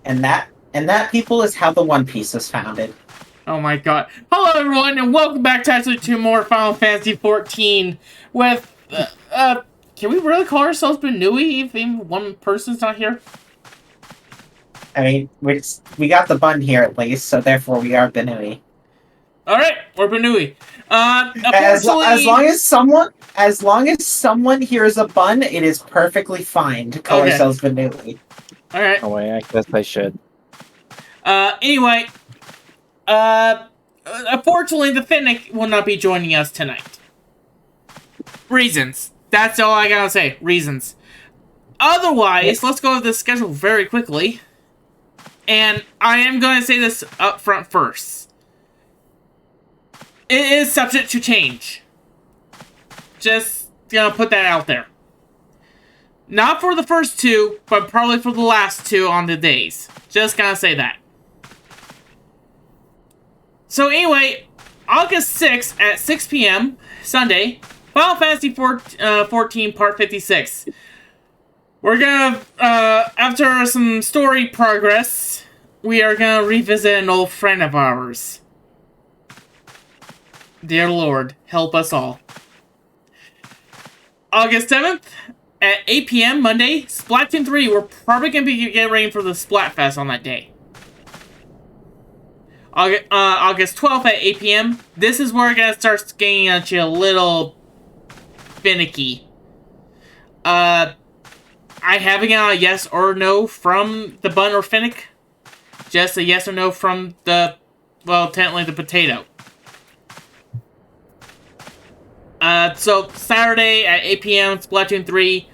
And that people is how the One Piece was founded. Oh my god. Hello everyone, and welcome back to actually to more Final Fantasy XIV with, can we really call ourselves Benui if even one person's not here? I mean, we got the bun here at least, so therefore we are Benui. Alright, we're Benui. As long as someone hears a bun, it is perfectly fine to call ourselves Benui. Alright. Oh wait, I guess I should. Anyway, unfortunately, the Finnick will not be joining us tonight. Reasons. That's all I gotta say. Reasons. Otherwise, let's go over the schedule very quickly. And I am going to say this up front first. It is subject to change. Just gonna put that out there. Not for the first two, but probably for the last two on the days. Just gonna say that. So anyway, August 6th at 6 p.m. Sunday, Final Fantasy 14 Part 56. We're gonna, after some story progress, we are gonna revisit an old friend of ours. Dear Lord, help us all. August 7th at 8 p.m. Monday, Splatoon 3. We're probably gonna be getting ready for the Splatfest on that day. August 12th at 8 p.m. This is where we're gonna start getting at you a little finicky. I haven't got a yes or no from the bun or Finnick. Just a yes or no from the, well, technically the potato. So Saturday at 8 p.m. Splatoon 3.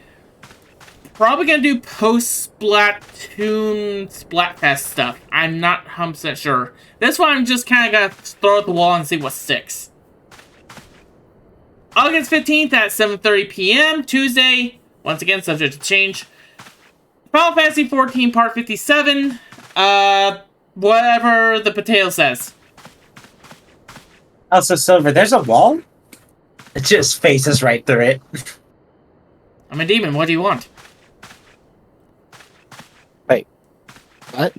Probably gonna do post-Splatoon Splatfest stuff. I'm not 100% sure. This one I'm just kind of gonna throw at the wall and see what sticks. August 15th at 7:30 p.m. Tuesday. Once again, subject to change. Final Fantasy 14 Part 57. Whatever the potato says. Oh, so Silver, there's a wall? It just faces right through it. I'm a demon, what do you want? Wait. What?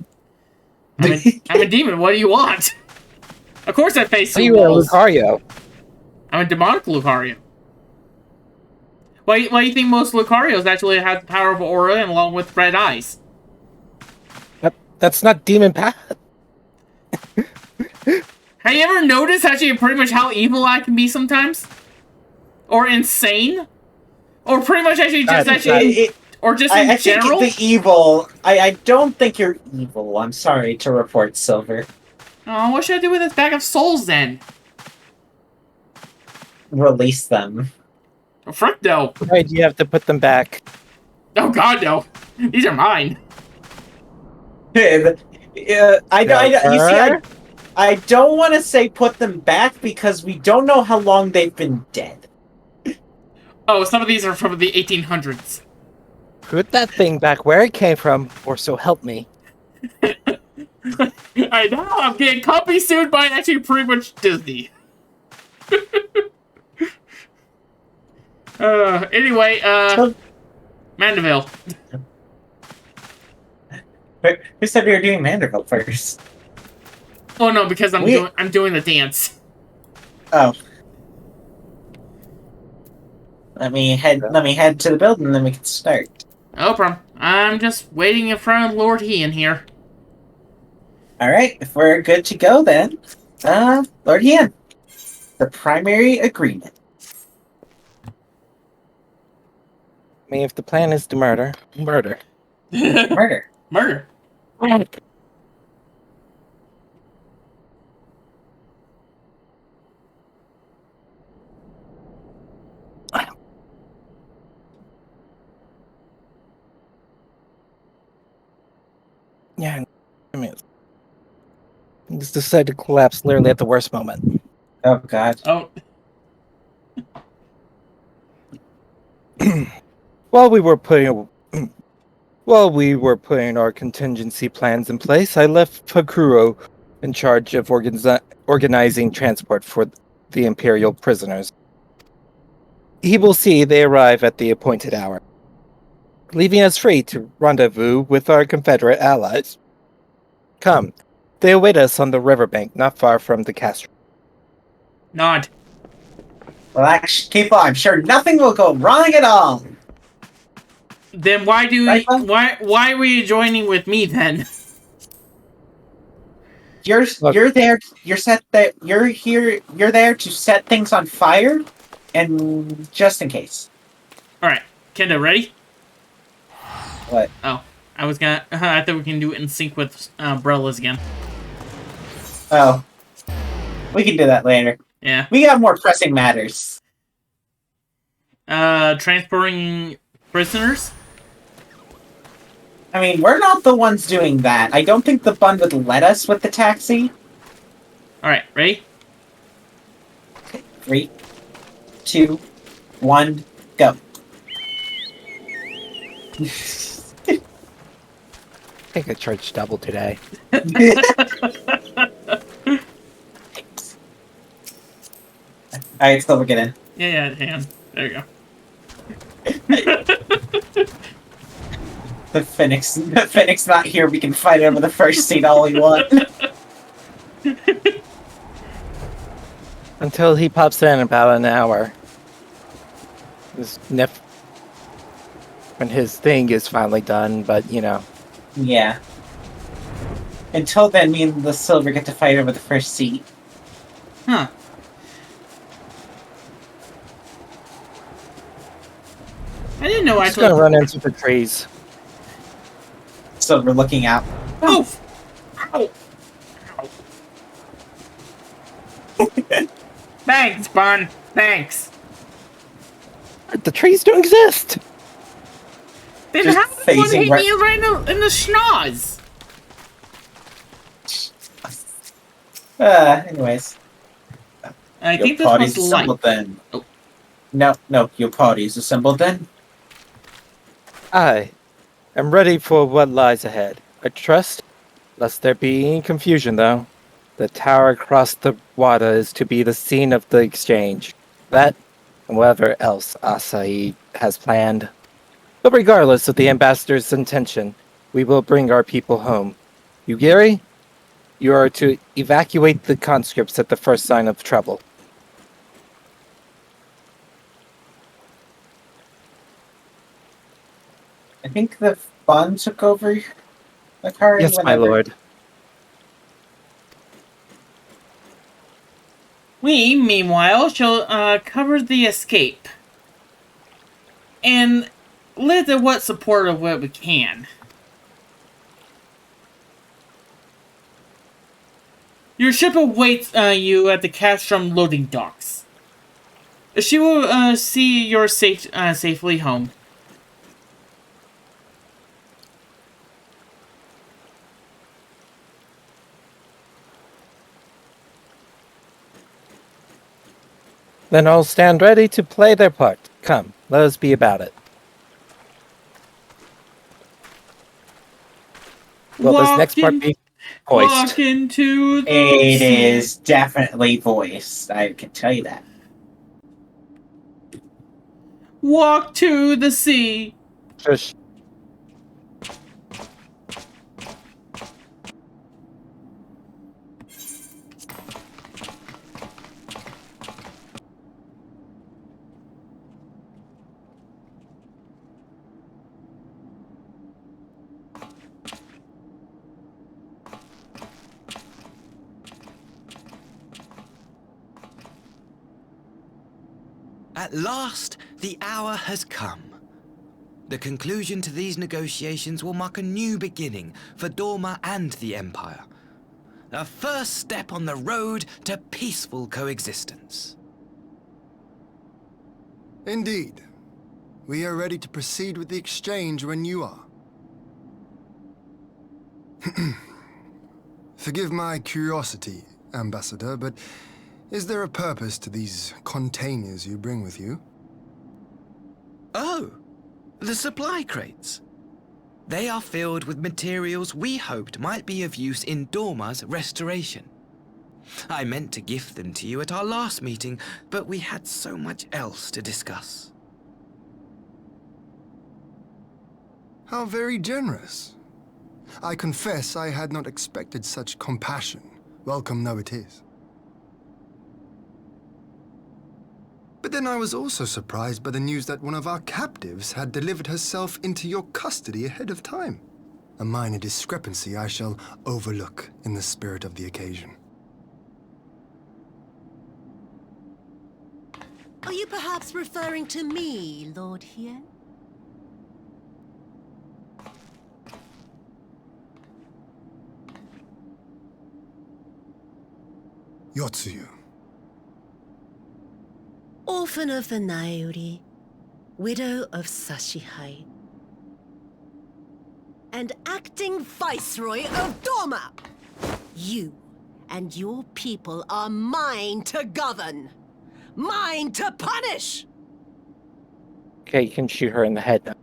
I'm a demon, what do you want? Of course I face So the you were walls. Lucario. I'm a demonic Lucario. Why do you think most Lucarios actually have the power of aura and along with red eyes? That's not demon path. Have you ever noticed actually pretty much how evil I can be sometimes? Or insane? Or pretty much actually just or just in general? Think the evil. I don't think you're evil. I'm sorry to report, Silver. Oh, what should I do with this bag of souls then? Release them. Oh, frick no. Right, you have to put them back. Oh god no. These are mine. I don't want to say put them back because we don't know how long they've been dead. Oh, some of these are from the 1800s. Put that thing back where it came from, or so help me. I know, I'm getting copy sued by actually pretty much Disney. Anyway, Mandeville. Who said we were doing Mandeville first? Oh no, because I'm doing the dance. Oh. Let me head to the building, then we can start. No problem. I'm just waiting in front of Lord Ian here. Alright, if we're good to go then, Lord Ian. The primary agreement. I mean, if the plan is to murder. Murder. Murder. Yeah, I mean, just decided to collapse literally at the worst moment. Oh god. Oh. While we were putting our contingency plans in place, I left Fakuro in charge of organizing transport for the Imperial prisoners. He will see they arrive at the appointed hour, leaving us free to rendezvous with our Confederate allies. Come. They await us on the riverbank, not far from the castle. Nod. Relax, keep on. I'm sure nothing will go wrong at all. Then why do Right, we, Bud? why were you joining with me then? You're there. You're here. You're there to set things on fire, and just in case. All right, Kendo, ready? What? Oh, I was gonna. I thought we can do it in sync with umbrellas again. Oh, we can do that later. Yeah. We got more pressing matters. Transporting prisoners. I mean, we're not the ones doing that. I don't think the bun would let us with the taxi. All right, ready? 3, 2, 1, go. I think I charged double today. Alright, Silver, get in. Yeah, hang on. There you go. The Phoenix not here. We can fight over the first seat all we want. Until he pops in about an hour. When his thing is finally done, but you know. Yeah. Until then, me and the Silver get to fight over the first seat. Huh. I didn't know. I'm just gonna run into the trees. Silver looking out. Oh. Ow. Thanks, Bun. Thanks. The trees don't exist. Then Just how did one phasing hit right- me right in the schnoz? Anyways. I think this party's one's light. assembled then. Oh. No, your party's assembled then. I am ready for what lies ahead. I trust, lest there be any confusion though. The tower across the water is to be the scene of the exchange. That, and whatever else Asai has planned. But regardless of the ambassador's intention, we will bring our people home. You, Gary? You are to evacuate the conscripts at the first sign of trouble. I think the bun took over the car. Yes, my lord. We, meanwhile, shall cover the escape and lend what support of what we can. Your ship awaits you at the Castrum loading docks. She will see you're safely home. Then all stand ready to play their part. Come, let us be about it. Will this next part be Walk hoist? into the It sea. is definitely voiced. I can tell you that. Walk to the sea. Shush. At last, the hour has come. The conclusion to these negotiations will mark a new beginning for Dorma and the Empire. A first step on the road to peaceful coexistence. Indeed. We are ready to proceed with the exchange when you are. Forgive my curiosity, Ambassador, but is there a purpose to these containers you bring with you? Oh, the supply crates. They are filled with materials we hoped might be of use in Dorma's restoration. I meant to gift them to you at our last meeting, but we had so much else to discuss. How very generous. I confess I had not expected such compassion. Welcome though it is. But then I was also surprised by the news that one of our captives had delivered herself into your custody ahead of time. A minor discrepancy I shall overlook in the spirit of the occasion. Are you perhaps referring to me, Lord Hien? Yotsuyu. Orphan of the Naori, widow of Sashihai, and acting Viceroy of Doma! You and your people are mine to govern! Mine to punish! Okay, you can shoot her in the head now.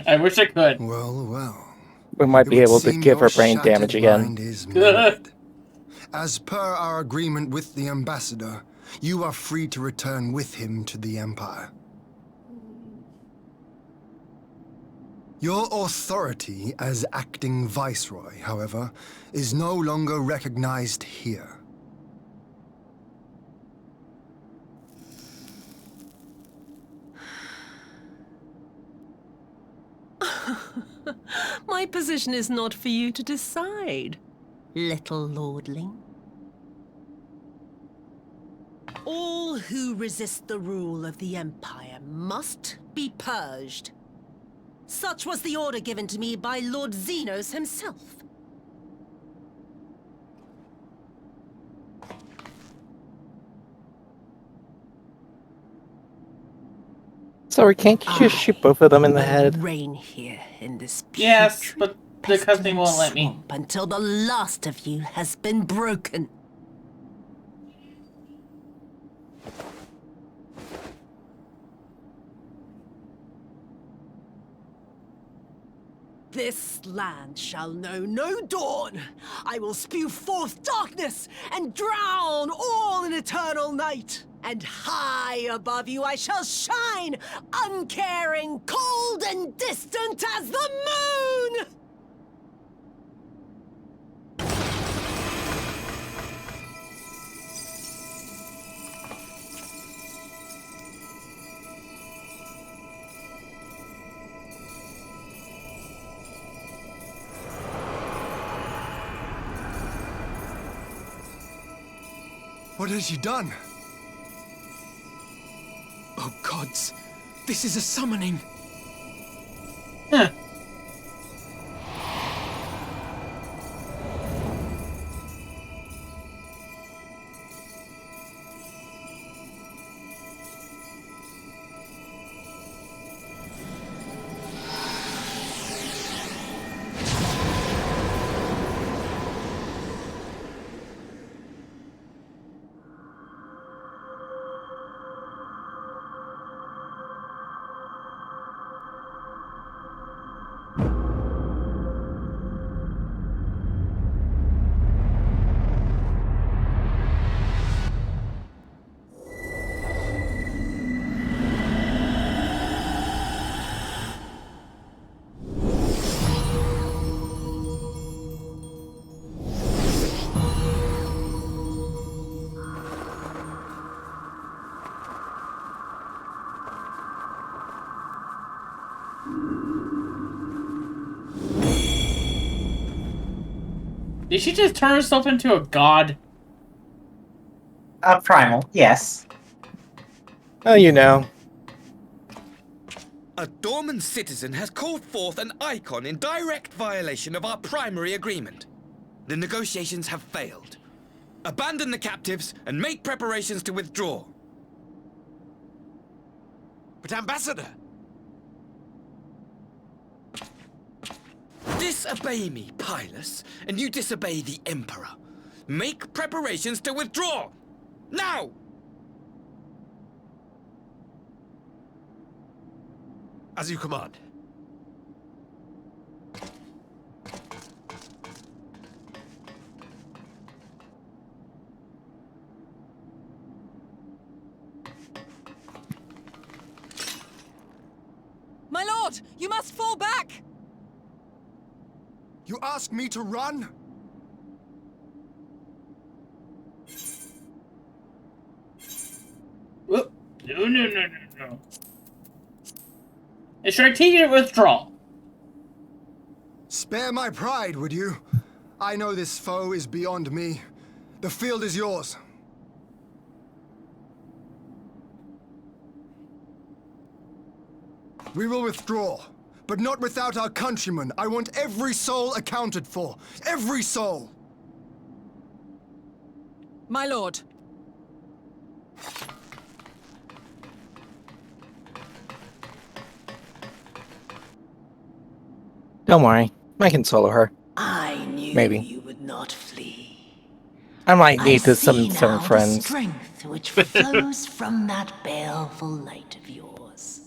I wish I could. Well, well. We might It be would able to seem give her your brain shattered damage again. mind is mended. As per our agreement with the ambassador, you are free to return with him to the Empire. Your authority as acting viceroy, however, is no longer recognized here. My position is not for you to decide, little lordling. All who resist the rule of the Empire must be purged. Such was the order given to me by Lord Xenos himself. Sorry, can't you just shoot both of them in the head? Reign here in this Yes, putrid, but the cutscene won't let pestilent me. swamp until the last of you has been broken. This land shall know no dawn. I will spew forth darkness and drown all in eternal night. And high above you I shall shine, uncaring, cold and distant as the moon! What has she done? Oh gods, this is a summoning. Huh. Did she just turn herself into a god? Primal, yes. Oh, you know. A Dorman citizen has called forth an icon in direct violation of our primary agreement. The negotiations have failed. Abandon the captives and make preparations to withdraw. But Ambassador! Disobey me, Pilus, and you disobey the Emperor. Make preparations to withdraw! Now! As you command. My lord, you must fall back! You ask me to run? Whoop. No. A strategic withdrawal. Spare my pride, would you? I know this foe is beyond me. The field is yours. We will withdraw, but not without our countrymen. I want every soul accounted for. Every soul! My lord. Don't worry, I can solo her. I knew Maybe. you would not flee. I might I need to see summon now some the friends. strength which flows from that baleful light of yours.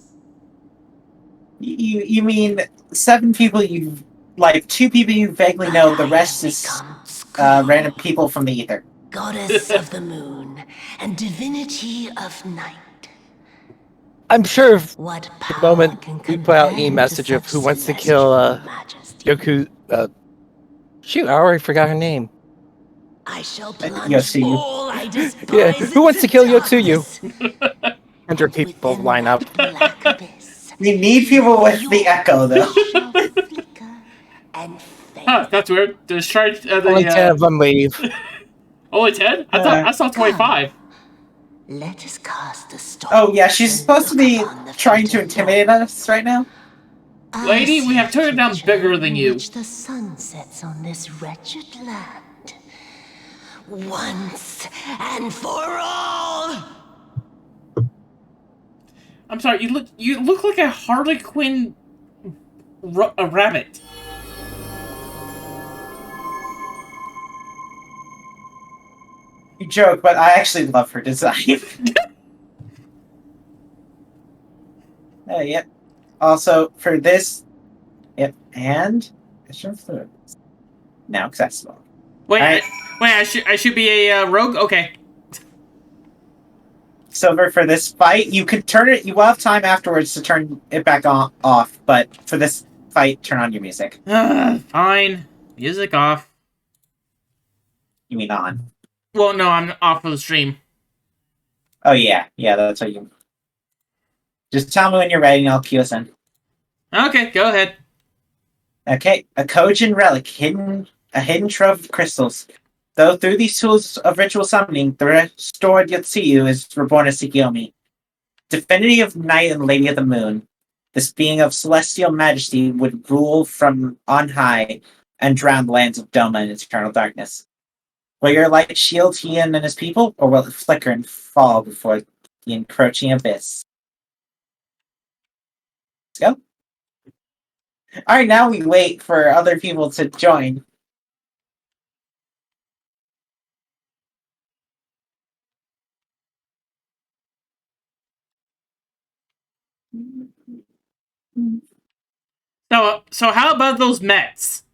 You mean 7 people you like? 2 people you vaguely But know. The I rest have is become Screw, random people from the ether. goddess of the moon and divinity of night. I'm sure if What the power moment can we put out compare to e-message of such who wants to kill celestial majesty? Yoku, shoot, I already forgot her name. I shall plunge Yosuyu. all I despise Yeah, who wants to into kill Yotsuyu? darkness. 100 people Within line up. that black abyss, We need people with the your echo, though. face shall flicker and fade. Huh, that's weird. The strike, Only 10 of them leave. only 10? I saw 25. Let us cast a stone. Oh yeah, she's supposed to be trying to intimidate us right now. Lady, we have turned it down bigger than you. Which the sun sets on this wretched land. Once and for all! I'm sorry, you look like a Harley Quinn a rabbit. You joke, but I actually love her design. Yep. Also, for this, yep, and now accessible. Wait, Alright. I should be a rogue? Okay. Silver, for this fight, you could turn it. You will have time afterwards to turn it back off, but for this fight, turn on your music. Fine. Music off. You mean on? Well, no, I'm off of the stream. Oh yeah, that's what you. Just tell me when you're ready, and I'll cue us in. Okay, go ahead. Okay, a Kojin relic, a hidden trove of crystals. Though through these tools of ritual summoning, the restored Yotsuyu is reborn as Tsukiyomi. Divinity of night and lady of the moon. This being of celestial majesty would rule from on high and drown the lands of Doma in eternal darkness. Will your light shield Hien and his people, or will it flicker and fall before the encroaching abyss? Let's go. Alright, now we wait for other people to join. So how about those Mets?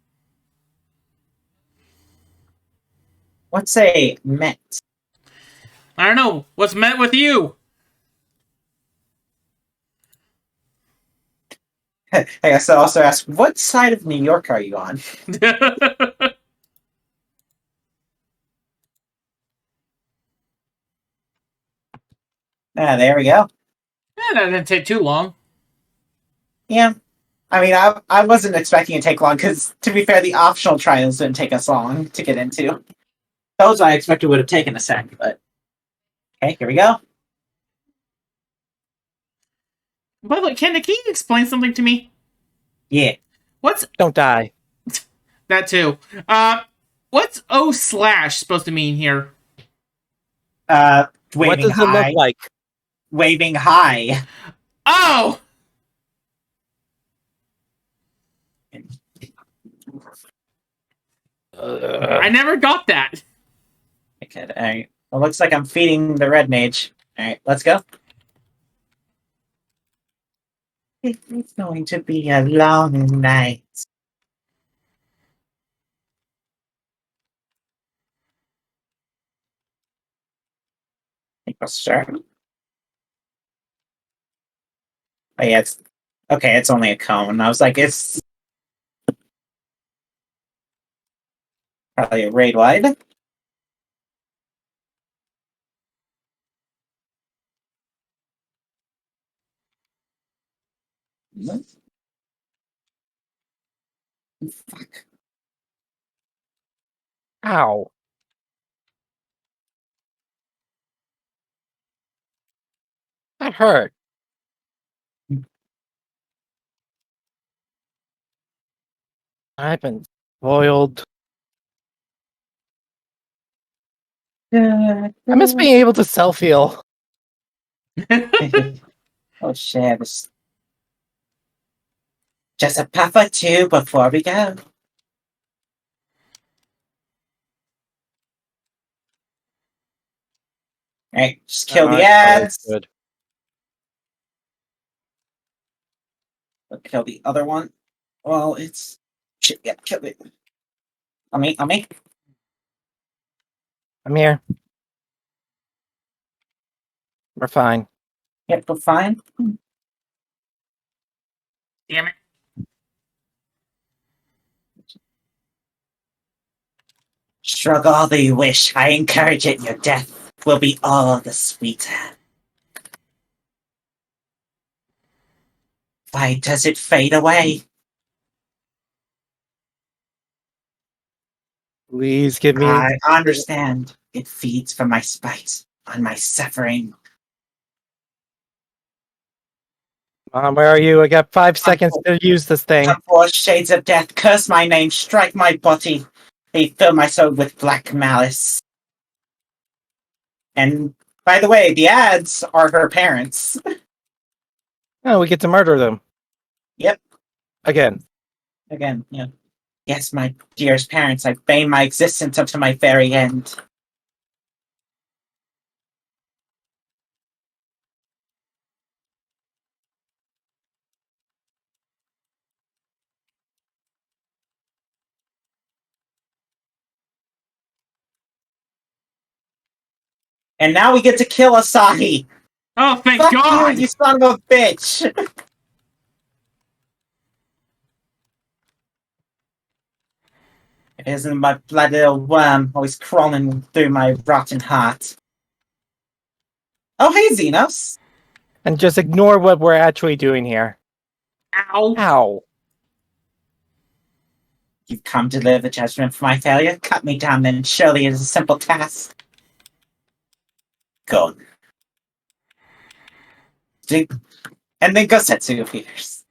What's a Met? I don't know. What's met with you? I guess I'll also ask, what side of New York are you on? There we go. That didn't take too long. Yeah. I mean, I wasn't expecting it to take long, because, to be fair, the optional trials didn't take us long to get into. Those I expected would have taken a sec, but... Okay, here we go. By the way, can you explain something to me? Yeah. What's... Don't die. That too. What's O/ supposed to mean here? What Waving does it high. look like? Waving high. Oh! I never got that. Okay, alright. Well, looks like I'm feeding the red mage. Alright, let's go. It's going to be a long night. I think I'll start. Oh yeah, it's okay. It's only a cone. I was like, it's Probably a raid wide. Fuck. Ow. That hurt. I've been spoiled. I miss being able to self-heal. Oh shit. Just a puff or two before we go. Alright, just kill the ads. Good. Kill the other one. Well, it's shit. Yeah, kill it. On me. I'm here. We're fine. Yep, we're fine. Damn it. Struggle all that you wish. I encourage it. Your death will be all the sweeter. Why does it fade away? Please give me. I understand. It feeds from my spite on my suffering. Mom, where are you? I got 5 seconds to use this thing. Come forth, shades of death, curse my name, strike my body. They fill my soul with black malice. And by the way, the ads are her parents. Oh, we get to murder them. Yep. Again. Again, yeah. Yes, my dearest parents, I bane my existence up to my very end. And now we get to kill Asahi. Oh, thank Fuck God! you son of a bitch! It isn't my bloody little worm always crawling through my rotten heart. Oh, hey, Xenos. And just ignore what we're actually doing here. Ow! Ow. You've come to deliver judgment for my failure? Cut me down, then surely it is a simple task. Go. And then Gosetsu appears.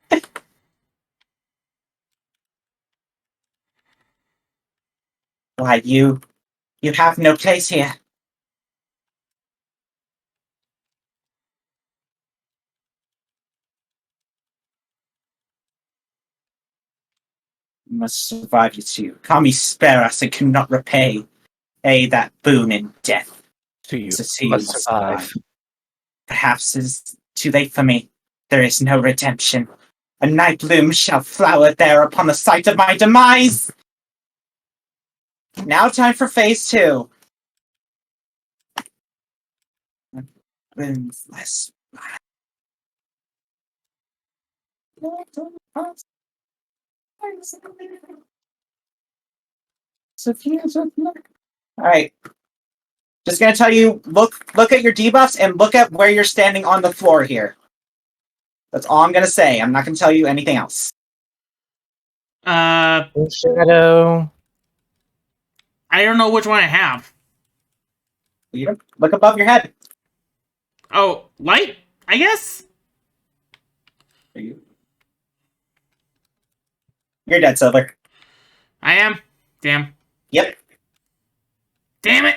Why, you have no place here. You must survive, you two. Kami spare us and cannot repay that boon in death. So you So you must survive. Perhaps it is too late for me. There is no redemption. A night bloom shall flower there upon the sight of my demise! Now time for phase 2. Blooms less. Alright. Just gonna tell you, look at your debuffs and look at where you're standing on the floor here. That's all I'm gonna say. I'm not gonna tell you anything else. Shadow. I don't know which one I have. Look above your head. Oh, light? I guess? You're dead, Silver. I am? Damn. Yep. Damn it!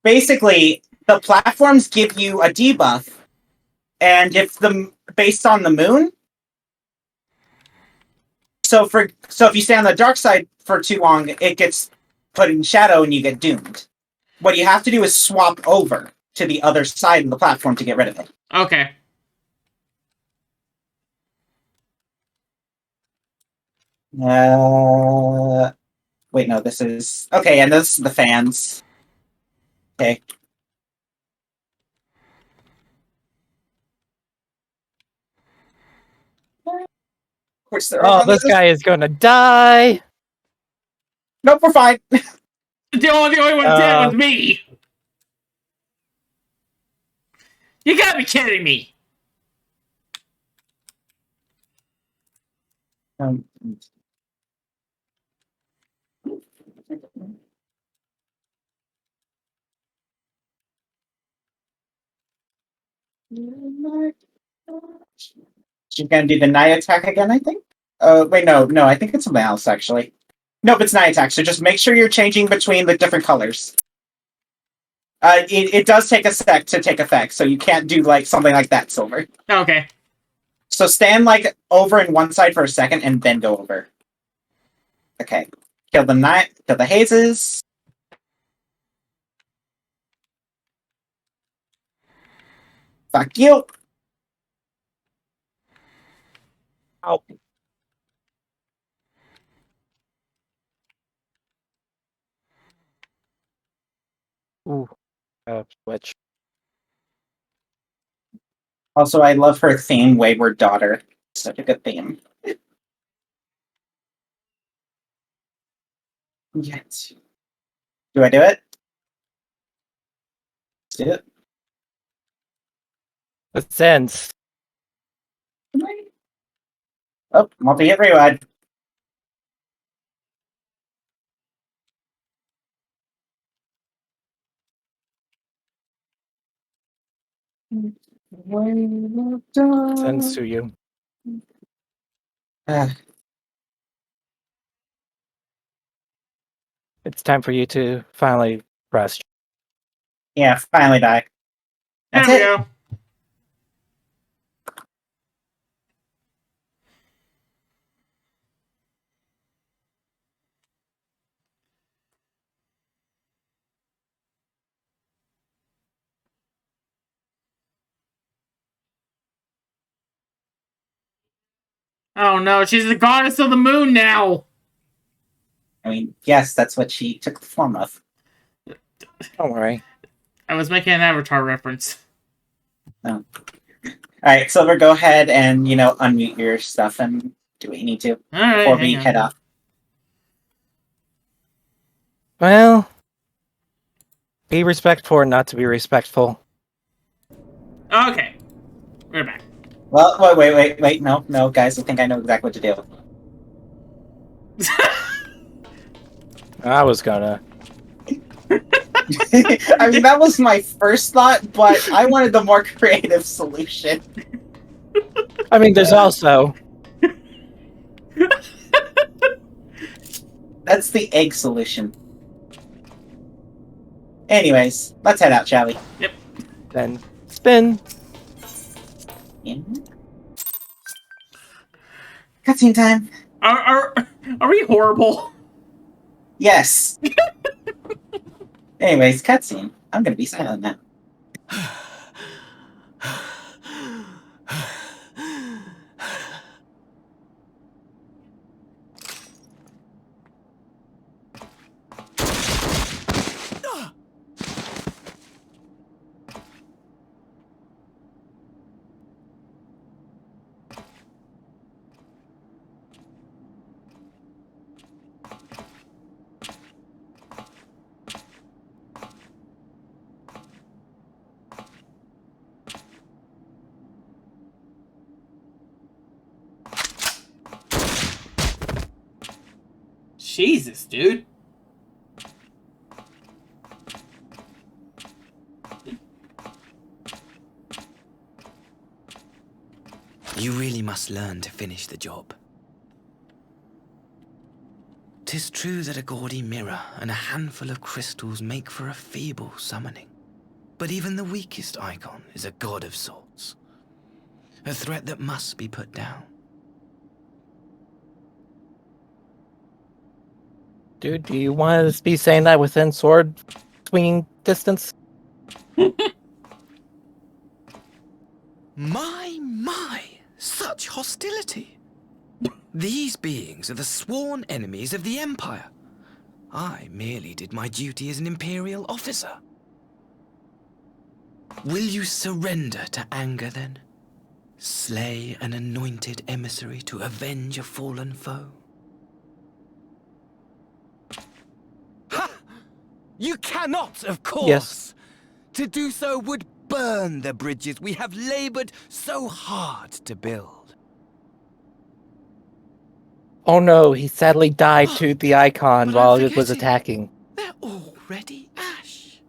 Basically, the platforms give you a debuff, and if based on the moon. So if you stay on the dark side for too long, it gets put in shadow and you get doomed. What you have to do is swap over to the other side of the platform to get rid of it. Okay. Wait, no, this is... Okay, and this is the fans. Okay. Which they're Oh, on the this other- guy is gonna die. Nope, we're fine. The only one dead was me. You gotta be kidding me. Um, she's gonna do the night attack again, I think. Wait, no, I think it's something else actually. Nope, it's night attack. So just make sure you're changing between the different colors. It does take a sec to take effect, so you can't do like something like that, Silver. Okay. So stand like over in one side for a second and then go over. Okay. Kill the hazes. Fuck you. Oh. Ooh. Switch. Also, I love her theme, Wayward Daughter. Such a good theme. Yes. Do I do it? Do it. Let's end. Oh, multi-hit rewind. Sends to you. It's time for you to finally rest. Yeah, finally die. That's There we it. go. Oh no, she's the goddess of the moon now. I mean, yes, that's what she took the form of. Don't worry. I was making an Avatar reference. No. Alright, Silver, go ahead and, unmute your stuff and do what you need to Alright, before we hang on. head off. Well, be respectful or not to be respectful. Okay. We're back. Well, wait, no, guys, I think I know exactly what to do. I was gonna. I mean, that was my first thought, but I wanted the more creative solution. I mean, there's also. That's the egg solution. Anyways, let's head out, shall we? Then spin. Yeah. Cutscene time. Are we horrible? Yes. Anyways, cutscene. I'm gonna be silent now. Jesus, dude. You really must learn to finish the job. 'Tis true that a gaudy mirror and a handful of crystals make for a feeble summoning. But even the weakest icon is a god of sorts. A threat that must be put down. Dude, do you want to be saying that within sword swinging distance? My, such hostility. These beings are the sworn enemies of the Empire. I merely did my duty as an Imperial officer. Will you surrender to anger, then? Slay an anointed emissary to avenge a fallen foe. Ha! You cannot, of course! Yes. To do so would burn the bridges we have labored so hard to build. Oh no, he sadly died to the icon But while I'm it was forgetting. attacking. They're already ash.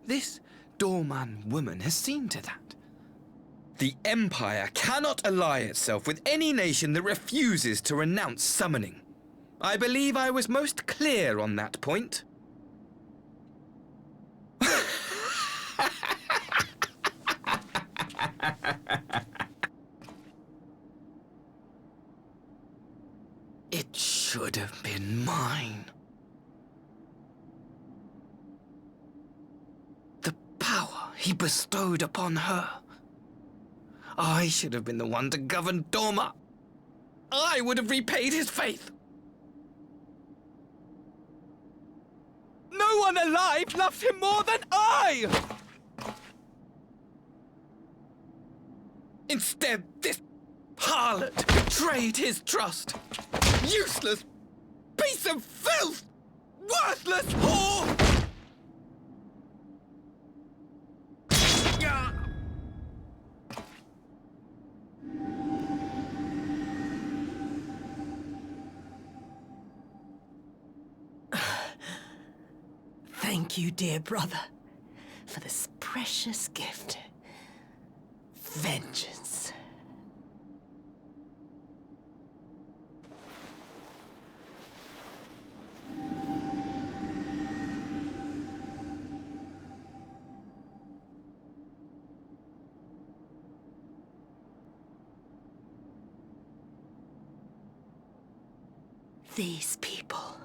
This Dorman woman has seen to that. The Empire cannot ally itself with any nation that refuses to renounce summoning. I believe I was most clear on that point. It should have been mine. The power he bestowed upon her. I should have been the one to govern Dorma. I would have repaid his faith. No one alive loves him more than I! Instead, this harlot betrayed his trust. Useless piece of filth! Worthless whore! Thank you, dear brother, for this precious gift. Vengeance. These people,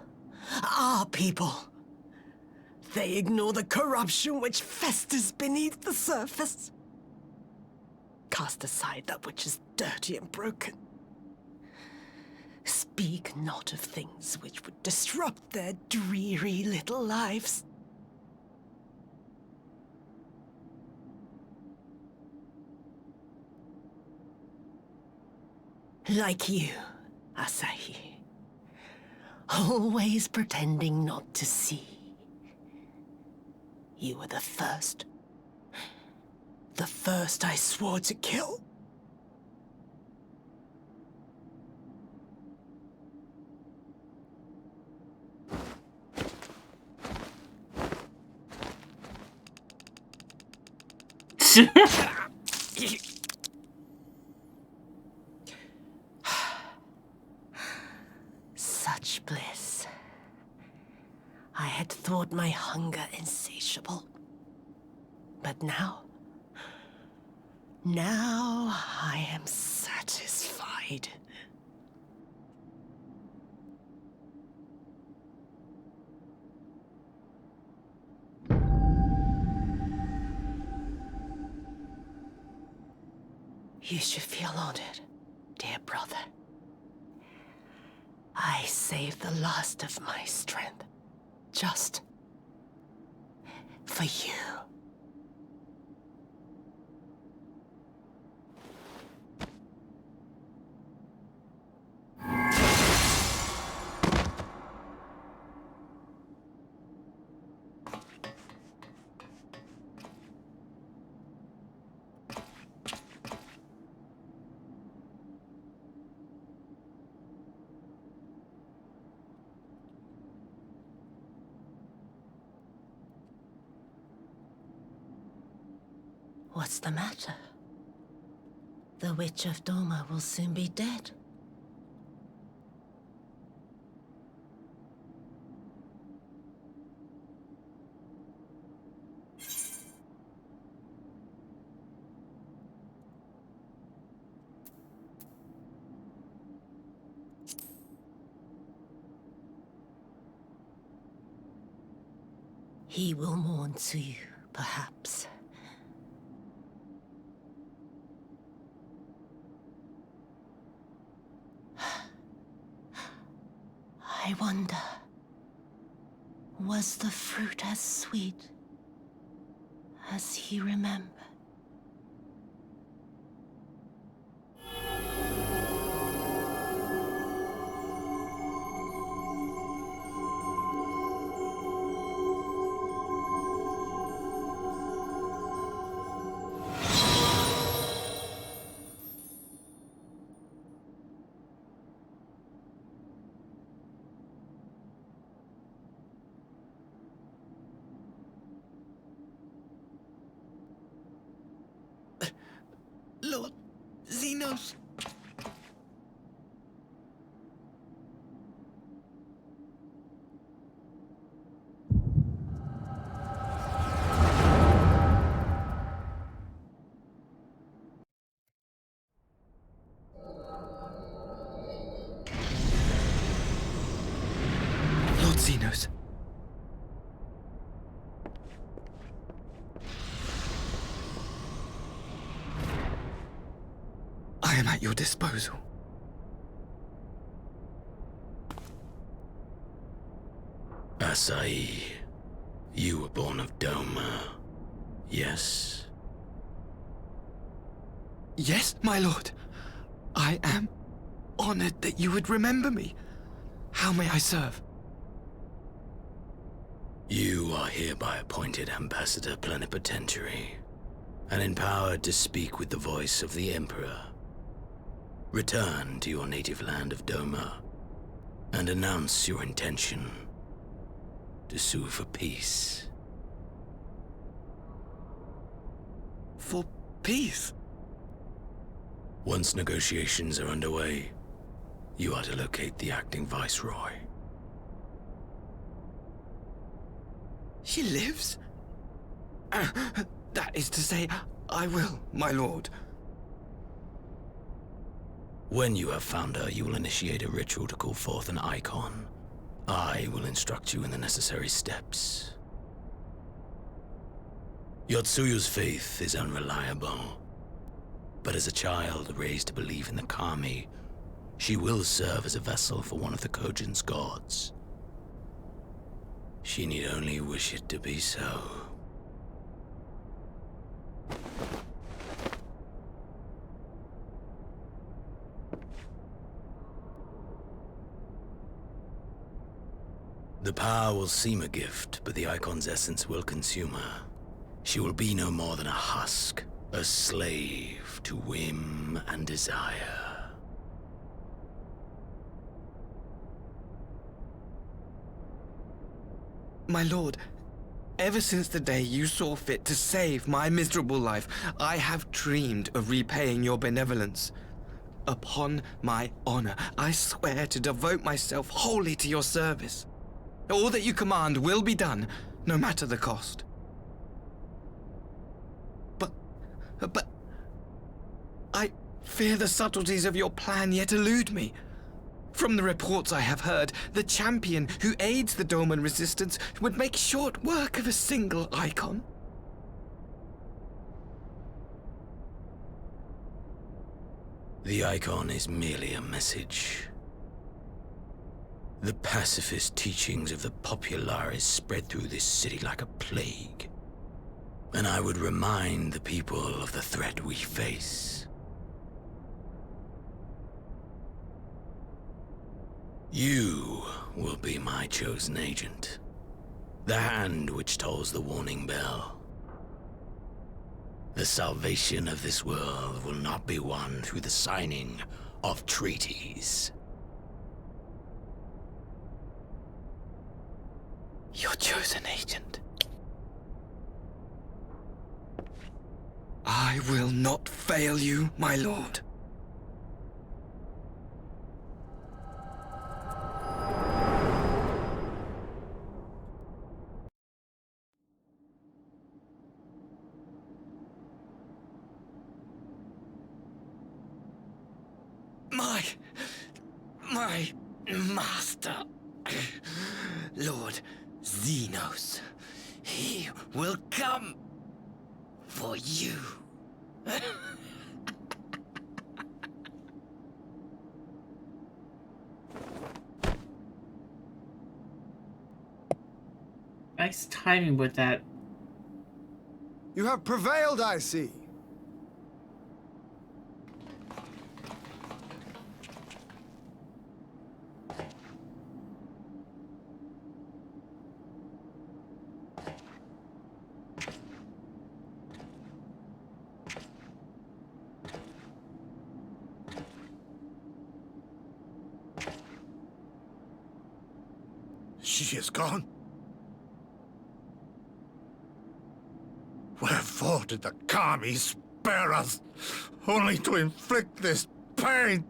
our people, they ignore the corruption which festers beneath the surface. Cast aside that which is dirty and broken. Speak not of things which would disrupt their dreary little lives. Like you, Asahi. Always pretending not to see. You were the first. The first I swore to kill. Such bliss. I had thought my hunger insatiable. But now I am satisfied. You should feel honored, dear brother. I saved the last of my strength, just for you. What's the matter? The Witch of Doma will soon be dead. He will mourn too, perhaps. I wonder, was the fruit as sweet as he remembered? Xenos! Lord Xenos. I am at your disposal. Asai, you were born of Doma, yes? Yes, my lord. I am honored that you would remember me. How may I serve? You are hereby appointed Ambassador Plenipotentiary, and empowered to speak with the voice of the Emperor. Return to your native land of Doma, and announce your intention to sue for peace. For peace? Once negotiations are underway, you are to locate the acting Viceroy. She lives? That is to say, I will, my lord. When you have found her, you will initiate a ritual to call forth an icon. I will instruct you in the necessary steps. Yotsuyu's faith is unreliable, but as a child raised to believe in the Kami, she will serve as a vessel for one of the Kojin's gods. She need only wish it to be so. The power will seem a gift, but the icon's essence will consume her. She will be no more than a husk, a slave to whim and desire. My lord, ever since the day you saw fit to save my miserable life, I have dreamed of repaying your benevolence. Upon my honor, I swear to devote myself wholly to your service. All that you command will be done, no matter the cost. But I fear the subtleties of your plan yet elude me. From the reports I have heard, the champion who aids the Doman resistance would make short work of a single icon. The icon is merely a message. The pacifist teachings of the Populares spread through this city like a plague. And I would remind the people of the threat we face. You will be my chosen agent. The hand which tolls the warning bell. The salvation of this world will not be won through the signing of treaties. Your chosen agent. I will not fail you, my lord. My master, Lord Xenos, he will come for you. Nice timing with that. You have prevailed, I see. She is gone? Wherefore did the Kami spare spare us, only to inflict this pain.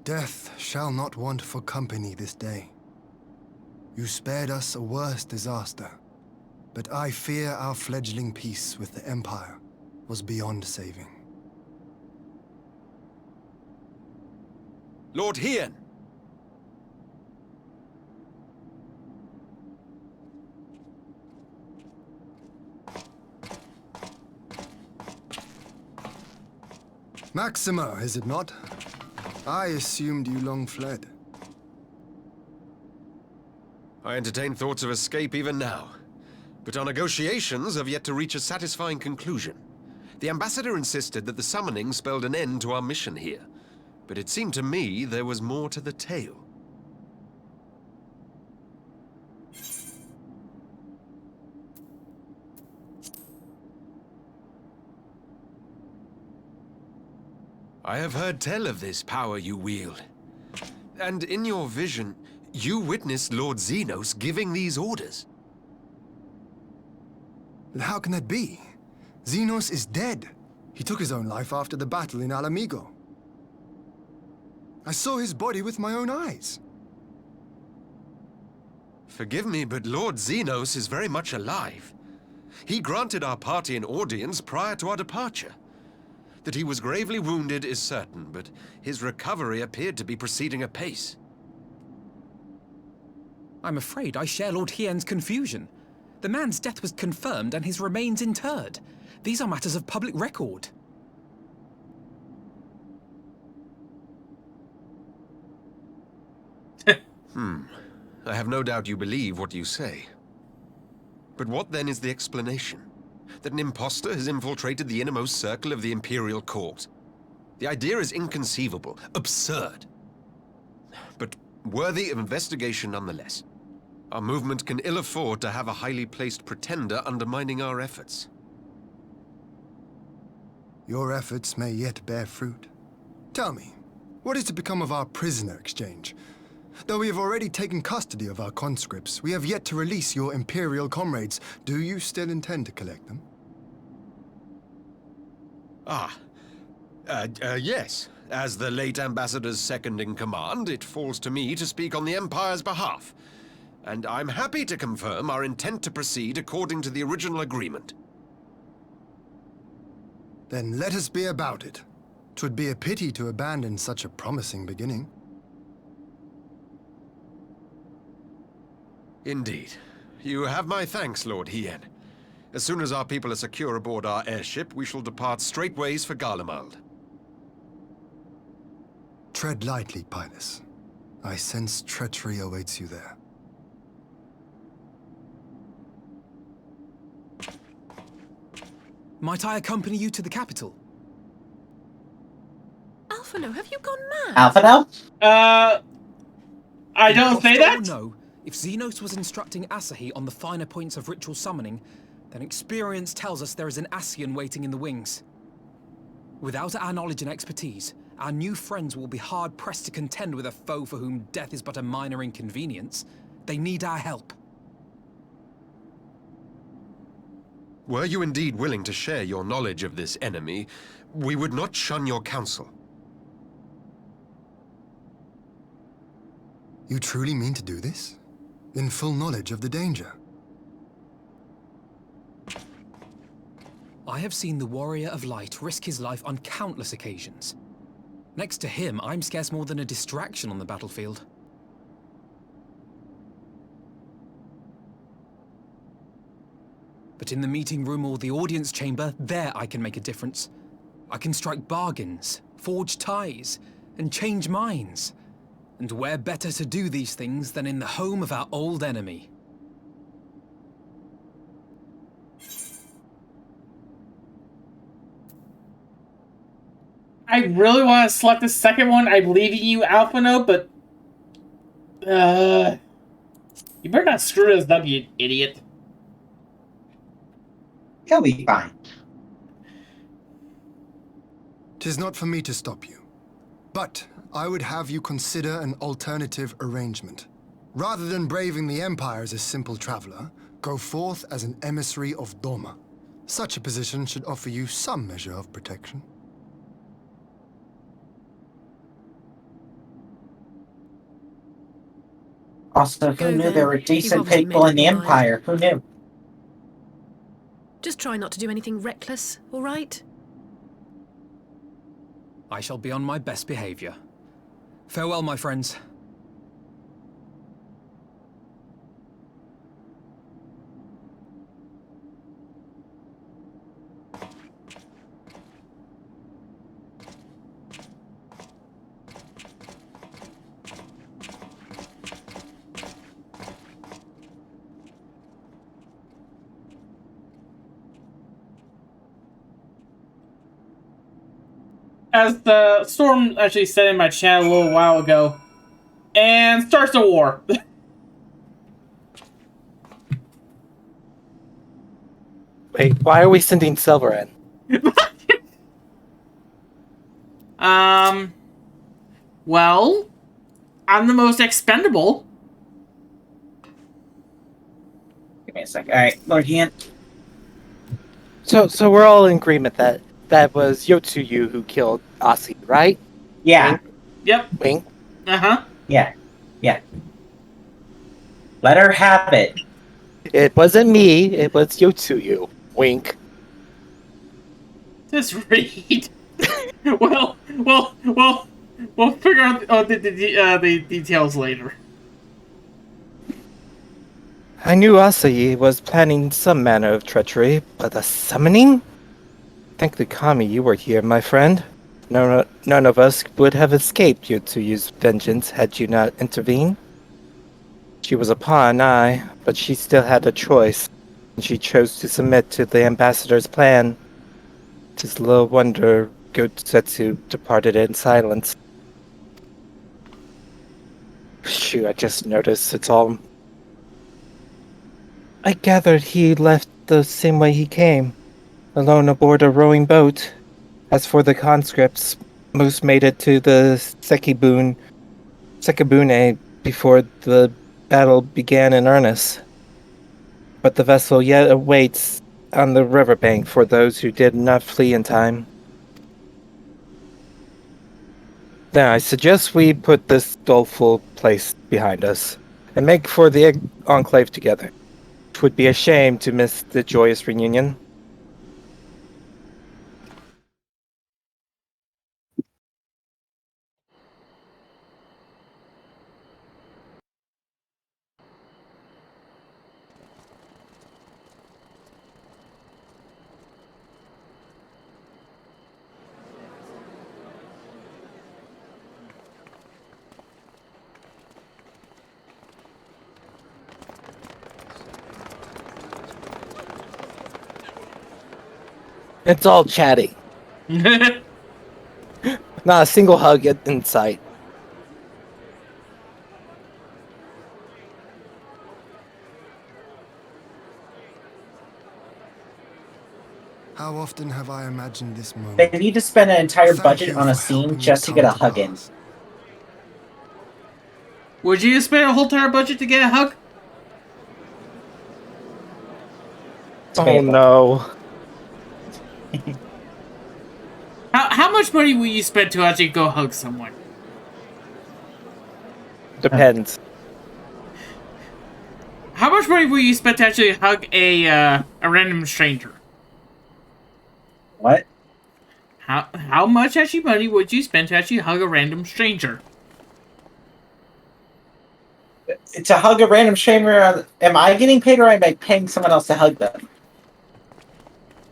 Death shall not want for company this day. You spared us a worse disaster, but I fear our fledgling peace with the Empire was beyond saving. Lord Hien! Maxima, is it not? I assumed you long fled. I entertain thoughts of escape even now, but our negotiations have yet to reach a satisfying conclusion. The ambassador insisted that the summoning spelled an end to our mission here, but it seemed to me there was more to the tale. I have heard tell of this power you wield. And in your vision, you witnessed Lord Xenos giving these orders. But how can that be? Xenos is dead. He took his own life after the battle in Alamigo. I saw his body with my own eyes. Forgive me, but Lord Xenos is very much alive. He granted our party an audience prior to our departure. That he was gravely wounded is certain, but his recovery appeared to be proceeding apace. I'm afraid I share Lord Hien's confusion. The man's death was confirmed and his remains interred. These are matters of public record. I have no doubt you believe what you say. But what then is the explanation? That an impostor has infiltrated the innermost circle of the Imperial Court? The idea is inconceivable, absurd. But worthy of investigation nonetheless. Our movement can ill afford to have a highly placed pretender undermining our efforts. Your efforts may yet bear fruit. Tell me, what is to become of our prisoner exchange? Though we have already taken custody of our conscripts, we have yet to release your Imperial comrades. Do you still intend to collect them? Yes. As the late Ambassador's second-in-command, it falls to me to speak on the Empire's behalf. And I'm happy to confirm our intent to proceed according to the original agreement. Then let us be about it. 'Twould be a pity to abandon such a promising beginning. Indeed. You have my thanks, Lord Hien. As soon as our people are secure aboard our airship, we shall depart straightways for Garlemald. Tread lightly, Pilus. I sense treachery awaits you there. Might I accompany you to the capital? Alphino, have you gone mad? Alphino? I don't say that? No. If Xenos was instructing Asahi on the finer points of ritual summoning, then experience tells us there is an Ascian waiting in the wings. Without our knowledge and expertise, our new friends will be hard-pressed to contend with a foe for whom death is but a minor inconvenience. They need our help. Were you indeed willing to share your knowledge of this enemy, we would not shun your counsel. You truly mean to do this? In full knowledge of the danger? I have seen the Warrior of Light risk his life on countless occasions. Next to him, I'm scarce more than a distraction on the battlefield. But in the meeting room or the audience chamber, there I can make a difference. I can strike bargains, forge ties, and change minds. And where better to do these things than in the home of our old enemy? I really want to select the second one. I'm leaving you Alpha Note, but you better not screw this up, you idiot. He'll be fine. 'Tis not for me to stop you. But I would have you consider an alternative arrangement. Rather than braving the Empire as a simple traveler, go forth as an emissary of Doma. Such a position should offer you some measure of protection. Also, who Go knew then. there were You've decent obviously people made in the up your mind. Empire? Who knew? Just try not to do anything reckless, all right? I shall be on my best behavior. Farewell, my friends. As the Storm actually said in my chat a little while ago, and starts the war. Wait, why are we sending Silver in? Well, I'm the most expendable. Give me a sec. Alright, Lord Ian. So we're all in agreement that was Yotsuyu who killed Asi, right? Yeah, Yep. Wink. Uh-huh. yeah. Let her have it. It wasn't me, it was Yotsuyu. Wink. Just read. Well, we'll figure out the details later. I knew Asahi was planning some manner of treachery, but a summoning? Thank the Kami you were here, my friend. None of us would have escaped Yotsuyu's vengeance had you not intervened. She was a pawn, aye, but she still had a choice, and she chose to submit to the ambassador's plan. 'Tis little wonder Gotsetsu departed in silence. Shoot, I just noticed it's all... I gathered he left the same way he came, alone aboard a rowing boat. As for the conscripts, most made it to the Sekibune before the battle began in earnest. But the vessel yet awaits on the riverbank for those who did not flee in time. Now, I suggest we put this doleful place behind us, and make for the Enclave together. 'Twould be a shame to miss the joyous reunion. It's all chatting. Not a single hug in sight. How often have I imagined this moment? They need to spend an entire Thank budget you on a for helping scene me just to come get a hug in. pass. Would you spend a whole entire budget to get a hug? It's Oh debatable. no. How much money will you spend to actually go hug someone? Depends. How much money will you spend to actually hug a random stranger? What? How much actually money would you spend to actually hug a random stranger? To hug a random stranger, am I getting paid or am I paying someone else to hug them?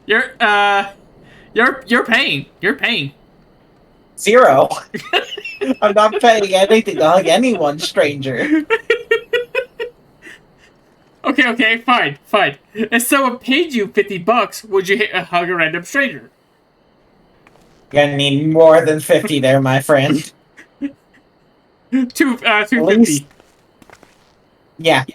You're paying. You're paying. 0. I'm not paying anything to hug anyone stranger. Okay, fine. If someone paid you $50, would you hug a random stranger? You're gonna need more than 50 there, my friend. 250. Yeah.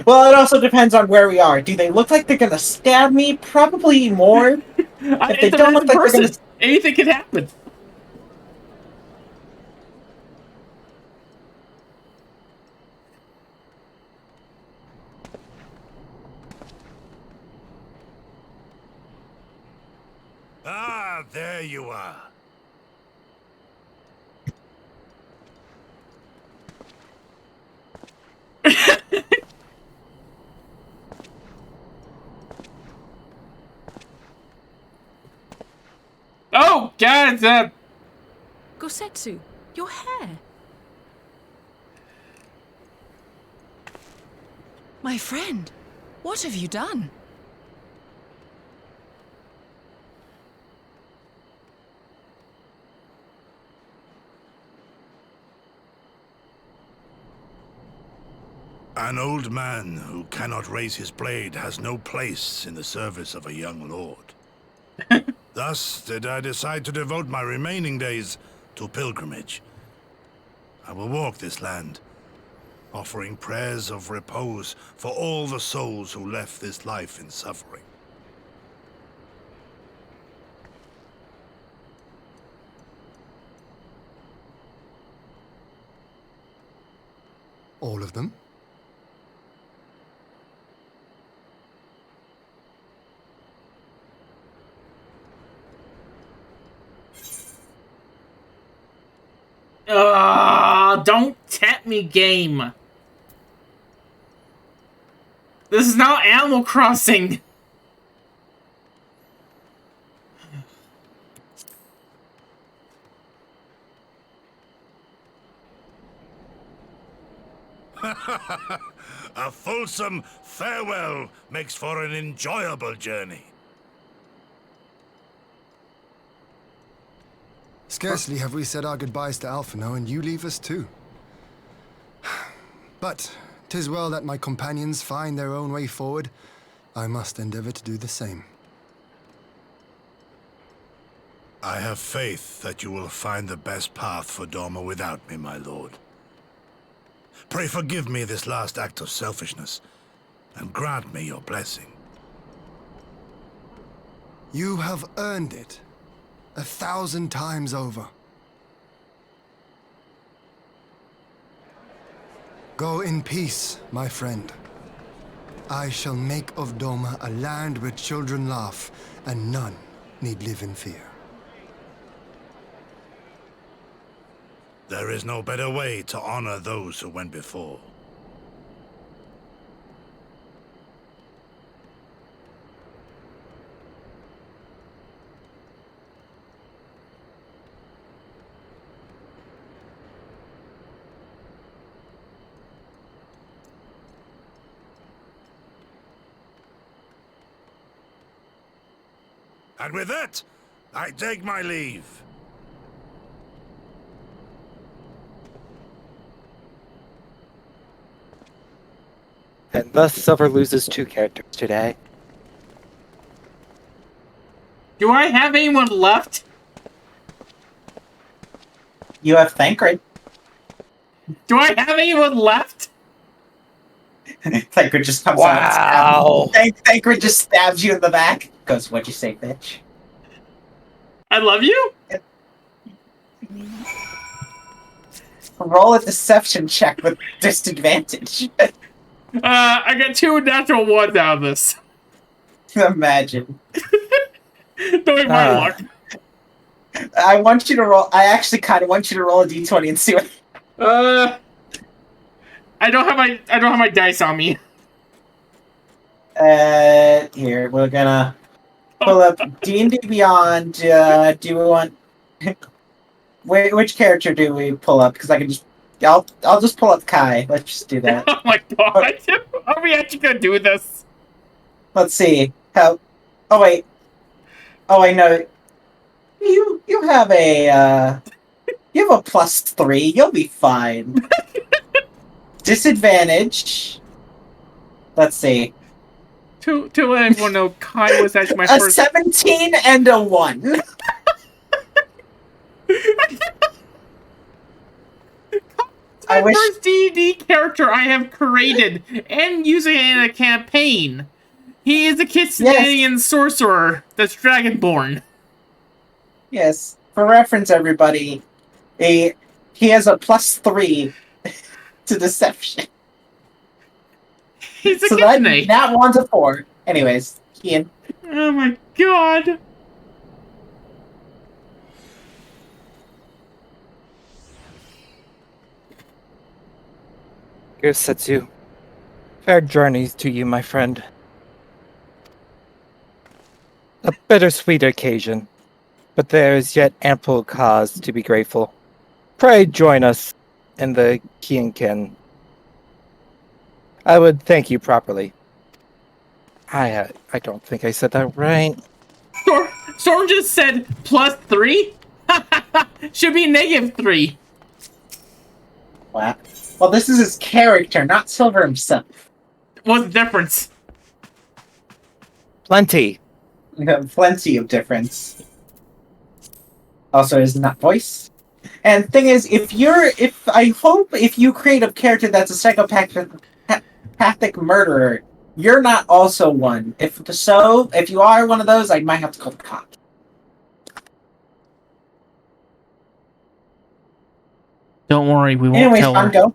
Well, it also depends on where we are. Do they look like they're gonna stab me? Probably more. If they It's a don't look random like person. they're gonna... Anything can happen. Ah, there you are. Oh, God! Gosetsu, your hair. My friend, what have you done? An old man who cannot raise his blade has no place in the service of a young lord. Thus did I decide to devote my remaining days to pilgrimage. I will walk this land, offering prayers of repose for all the souls who left this life in suffering. All of them? Don't tempt me, game. This is not Animal Crossing. A fulsome farewell makes for an enjoyable journey. Scarcely have we said our goodbyes to Alphino, and you leave us too. But 'tis well that my companions find their own way forward. I must endeavor to do the same. I have faith that you will find the best path for Dorma without me, my lord. Pray forgive me this last act of selfishness, and grant me your blessing. You have earned it 1,000 times over. Go in peace, my friend. I shall make of Doma a land where children laugh and none need live in fear. There is no better way to honor those who went before. And with that, I take my leave. And thus Silver loses 2 characters today. Do I have anyone left? You have Thancred. Do I have anyone left? Thancred just comes Wow. out and Thancred just stabs you in the back. Goes, what'd you say, bitch? I love you? Roll a deception check with disadvantage. I got 2 natural ones out of this. Imagine. Knowing my luck. I want you to roll. I actually kind of want you to roll a d20 and see what. I don't have my dice on me. Here we're gonna pull up D&D Beyond. Do we want? Which character do we pull up? Because I can just. I'll just pull up Kai. Let's just do that. Oh my god! Are we actually gonna do this? Let's see. How? Oh wait. Oh wait, no. You have a you have a +3. You'll be fine. Disadvantage. Let's see. To let everyone know, Kai was actually my A first. 17 and a 1. My first D&D character I have created and using it in a campaign. He is a Kitsanian sorcerer that's dragonborn. Yes. For reference, everybody, he has a +3 to deception. He's a So Kitsune. that one's a 4. Anyways, Ian. Oh my god. Setsu. Fair journeys to you, my friend. A bittersweet occasion, but there is yet ample cause to be grateful. Pray join us in the Kienken. I would thank you properly. I don't think I said that right. Storm just said +3? Should be -3. Wow. Well, this is his character, not Silver himself. What's the difference? Plenty. Plenty of difference. Also, his not voice. And thing is, if you create a character that's a psychopathic murderer, you're not also one. If you are one of those, I might have to call the cops. Don't worry, we won't Anyways, tell her. go.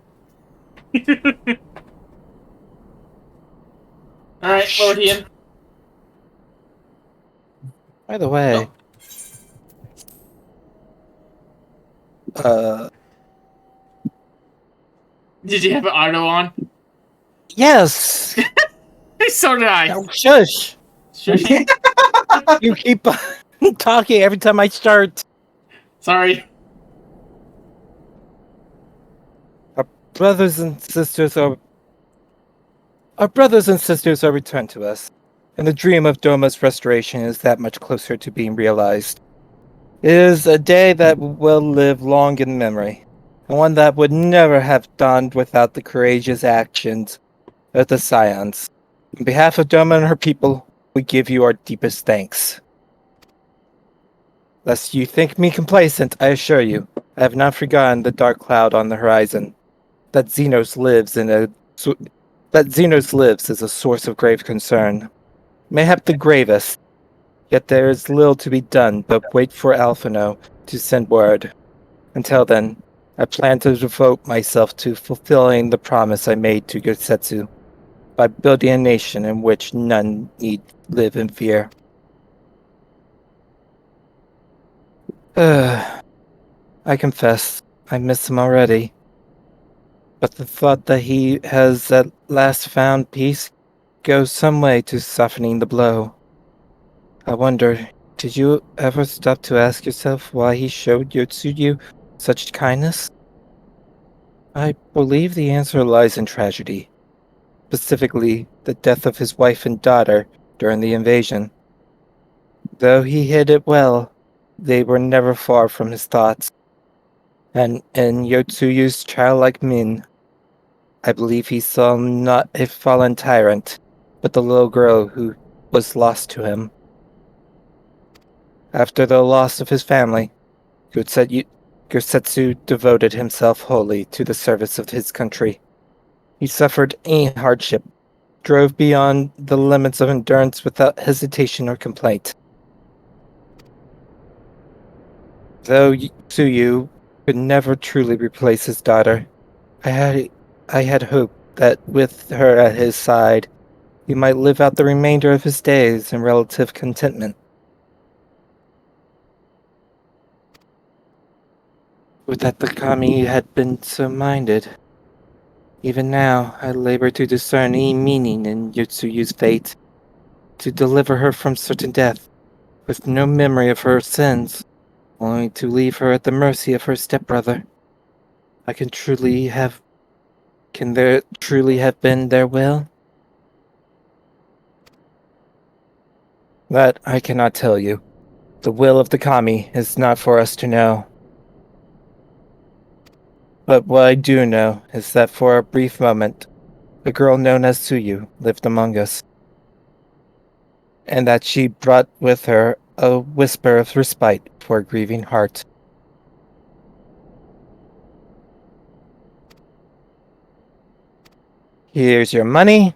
Alright, Lord Ian. By the way, Did you have an auto on? Yes! So did I. Oh, shush! Shush. You keep talking every time I start. Sorry. Our brothers and sisters are returned to us, and the dream of Doma's restoration is that much closer to being realized. It is a day that will live long in memory, and one that would never have dawned without the courageous actions of the Scions. On behalf of Doma and her people, we give you our deepest thanks. Lest you think me complacent, I assure you, I have not forgotten the dark cloud on the horizon. That Xenos lives is a source of grave concern. Mayhap the gravest. Yet there is little to be done but wait for Alphino to send word. Until then, I plan to devote myself to fulfilling the promise I made to Gosetsu by building a nation in which none need live in fear. I confess, I miss him already. But the thought that he has at last found peace goes some way to softening the blow. I wonder, did you ever stop to ask yourself why he showed Yotsuyu such kindness? I believe the answer lies in tragedy. Specifically, the death of his wife and daughter during the invasion. Though he hid it well, they were never far from his thoughts. And in Yotsuyu's childlike mien, I believe he saw not a fallen tyrant, but the little girl who was lost to him. After the loss of his family, Gosetsu devoted himself wholly to the service of his country. He suffered any hardship, drove beyond the limits of endurance without hesitation or complaint. Though Tsuyu could never truly replace his daughter, I had hoped that with her at his side, he might live out the remainder of his days in relative contentment. Would that the kami had been so minded. Even now, I labor to discern any meaning in Yotsuyu's fate, to deliver her from certain death, with no memory of her sins, only to leave her at the mercy of her stepbrother. Can there truly have been their will? That I cannot tell you. The will of the kami is not for us to know. But what I do know is that for a brief moment, a girl known as Tsuyu lived among us. and that she brought with her a whisper of respite for a grieving heart. Here's your money.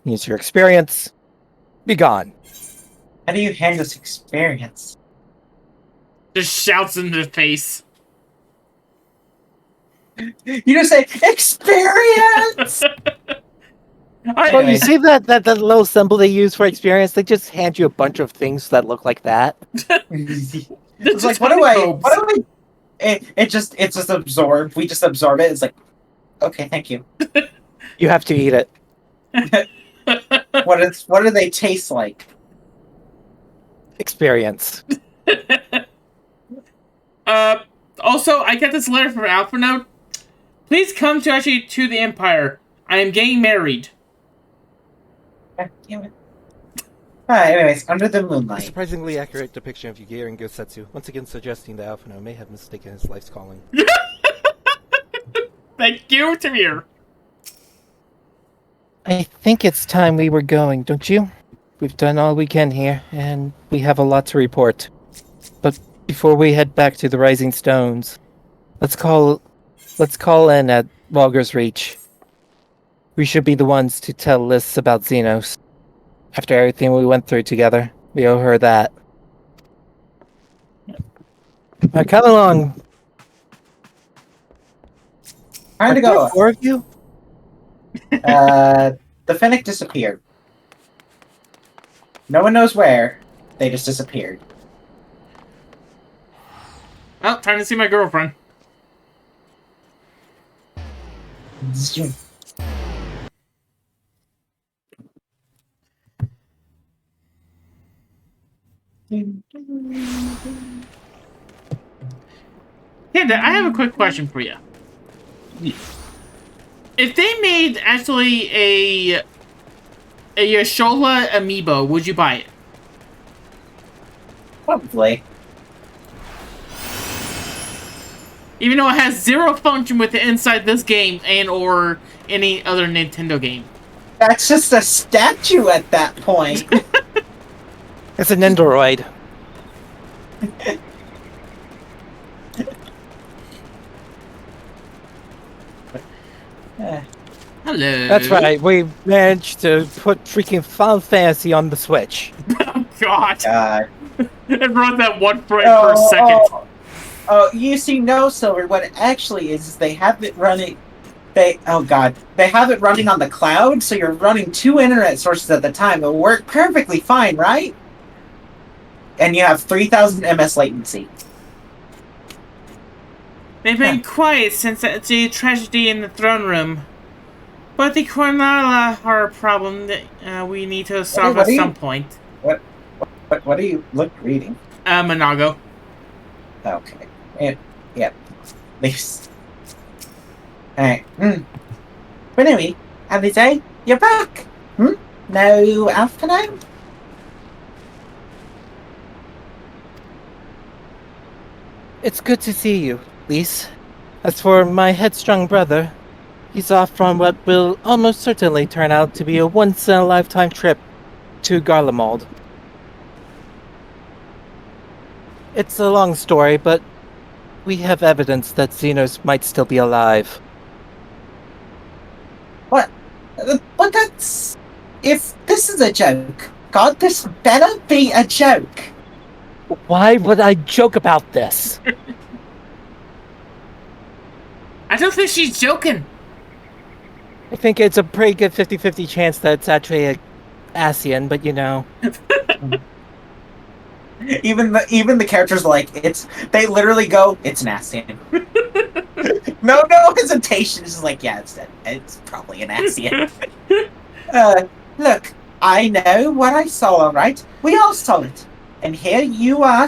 Here's your experience. Be gone. How do you handle this experience? Just shouts in their face. You just say, experience! Well, you see that little symbol they use for experience? They just hand you a bunch of things that look like that. It's like, what do I... It's just absorbed. We just absorb it. It's like, okay, thank you. You have to eat it. What do they taste like? Experience. Also, I got this letter from Alpha Note. Please come to the Empire. I am getting married. Damn it. Anyways, under the A moonlight. surprisingly accurate depiction of Yugiri and Gosetsu, once again suggesting that Alphino may have mistaken his life's calling. Thank you, Tamir. I think it's time we were going, don't you? We've done all we can here, and we have a lot to report. But before we head back to the Rising Stones, let's call in at Walger's Reach. We should be the ones to tell Liz about Xenos. After everything we went through together, we owe her that. Now come along. Time to go. 4 of you? The Fennec disappeared. No one knows where. They just disappeared. Well, time to see my girlfriend. Kenda, I have a quick question for you. If they made actually a Yashola amiibo, would you buy it? Probably. Even though it has zero function with it inside this game and or any other Nintendo game. That's just a statue at that point. It's an Endoroid. Hello. That's right, we managed to put freaking Final Fantasy on the Switch. Oh, God. God. It brought that one frame for a second. Oh, you see, no, Silver. What it actually is they have it running. They have it running on the cloud, so you're running 2 internet sources at the time. It'll work perfectly fine, right? And you have 3,000 ms latency. They've been quiet since the tragedy in the throne room. But the Cornala are a problem that we need to solve at some point. What are you reading? Monago. Okay. Yep. This. Alright. But anyway, Alize, you're back. No afternoon? It's good to see you, Lise. As for my headstrong brother, he's off on what will almost certainly turn out to be a once-in-a-lifetime trip to Garlemald. It's a long story, but we have evidence that Xenos might still be alive. What? But that's... If this is a joke, God, this better be a joke. Why would I joke about this? I don't think she's joking. I think it's a pretty good 50-50 chance that it's actually a Asian, but you know. Even the characters they literally go, it's an Asian. no hesitation. It's just like, yeah, it's probably an Asian. Look, I know what I saw, alright? We all saw it. And here you are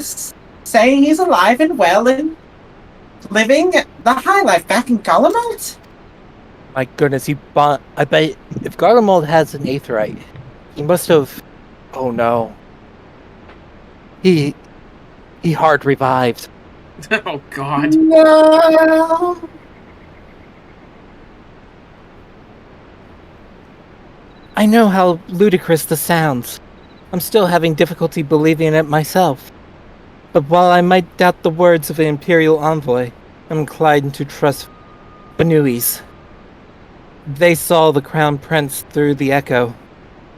saying he's alive and well and living the high life back in Garlemald? My goodness, I bet if Garlemald has an Aetheryte, he must have... Oh no. He hard revived. Oh, God. No. I know how ludicrous this sounds, I'm still having difficulty believing it myself. But while I might doubt the words of an Imperial envoy, I'm inclined to trust Banui's. They saw the Crown Prince through the Echo,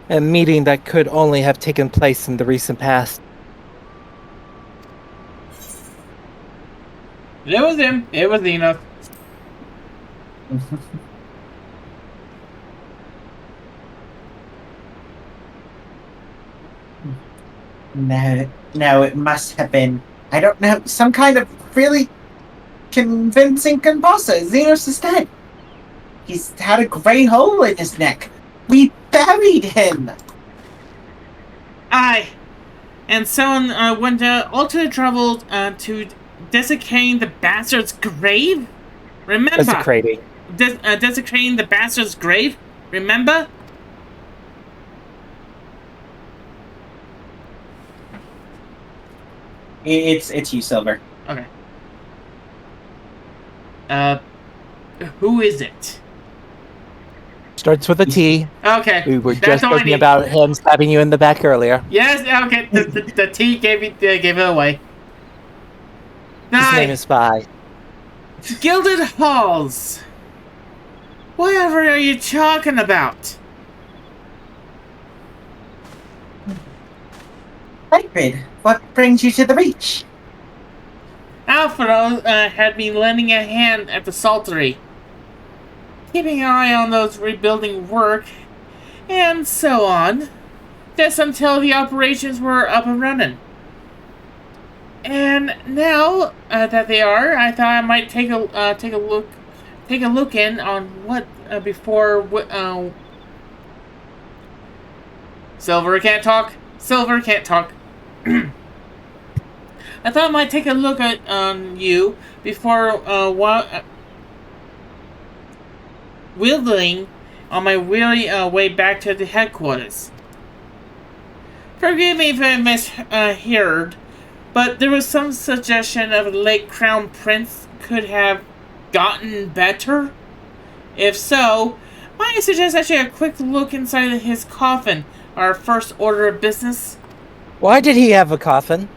a meeting that could only have taken place in the recent past. It was him. It was Enoch. No, it must have been, I don't know, some kind of really convincing composer. Xenos is dead. He's had a grey hole in his neck. We buried him. Aye. And someone went to alternate travel to desecrating the bastard's grave? Remember? Desecrating. Desecrating the bastard's grave? Remember? It's you, Silver. Okay. Who is it? Starts with a T. Okay. We were that's just all I talking need. about him stabbing you in the back earlier. Yes, okay. The T gave it away. His name is Spy. Gilded Halls. Whatever are you talking about? Hybrid, what brings you to the Reach? Alfredo had been lending a hand at the saltery, keeping an eye on those rebuilding work, and so on, just until the operations were up and running. And now that they are, I thought I might take a look in on what before. Silver can't talk. Silver can't talk. I thought I might take a look at you before wheeling on my weary way back to the headquarters. Forgive me if I misheard, but there was some suggestion of the late Crown Prince could have gotten better. If so, might I suggest actually a quick look inside his coffin, our first order of business? Why did he have a coffin?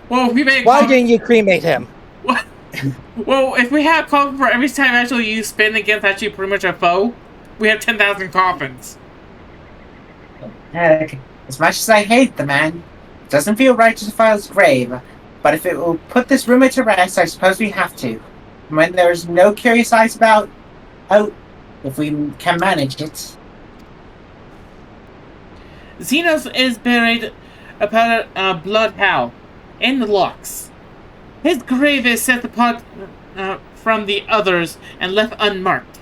Well, we made. Why didn't you cremate him? Well, if we have a coffin for every time actually you spin against actually pretty much a foe, we have 10,000 coffins. As much as I hate the man, it doesn't feel right to defile his grave. But if it will put this rumor to rest, I suppose we have to. And when there's no curious eyes about, if we can manage it. Xenos is buried upon a blood howl in the locks. His grave is set apart from the others and left unmarked.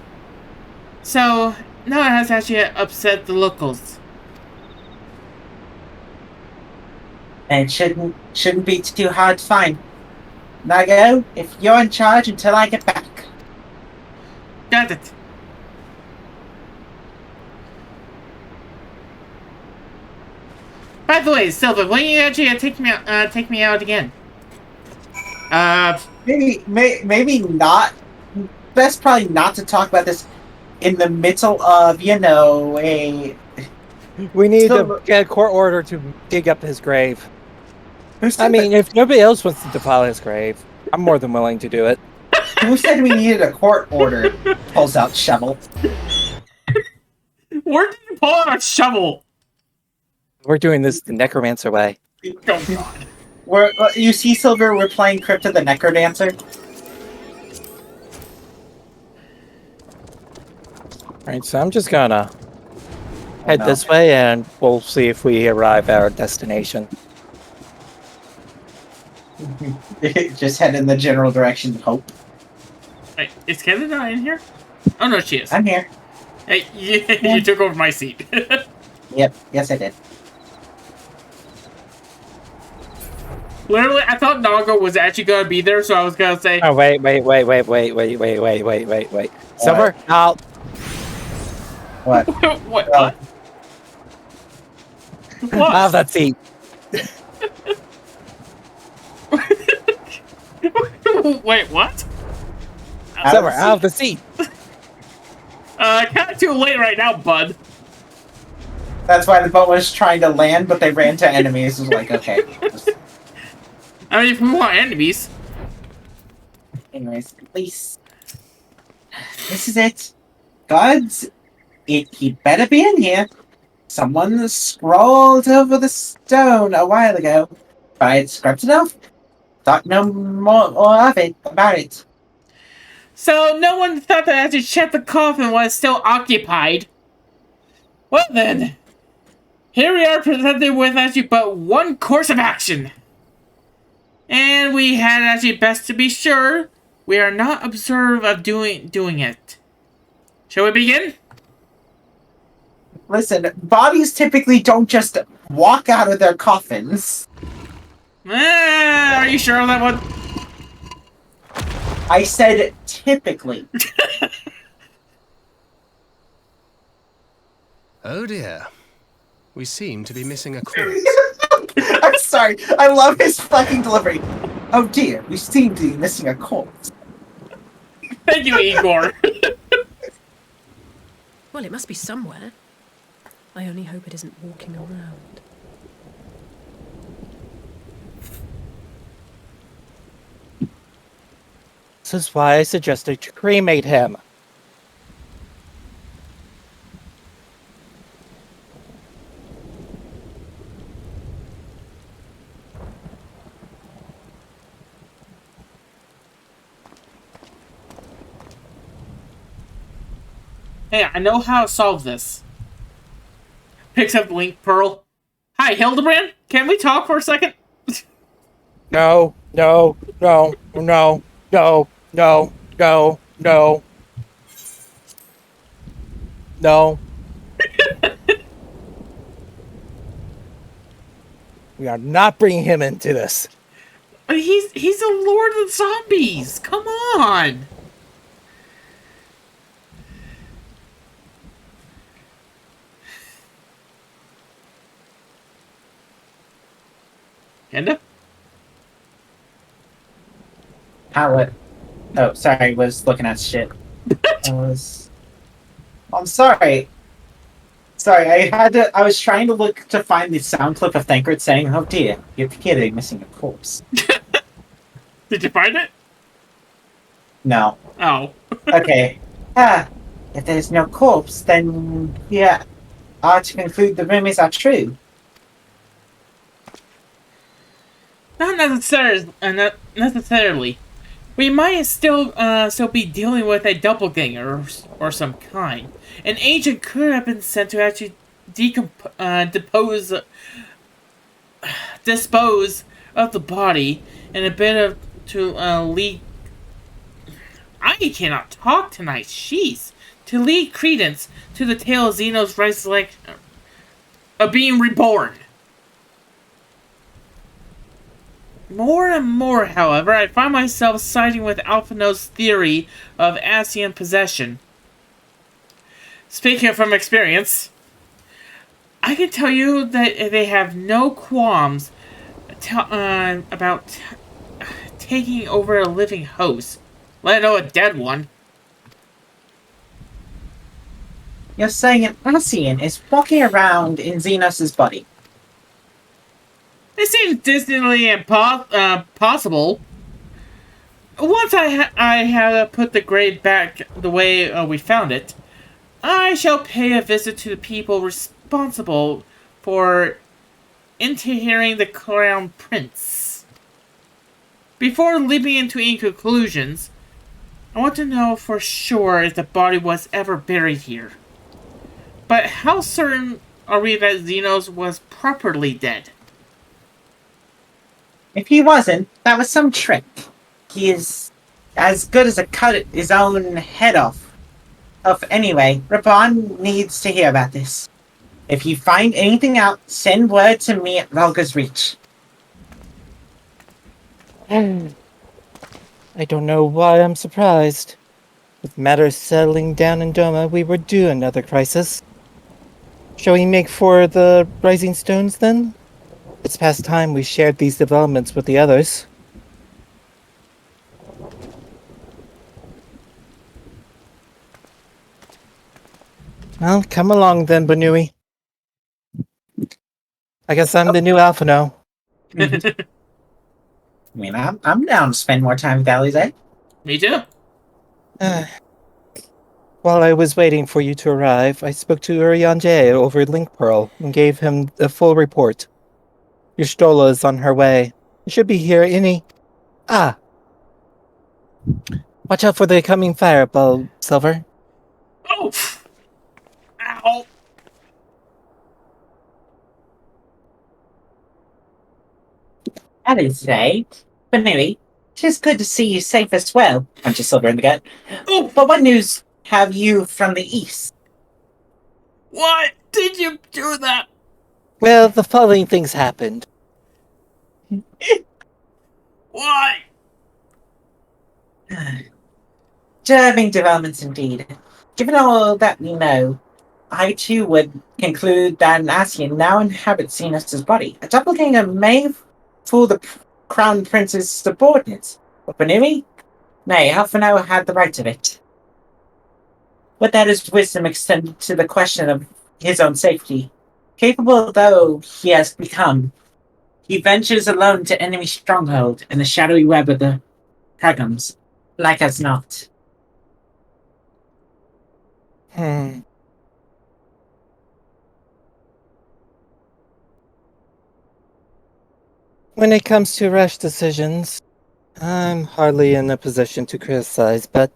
So, no one has actually upset the locals. And it shouldn't be too hard to find. Nago, if you're in charge until I get back. Got it. By the way, Silva, when you actually take me out again? Maybe not. Best probably not to talk about this in the middle of, a... We need to get a court order to dig up his grave. I mean, if nobody else wants to defile his grave, I'm more than willing to do it. Who said we needed a court order? Pulls out shovel. Where did you pull out a shovel? We're doing this the necromancer way. Oh God. You see, Silver, we're playing Crypta the Necrodancer. Alright, so I'm just gonna head this way and we'll see if we arrive at our destination. Just head in the general direction of hope. Wait, is Kevin not in here? Oh no, she is. I'm here. Hey, you took over my seat. Yep, yes I did. Literally, I thought Nago was actually gonna be there, so I was gonna say. Oh wait. Silver, out. What? What? What? What? Out of that seat. Wait, what? Silver, out of the seat. Kind of too late right now, bud. That's why the boat was trying to land, but they ran to enemies. It was like, okay. I mean, if we want enemies. Anyways, at least this is it. Gods, he better be in here. Someone scrawled over the stone a while ago, but I had scrubbed it off. Thought no more of it about it. So no one thought that actually check the coffin was still occupied. Well then, here we are presented with actually but one course of action. And we had actually best to be sure we are not observed of doing it. Shall we begin? Listen, bodies typically don't just walk out of their coffins. Are you sure on that one? I said typically. Oh dear. We seem to be missing a corpse. I'm sorry. I love his fucking delivery. Oh dear, we seem to be missing a corpse. Thank you, Igor. Well, it must be somewhere. I only hope it isn't walking around. This is why I suggested to cremate him. Hey, I know how to solve this. Picks up Link Pearl. Hi, Hildebrand. Can we talk for a second? No, no, no, no, no, no, no, no. No. We are not bringing him into this. But he's the Lord of the Zombies. Come on. Kenda? How? Oh, sorry. Was looking at shit. I'm sorry. Sorry, I was trying to look to find the sound clip of Thancred saying, "Oh dear, you're kidding, missing a corpse." Did you find it? No. Oh. Okay. If there's no corpse, then yeah, are to conclude the rumors are true. Not necessarily. We might still be dealing with a doppelganger or some kind. An agent could have been sent to actually dispose of the body and a bit of lead. I cannot talk tonight. Jeez, to lead credence to the tale of Xeno's resurrection of being reborn. More and more, however, I find myself siding with Alphino's theory of Asian possession. Speaking from experience, I can tell you that they have no qualms about taking over a living host, let alone a dead one. You're saying an Asian is walking around in Xenos' body? It seems distantly possible. Once I have put the grave back the way we found it, I shall pay a visit to the people responsible for interring the Crown Prince. Before leaping into any conclusions, I want to know for sure if the body was ever buried here. But how certain are we that Xenos was properly dead? If he wasn't, that was some trick. He is as good as cut his own head off. Anyway, Raban needs to hear about this. If you find anything out, send word to me at Valga's Reach. I don't know why I'm surprised. With matters settling down in Doma, we were due another crisis. Shall we make for the Rising Stones, then? It's past time we shared these developments with the others. Well, come along then, Banui. I guess I'm the new Alpha now. I mean, I'm down to spend more time with Alize. Me too. While I was waiting for you to arrive, I spoke to Urianger over Link Pearl and gave him a full report. Your Stola is on her way. It should be here any... Ah! Watch out for the coming fireball, Silver. Oh! Ow! Alize, but anyway, 'tis good to see you safe as well. Punches Silver in the gut. Oh! But what news have you from the east? Why did you do that? Well, the following things happened. Why? Disturbing developments indeed. Given all that we know, I too would conclude that an Asian now inhabits Zenus's body. A doppelganger may fool the crown prince's subordinates, but Benui? Nay, Alphino had the right of it. Would that his wisdom extended to the question of his own safety. Capable though he has become, he ventures alone to enemy stronghold in the shadowy web of the Pragums, like as not. When it comes to rash decisions, I'm hardly in a position to criticize, but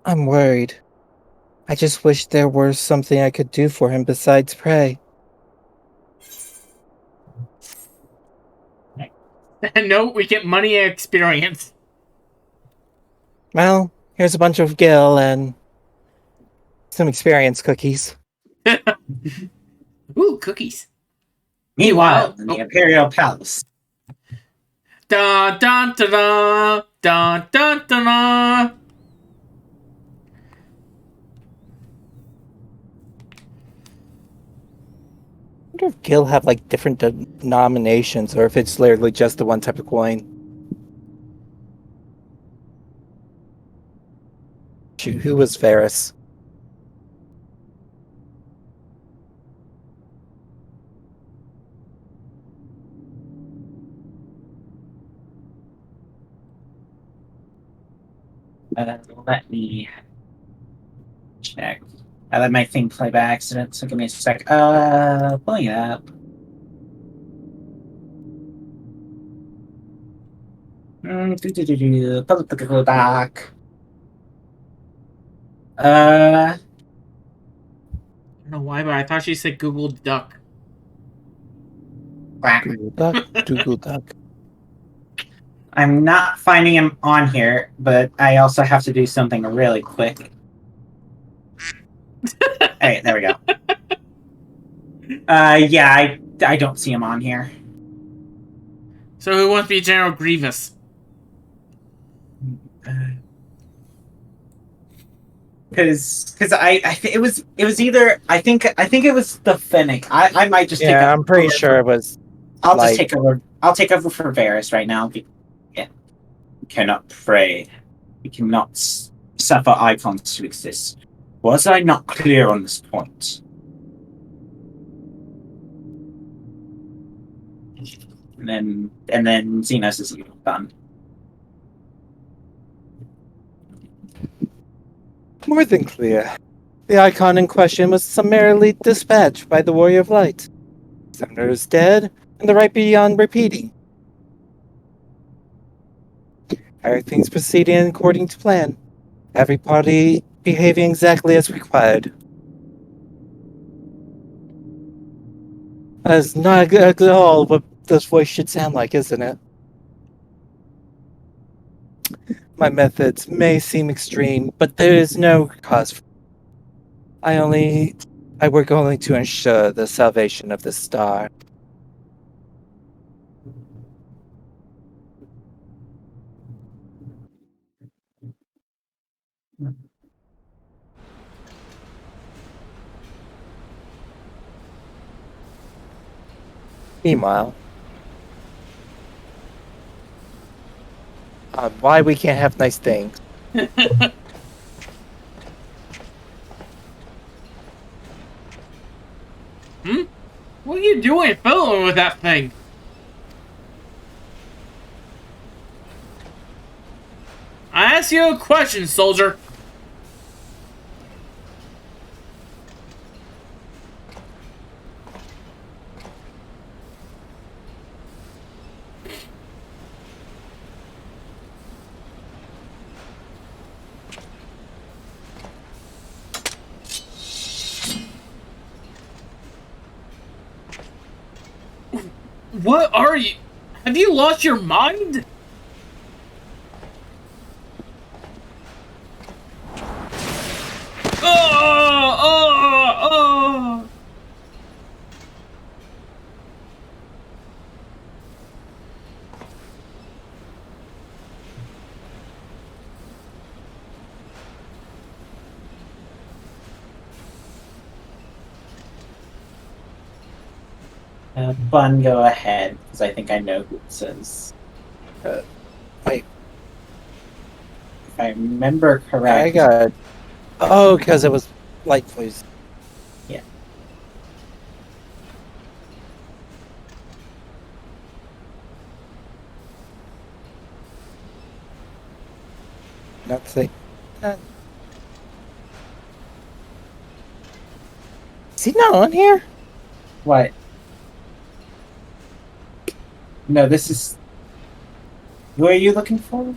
I'm worried. I just wish there were something I could do for him besides pray. No, we get money and experience. Well, here's a bunch of gil and some experience cookies. Ooh, cookies. Meanwhile, in the Imperial Palace. Dun dun dun dun dun dun dun dun. I wonder if gil have like different denominations or if it's literally just the one type of coin. Shoot, who was Varys? Let me check. I let my thing play by accident, so give me a sec. Pulling it up. Pull up the Google Doc. I don't know why, but I thought she said Google Duck. Google Duck, Google Duck. I'm not finding him on here, but I also have to do something really quick. Hey, there we go. Yeah, I don't see him on here. So who wants to be General Grievous? Because it was either I think it was the Finnick. I might just take over. I'm pretty sure it was. I'll just take over. I'll take over for Varys right now. Yeah. We cannot pray. We cannot suffer icons to exist. Was I not clear on this point? And then Xenos is done. More than clear. The icon in question was summarily dispatched by the Warrior of Light. Sumner is dead, and the right beyond repeating. Everything's proceeding according to plan. Every party behaving exactly as required. That's not at all what this voice should sound like, isn't it? My methods may seem extreme, but there is no cause for I work only to ensure the salvation of the star. Meanwhile, why we can't have nice things? you doing fiddling with that thing? I ask you a question, soldier. What are you? Have you lost your mind? Oh, oh, oh. Bun, go ahead, because I think I know who this is. Wait, If I remember I correctly. got. Oh, because it was light voice. Yeah. Not say. Is he not on here? What? No, this is. Who are you looking for?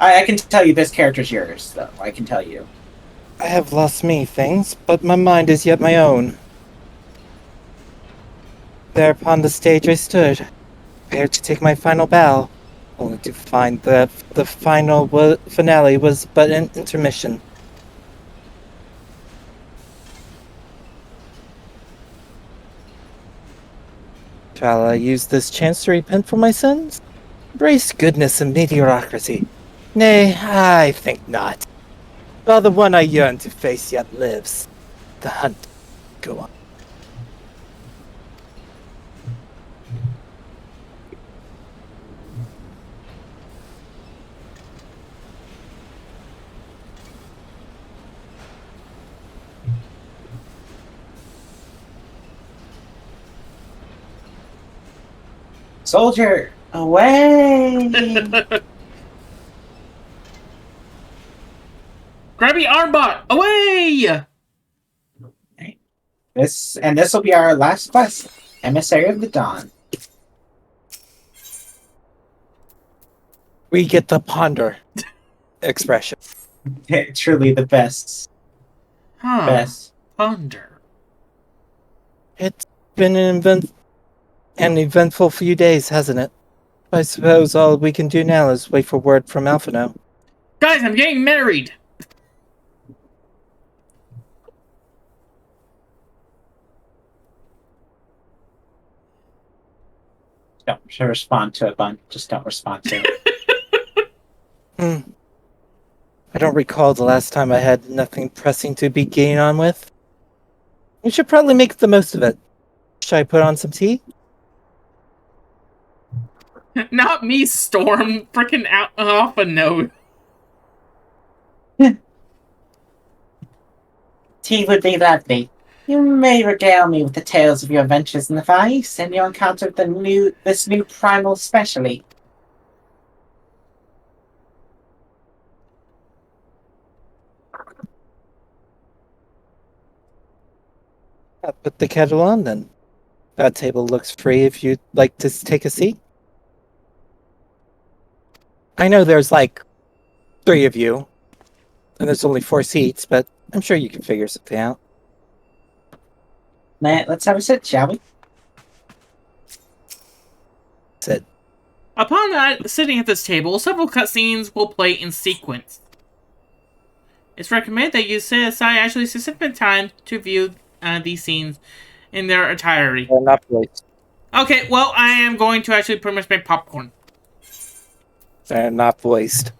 I can tell you this character's yours, though. I can tell you. I have lost many things, but my mind is yet my own. There upon the stage I stood, prepared to take my final bow, only to find that the finale was but an intermission. Shall I use this chance to repent for my sins? Embrace goodness and mediocrity? Nay, I think not. While the one I yearn to face yet lives, the hunt go on. Soldier, away! Grabby Armbot, away! This will be our last quest, Emissary of the Dawn. We get the ponder expression. Truly the best. Huh. Best. Ponder. It's been an eventful few days, hasn't it? I suppose all we can do now is wait for word from Alphino. Guys, I'm getting married! Don't respond to it, Bun. Just don't respond to it. I don't recall the last time I had nothing pressing to be getting on with. We should probably make the most of it. Should I put on some tea? Not me, Storm. Freaking out off a note. Tea would be lovely. You may regale me with the tales of your adventures in the Far East and your encounter with this new primal specially. I'll put the kettle on then. That table looks free if you'd like to take a seat. I know there's like 3 of you, and there's only 4 seats, but I'm sure you can figure something out. Let's have a sit, shall we? Sit. Upon sitting at this table, several cutscenes will play in sequence. It's recommended that you set aside actually sufficient time to view these scenes in their entirety. Well, not voiced. Okay, well, I am going to actually pretty much make popcorn. They're not voiced.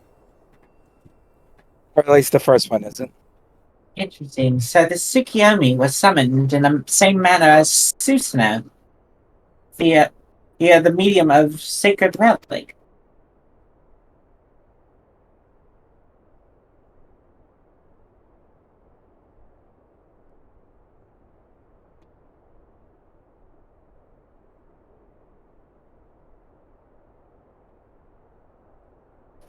Or at least the first one isn't. Interesting. So the Tsukiyomi was summoned in the same manner as Susanoo, via the medium of sacred relic.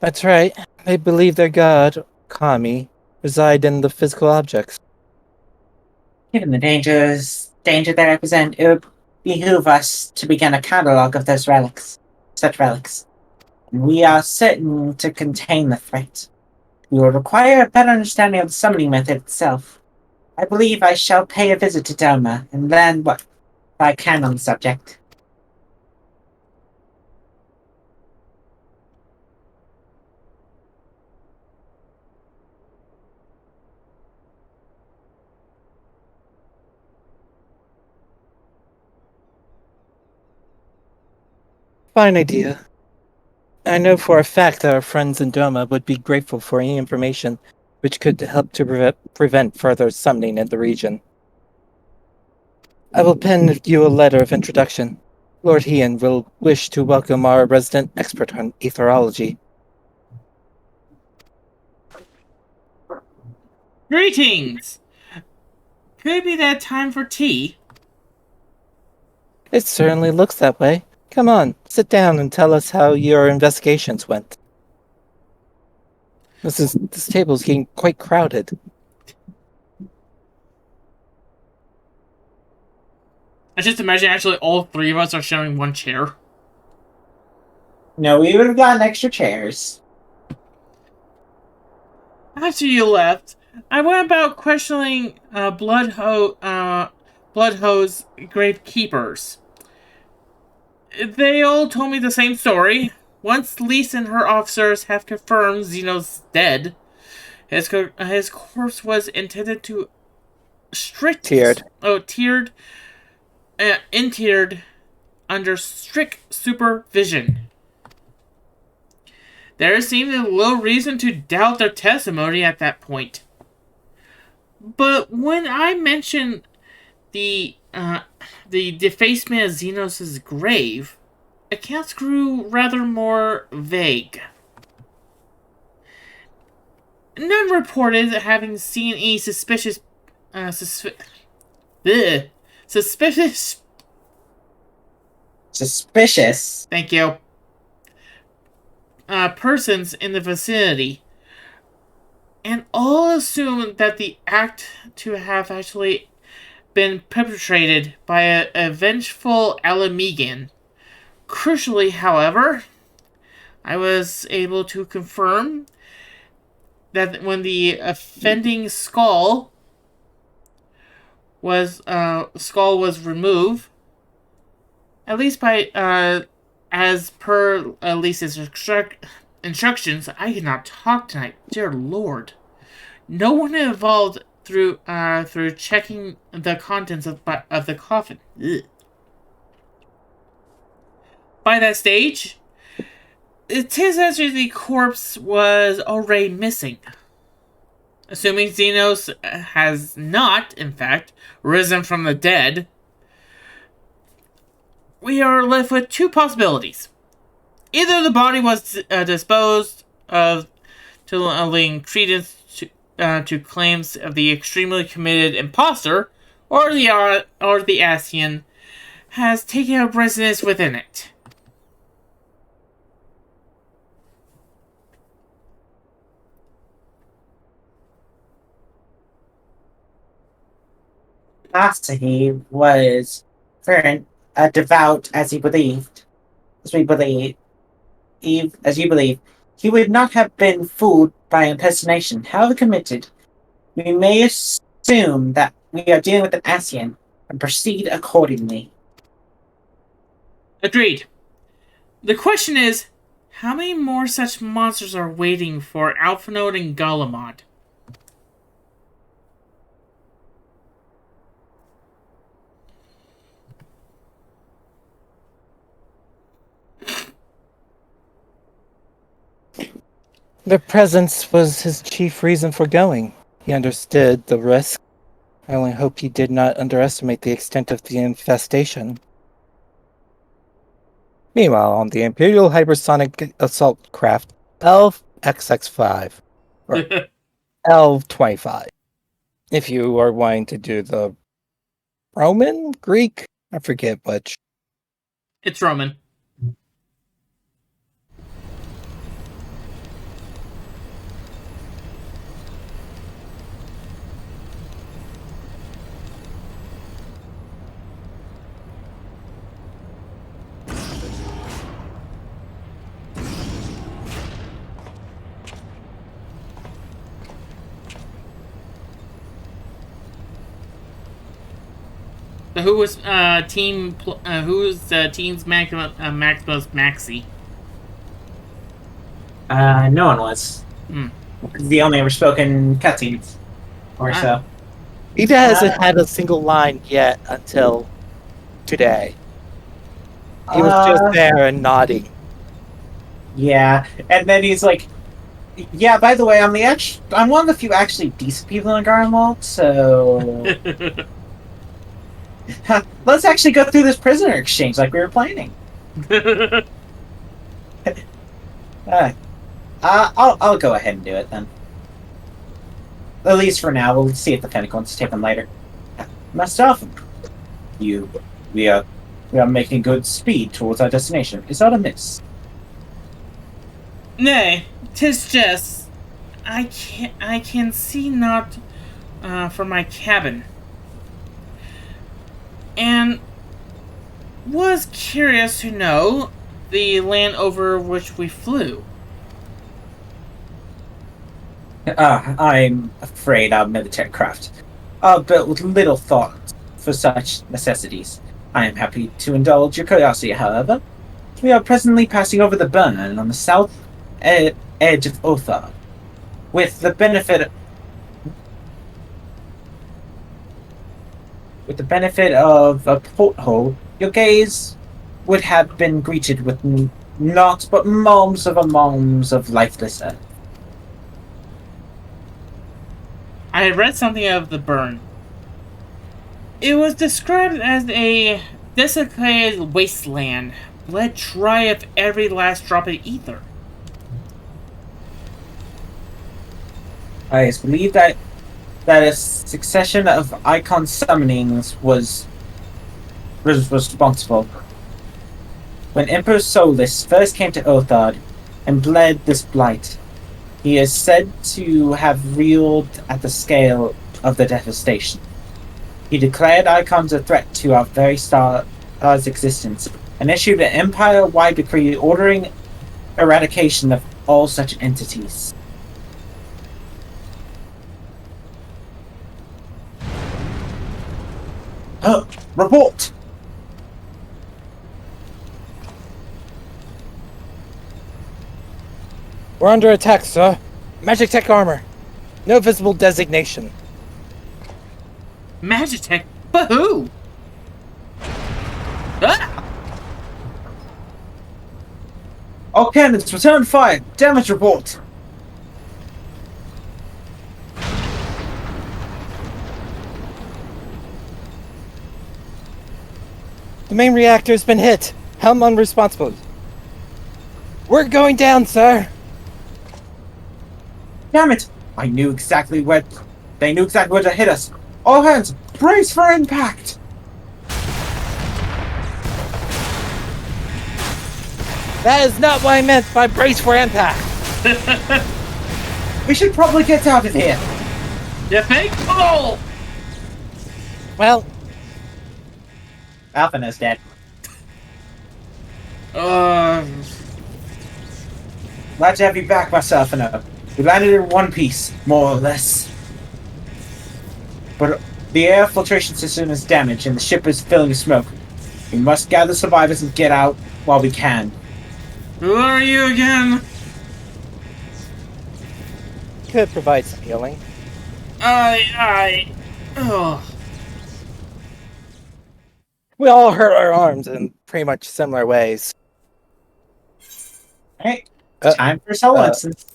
That's right. They believe their god, Kami, reside in the physical objects. Given the danger they represent, it would behoove us to begin a catalogue of those relics, such relics. We are certain to contain the threat. We will require a better understanding of the summoning method itself. I believe I shall pay a visit to Doma and learn what I can on the subject. Fine idea. I know for a fact that our friends in Doma would be grateful for any information which could help to prevent further summoning in the region. I will pen you a letter of introduction. Lord Hean will wish to welcome our resident expert on etherology. Greetings! Could it be that time for tea? It certainly looks that way. Come on, sit down and tell us how your investigations went. This table's getting quite crowded. I just imagine actually all three of us are sharing one chair. No, we would have gotten extra chairs. After you left, I went about questioning Bloodhoe's gravekeepers. They all told me the same story. Once Lise and her officers have confirmed Zeno's dead, his corpse was intended to interred under strict supervision. There seemed little reason to doubt their testimony at that point. But when I mentioned the defacement of Xenos' grave, accounts grew rather more vague. None reported having seen any suspicious thank you, persons in the vicinity, and all assumed that the act to have actually been perpetrated by a vengeful Alamegan. Crucially, however, I was able to confirm that when the offending skull was removed, at least by as per Lisa's instructions, I cannot talk tonight. Dear Lord, no one involved through checking the contents of the coffin. Ugh. By that stage, it is actually the corpse was already missing. Assuming Xenos has not, in fact, risen from the dead, we are left with two possibilities. Either the body was disposed of to lend credence to claims of the extremely committed imposter, or the Asian has taken up residence within it. Asahi was very devout as we believe, he would not have been fooled by impersonation, however committed. We may assume that we are dealing with an Asian and proceed accordingly. Agreed. The question is, how many more such monsters are waiting for Alphanode and Galamod? Their presence was his chief reason for going. He understood the risk. I only hope he did not underestimate the extent of the infestation. Meanwhile, on the Imperial Hypersonic Assault Craft LXX5, or L25, if you are wanting to do the Roman? Greek? I forget which. It's Roman. Who was team's Maximus Maxi? No one was. Hmm. The only ever spoken cutscenes, or so. He hasn't had a single line yet until today. He was just there and nodding. Yeah, and then he's like, "Yeah, by the way, I'm one of the few actually decent people in Garlemald, so let's actually go through this prisoner exchange like we were planning." I'll go ahead and do it then. At least for now. We'll see if the Fennec wants to take them later. Myself, we are making good speed towards our destination. Is that a miss? Nay, 'tis just I can see not from my cabin, and was curious to know the land over which we flew. I'm afraid our military craft are built with little thought for such necessities. I am happy to indulge your curiosity, however. We are presently passing over the burn on the south edge of Othar. With the benefit of a porthole, your gaze would have been greeted with naught but moans of lifeless earth. I had read something of the burn. It was described as a desecrated wasteland, bled dry of every last drop of ether. I believe that a succession of icon summonings was responsible. When Emperor Solus first came to Othard and bled this blight, he is said to have reeled at the scale of the devastation. He declared icons a threat to our very star's existence and issued an empire-wide decree ordering eradication of all such entities. Report! We're under attack, sir. Magic-Tech armor. No visible designation. Magitech? But who? Ah! All cannons, return fire! Damage report! The main reactor's been hit. Helm unresponsible. We're going down, sir. Damn it! They knew exactly where to hit us. All hands, brace for impact! That is not what I meant by brace for impact. We should probably get out of here. You think? Oh! Well, Alphina's dead. Uh, Glad to have you back, myself, and we landed in one piece, more or less. But the air filtration system is damaged and the ship is filling with smoke. We must gather survivors and get out while we can. who are you again? could provide some healing. Oh. We all hurt our arms in pretty much similar ways. Hey, time for solo instance.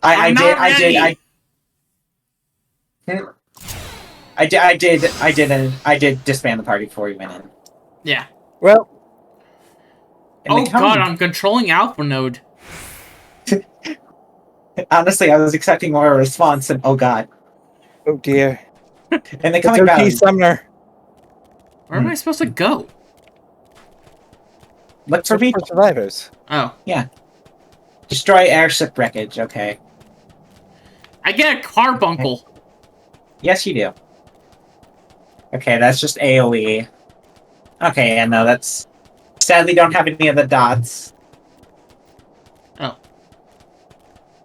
I did disband the party before we went in. Yeah. Well. Oh god, I'm controlling Alpha Node. Honestly, I was expecting more of a response than oh god. Oh dear. And they coming back. Summoner. Where am I supposed to go? Look for people. Survivors. Oh. Yeah. Destroy airship wreckage, okay. I get a carbuncle. Yes, you do. Okay, that's just AoE. Okay, yeah, no, that's... Sadly, don't have any of the dots. Oh.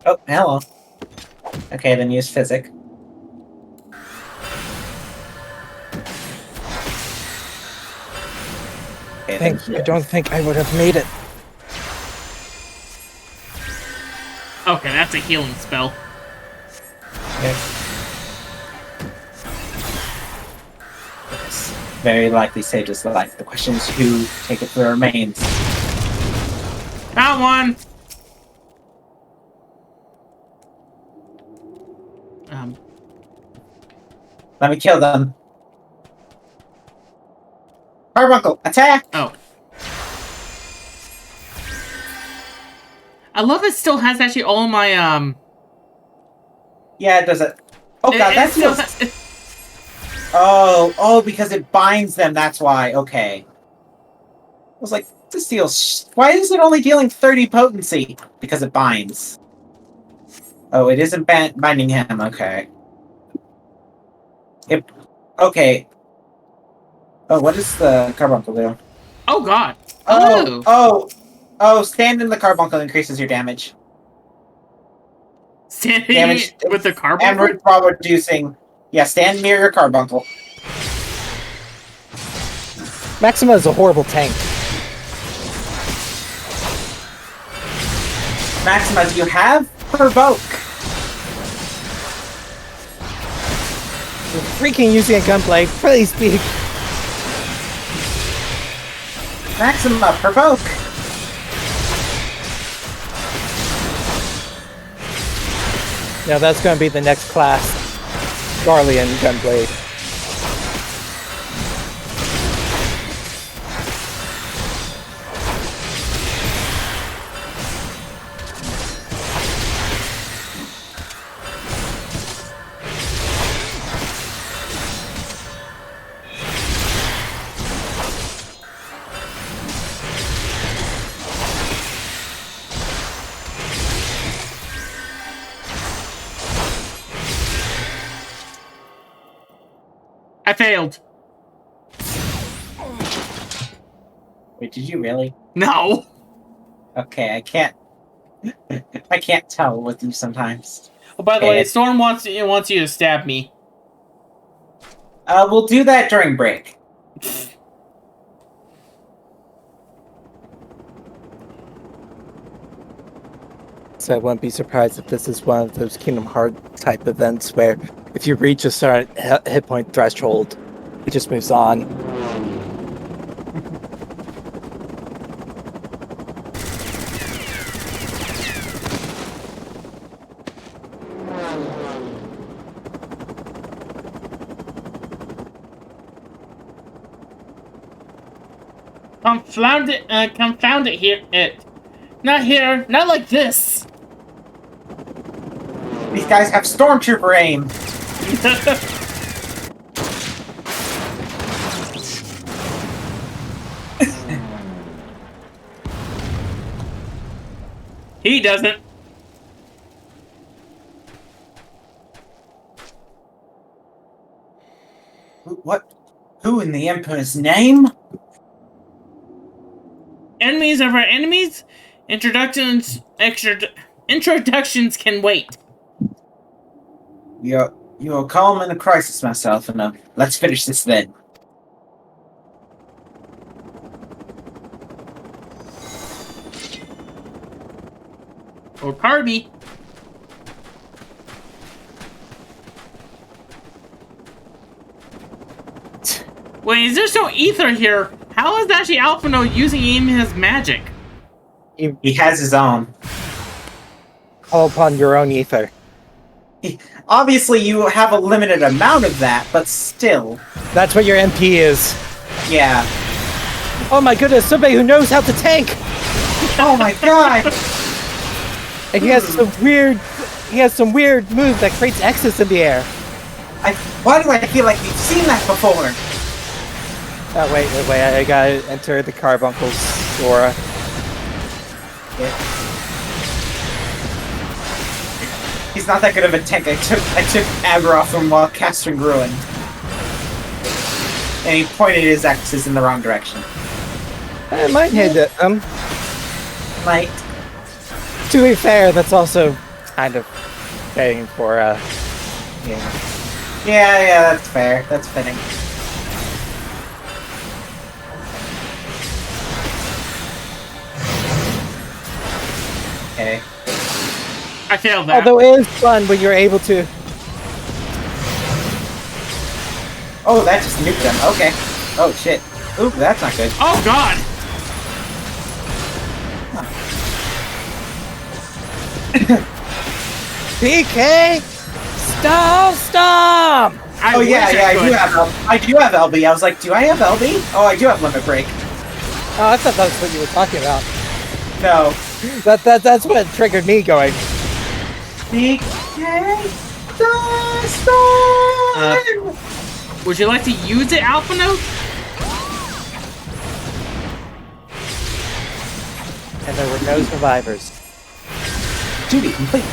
Oh, hello. Okay, then use physic. I don't think I would have made it. Okay, that's a healing spell. Yes. Very likely saved his life. The question is who take it for the remains. That one! Let me kill them. Carbuncle, attack! Oh. I love it still has actually all my, Yeah, it does it. Oh god, that still feels... Oh, because it binds them, that's why. Okay. I was like, this deals... Why is it only dealing 30 potency? Because it binds. Oh, it isn't binding him, okay. Okay. Oh, what does the carbuncle do? Oh god. Oh, stand in the carbuncle increases your damage. Standing Damage with the carbuncle? And while reducing. Yeah, stand near your carbuncle. Maxima is a horrible tank. Maxima, do you have provoke? You're freaking using a gunblade. Please be. Maxima, provoke. Now that's going to be the next class. Garlean gunblade. I failed. Wait, did you really? No. Okay, I can't. I can't tell with you sometimes. Oh, by the way, Storm wants you to stab me. We'll do that during break. So I wouldn't be surprised if this is one of those Kingdom Hearts type events where if you reach a certain hit point threshold, it just moves on. Confound it here. Not here. Not like this. These guys have stormtrooper aim. He doesn't. What? Who in the Emperor's name? Enemies of our enemies? Introductions can wait. You're calm in a crisis, myself, and let's finish this then. Or Carby. Wait, is there no ether here? How is actually Alphino using his magic? He has his own. Call upon your own ether. Obviously, you have a limited amount of that, but still. That's what your MP is. Yeah. Oh my goodness, somebody who knows how to tank! Oh my god! And he has some weird move that creates X's in the air. Why do I feel like we've seen that before? Oh, wait, I gotta enter the Carbuncle's aura. Yeah. He's not that good of a tank. I took Aggro from while casting Ruin. And he pointed his X's in the wrong direction. I might hit it. Might. To be fair, that's also kind of paying for game. Yeah, that's fair. That's fitting. Okay. I failed that. Although it is fun when you're able to. Oh, that just nuked them. Okay. Oh, shit. Ooh, that's not good. Oh, God! PK! Stop! Oh, yeah, I do have LB. I was like, do I have LB? Oh, I do have Limit Break. Oh, I thought that was what you were talking about. No. That's what triggered me going. PK! Stop! Would you like to use it, Alpha Note? And there were no survivors. Duty complete.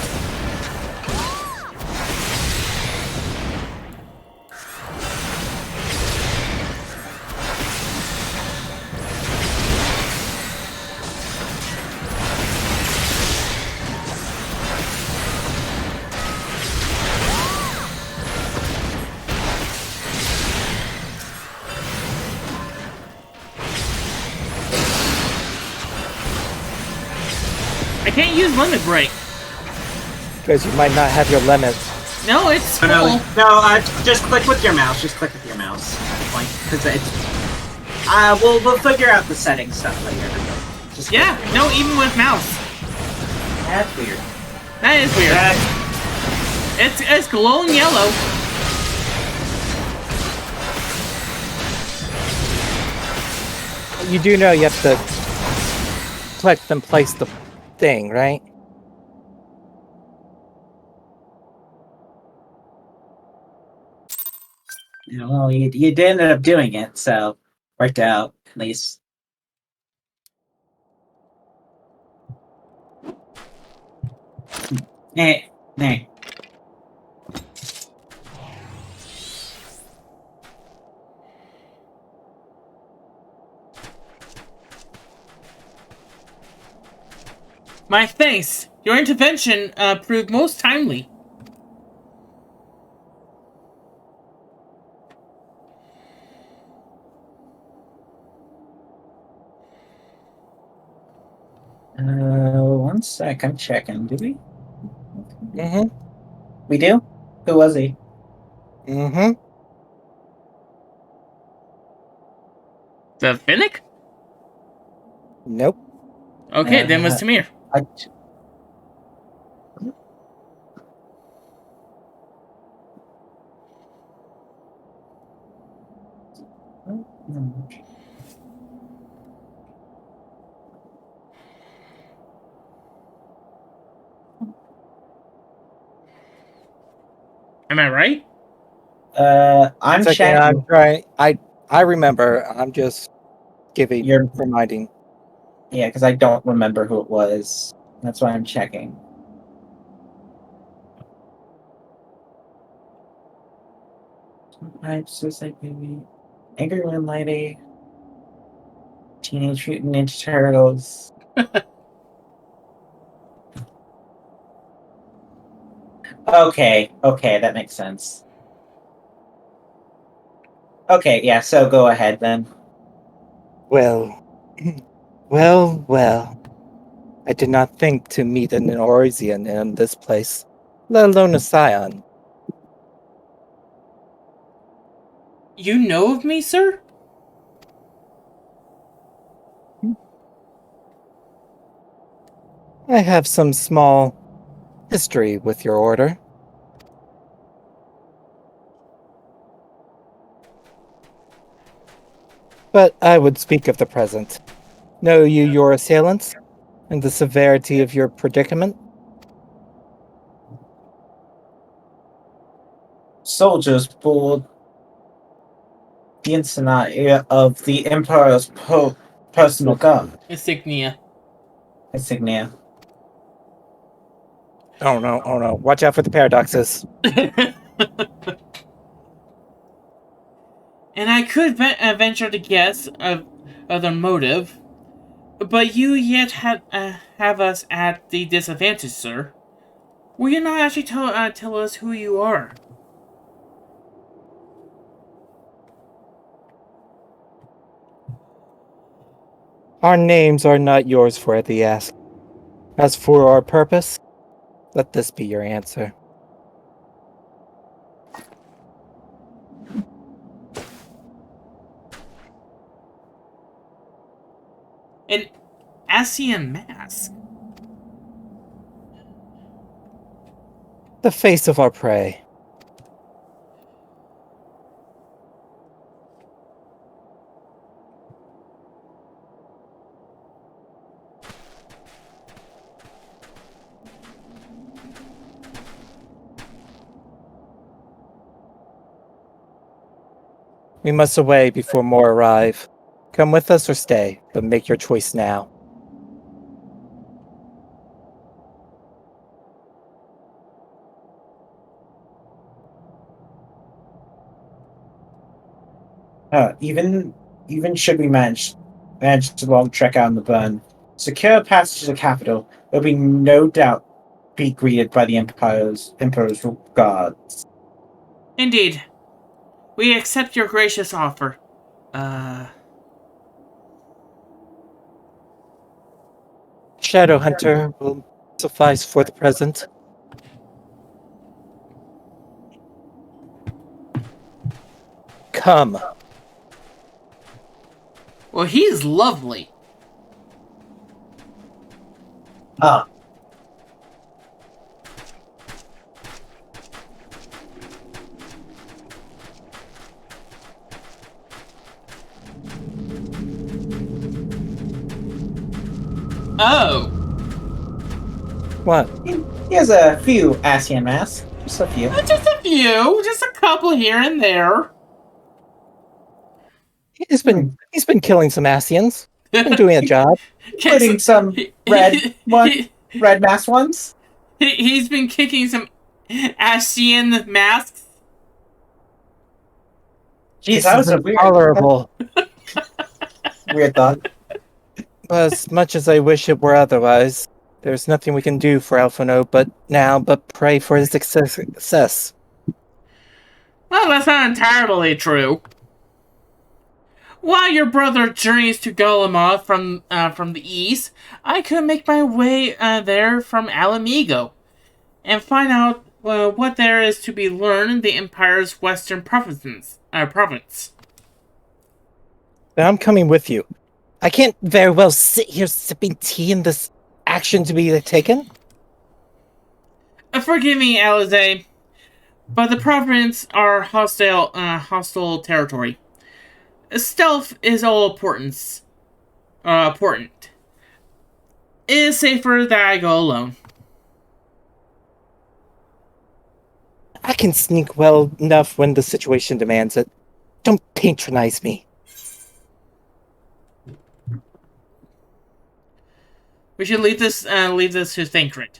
I can't use Limit Break. Because you might not have your limits. No, it's full. No, just click with your mouse. Just click with your mouse. Like, because it's... we'll figure out the settings stuff later. Just yeah, no, even with mouse. That's weird. That is weird. It's glowing yellow. You do know you have to click and place the thing, right? Yeah, well, you did end up doing it, so worked out at least. Hey. My thanks. Your intervention proved most timely. One sec, I'm checking. Did we? Mm-hmm. We do? Who was he? Mm-hmm. The Finnick? Nope. Okay, then it was Tamir. Am I right? I'm Second, checking. I'm trying. I remember. I'm just giving. You're reminding. Yeah, because I don't remember who it was. That's why I'm checking. Suicide Baby, Angry Moon Lady, Teenage Mutant Ninja Turtles. Okay, that makes sense. Okay, yeah, so go ahead then. Well. I did not think to meet an Orisian in this place, let alone a Scion. You know of me, sir? I have some small history with your order. But I would speak of the present. Know you your assailants, and the severity of your predicament? Soldiers board the insignia of the Emperor's personal guard. Insignia. Oh no. Watch out for the paradoxes. And I could venture to guess of the motive, but you yet have us at the disadvantage, sir. Will you not actually tell us who you are? Our names are not yours for the ask. As for our purpose, let this be your answer. An Asian mask. The face of our prey. We must away before more arrive. Come with us or stay, but make your choice now. Even should we manage the long trek out in the burn, secure passage to the capital will be no doubt be greeted by the Emperor's guards. Indeed. We accept your gracious offer. Shadowhunter will suffice for the present. Come. Well, he's lovely. Ah. Oh. What? He has a few Asian masks. Just a few. Just a few. Just a couple here and there. He's been killing some Asians. Been doing a job. Including some red mask ones. He's been kicking some Asian masks. Jeez, that was a weird, intolerable. Weird thought. As much as I wish it were otherwise, there's nothing we can do for Alphino but pray for his success. Well, that's not entirely true. While your brother journeys to Golomoth from the east, I could make my way there from Alamigo and find out what there is to be learned in the Empire's western province. Then I'm coming with you. I can't very well sit here sipping tea in this action to be taken. Forgive me, Alize, but the province are hostile territory. Stealth is all important. It is safer that I go alone. I can sneak well enough when the situation demands it. Don't patronize me. We should leave this to Thancred.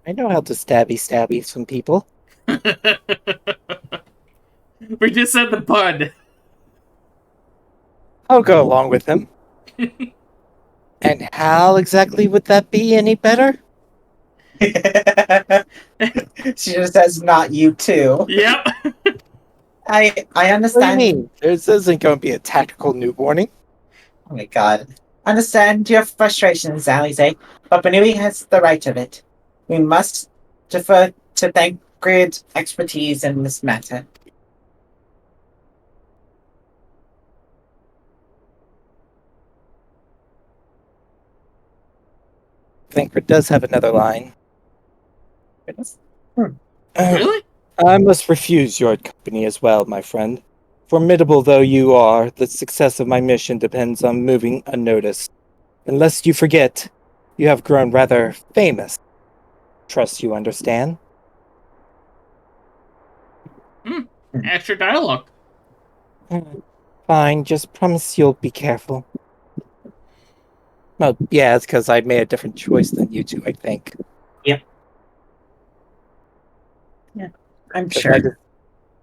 I know how to stabby some people. We just said the pun. I'll go along with him. And how exactly would that be any better? She just says, "Not you too." Yep. I understand. What do you mean? This isn't going to be a tactical newborning. Oh my god. Understand your frustrations, Alize, but Benui has the right of it. We must defer to Thancred's expertise in this matter. Thancred does have another line. Really? I must refuse your company as well, my friend. Formidable though you are, the success of my mission depends on moving unnoticed. Unless you forget, you have grown rather famous. Trust you understand? Extra dialogue. Fine, just promise you'll be careful. Well, yeah, it's because I made a different choice than you two, I think. Yep. Yeah, I'm sure.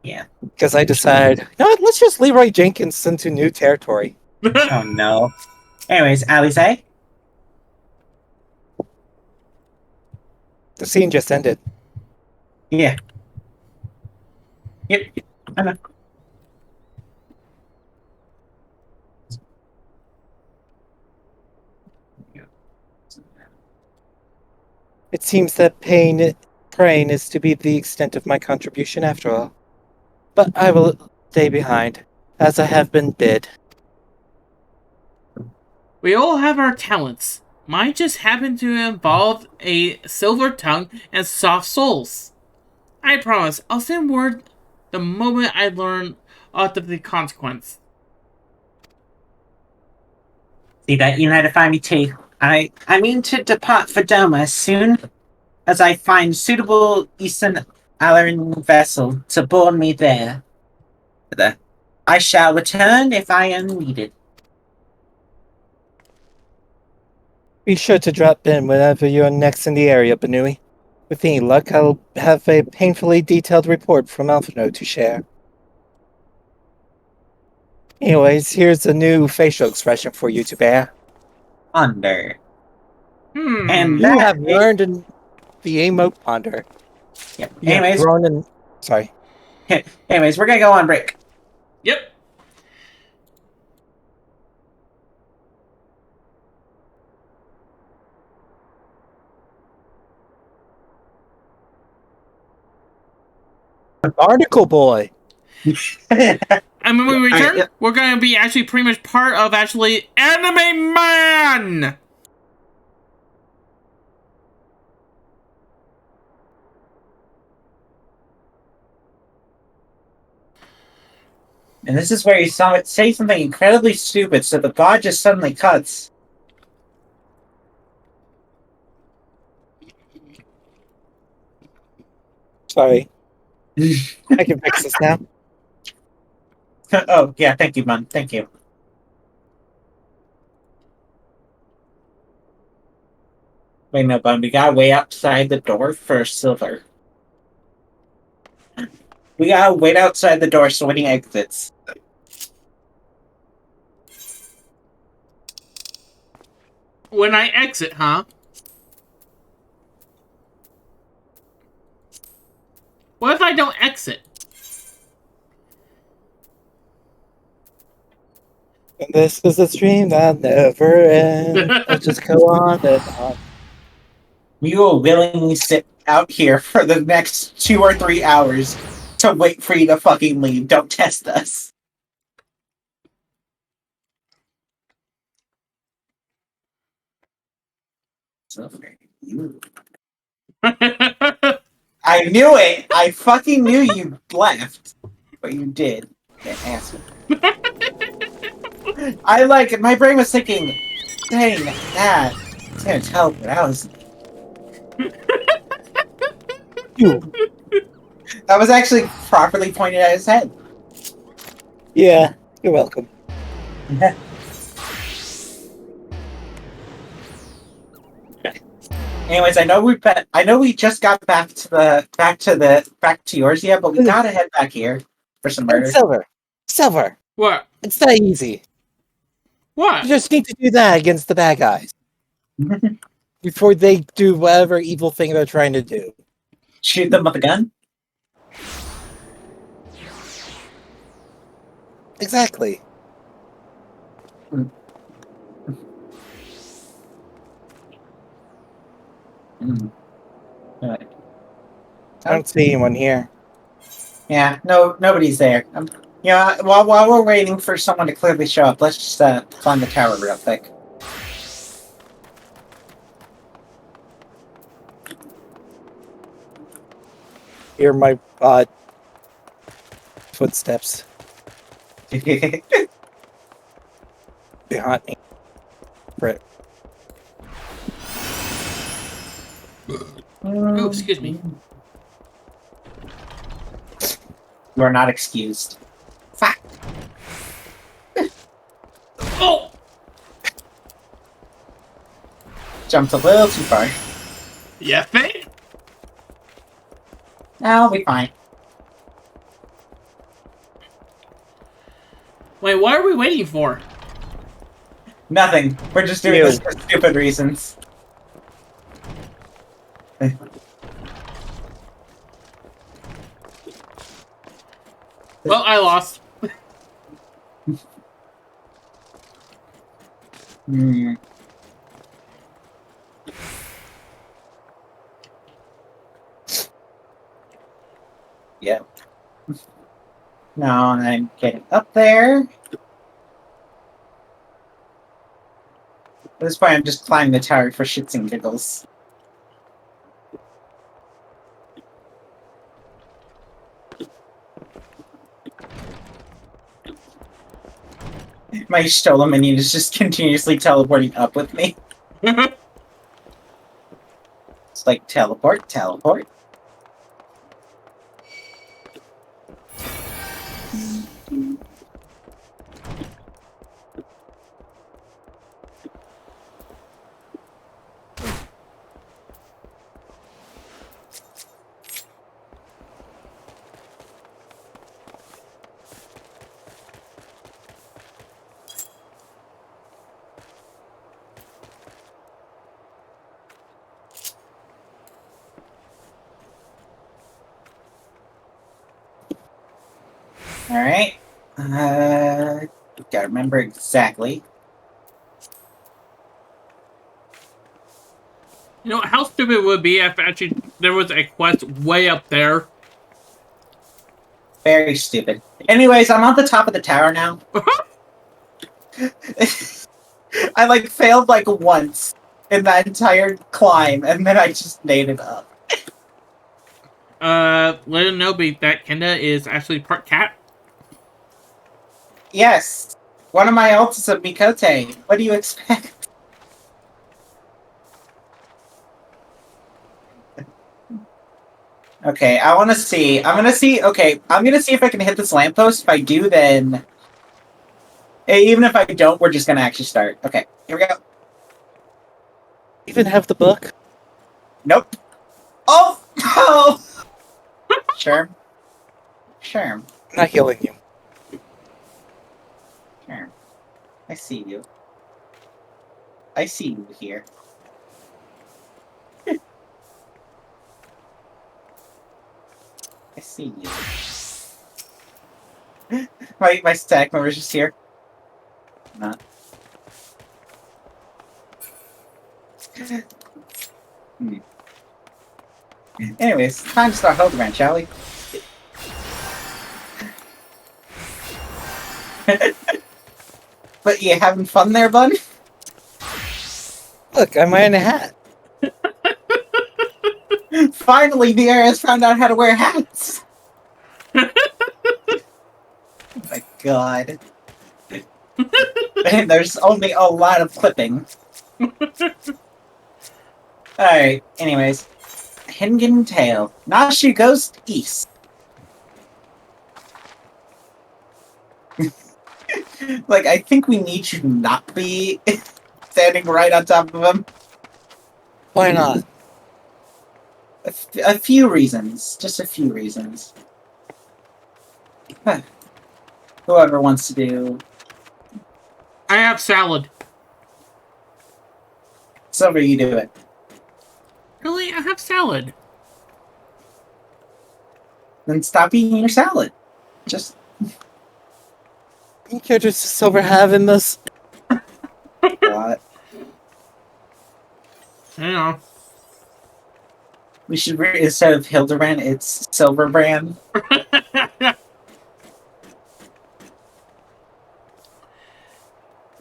Yeah. Because I decided, you know what, let's just Leroy Jenkins into new territory. Oh no. Anyways, Alize? The scene just ended. Yeah. Yep. I know. It seems that praying is to be the extent of my contribution after all. But I will stay behind, as I have been bid. We all have our talents. Mine just happen to involve a silver tongue and soft souls. I promise, I'll send word the moment I learn of the consequence. See that you notify me too. I mean to depart for Doma as soon as I find suitable Eastern Alarin vessel to board me there. I shall return if I am needed. Be sure to drop in whenever you're next in the area, Banui. With any luck, I'll have a painfully detailed report from Alphino to share. Anyways, here's a new facial expression for you to bear. Ponder. And You have learned the emote ponder. Yeah. You have grown in... Sorry. Anyways, we're gonna go on break. Yep. Barnacle boy. And when we return, we're going to be actually pretty much part of Anime Man! And this is where you saw it say something incredibly stupid, so the bot just suddenly cuts. Sorry. I can fix this now. Oh, yeah, thank you, man. Thank you. Wait, no, Bun, we gotta wait outside the door for silver. We gotta wait outside the door so when he exits. When I exit, huh? What if I don't exit? And this is a stream that never ends. Let's just go on and on. We will willingly sit out here for the next 2 or 3 hours to wait for you to fucking leave. Don't test us. Silver, you. I knew it! I fucking knew you left. But you did. You asshole. I like it. My brain was thinking, dang, that. It's gonna tell, but I was. You. That was actually properly pointed at his head. Yeah, you're welcome. Anyways, I know we just got back to yours, yeah, but we gotta head back here for some murder. Silver. What? It's that easy. What? You just need to do that against the bad guys. Before they do whatever evil thing they're trying to do. Shoot them with a gun? Exactly. Right. I don't see anyone here. Yeah, nobody's there. While we're waiting for someone to clearly show up, let's just climb the tower real quick. Hear my footsteps behind me. Right. Oh, excuse me. You are not excused. Fuck. Oh! Jumped a little too far. Yeah, think? I'll be fine. Wait, what are we waiting for? Nothing. We're just doing this for stupid reasons. Well, I lost. Yep. Now I'm getting up there. At this point, I'm just climbing the tower for shits and giggles. My Stola minion is just continuously teleporting up with me. It's like teleport, teleport. Alright. Gotta remember exactly. You know, how stupid it would be if actually there was a quest way up there. Very stupid. Anyways, I'm on the top of the tower now. I like failed like once in that entire climb, and then I just made it up. Let him know that Kenda is actually part cat. Yes. One of my ults is a Mikote. What do you expect? Okay, I want to see. I'm gonna see. Okay, I'm gonna see if I can hit this lamppost. If I do, then even if I don't, we're just gonna actually start. Okay, here we go. Even have the book? Nope. Oh! Oh! Sure. Sure. Not healing you. Sure. I see you. I see you here. I see you. My stack member's just here. Not. Anyways, time to start Hildebrand, shall we? But you having fun there, bud? Look, I'm wearing a hat. Finally, the air has found out how to wear hats! Oh my god. And there's only a lot of clipping. Alright, anyways. Hingen Tail. Nashu goes east. Like, I think we need you to not be standing right on top of him. Why not? A few reasons. Just a few reasons. Huh. Whoever wants to do... I have salad. Silver, you do it. Really? I have salad. Then stop eating your salad. Just... What characters does Silver have in this? What? I know. We should instead of Hildebrand, it's Silverbrand.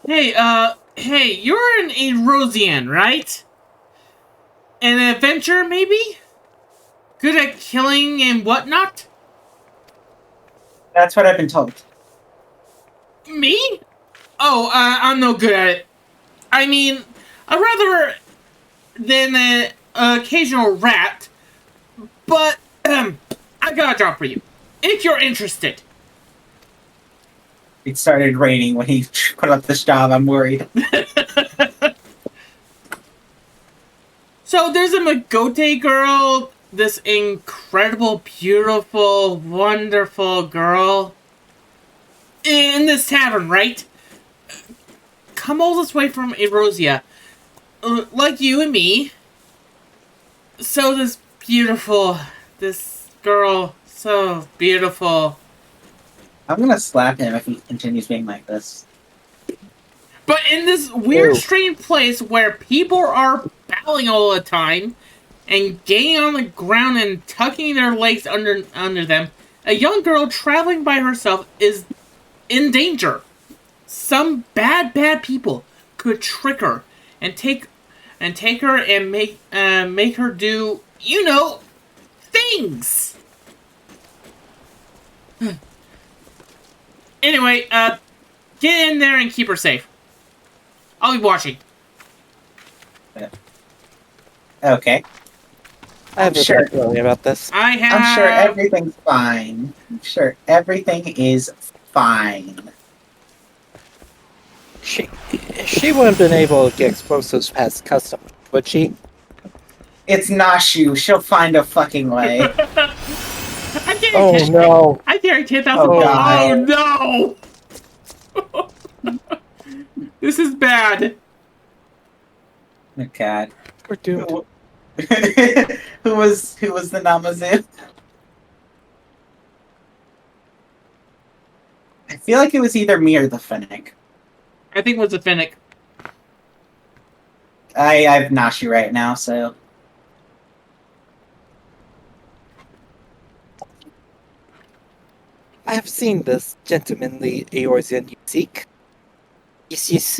Hey, you're an Erosian, right? An adventurer, maybe? Good at killing and whatnot? That's what I've been told. Me? Oh, I'm no good at it. I mean, rather than an occasional rat, but, I got a job for you, if you're interested. It started raining when he put up this job, I'm worried. So there's a Magote girl, this incredible, beautiful, wonderful girl in this tavern, right? Come all this way from Erosia, like you and me. So this girl, so beautiful. I'm gonna slap him if he continues being like this. But in this weird, strange place where people are battling all the time, and getting on the ground and tucking their legs under them, a young girl traveling by herself is in danger. Some bad people could trick her and take her and make her do, things. Anyway, get in there and keep her safe. I'll be watching. Okay. I'm sure about this. I'm sure everything's fine. I'm sure everything is fine. She wouldn't have been able to get explosives past customs, would she? It's Nashu. She'll find a fucking way. Oh no! I carry 10,000. Oh no! This is bad. Oh god. We're doomed. Who was the Namazu? I feel like it was either me or the Finnick. I think it was the Finnick. I have Nashi right now, so. I have seen this gentlemanly Eorzean you seek. Yes.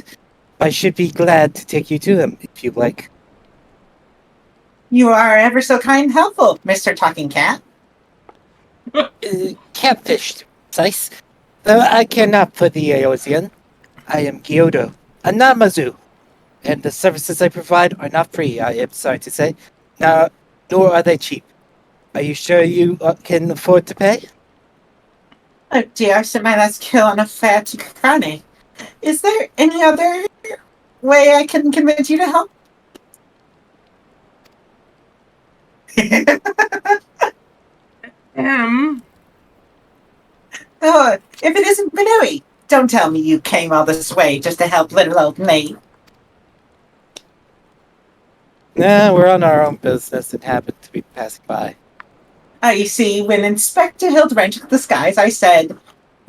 I should be glad to take you to him, if you like. You are ever so kind and helpful, Mr. Talking Cat. Catfish, to be precise. Though I cannot put the Eorzean. I am Gyodo, a Namazu, and the services I provide are not free, I am sorry to say. Nor are they cheap. Are you sure you can afford to pay? Oh dear, Samantha's killing a fat Kakane. Is there any other way I can convince you to help? Oh, if it isn't Benui, don't tell me you came all this way just to help little old me. Nah, we're on our own business and happen to be passing by. You see, when Inspector Hildebrandt took the skies, I said,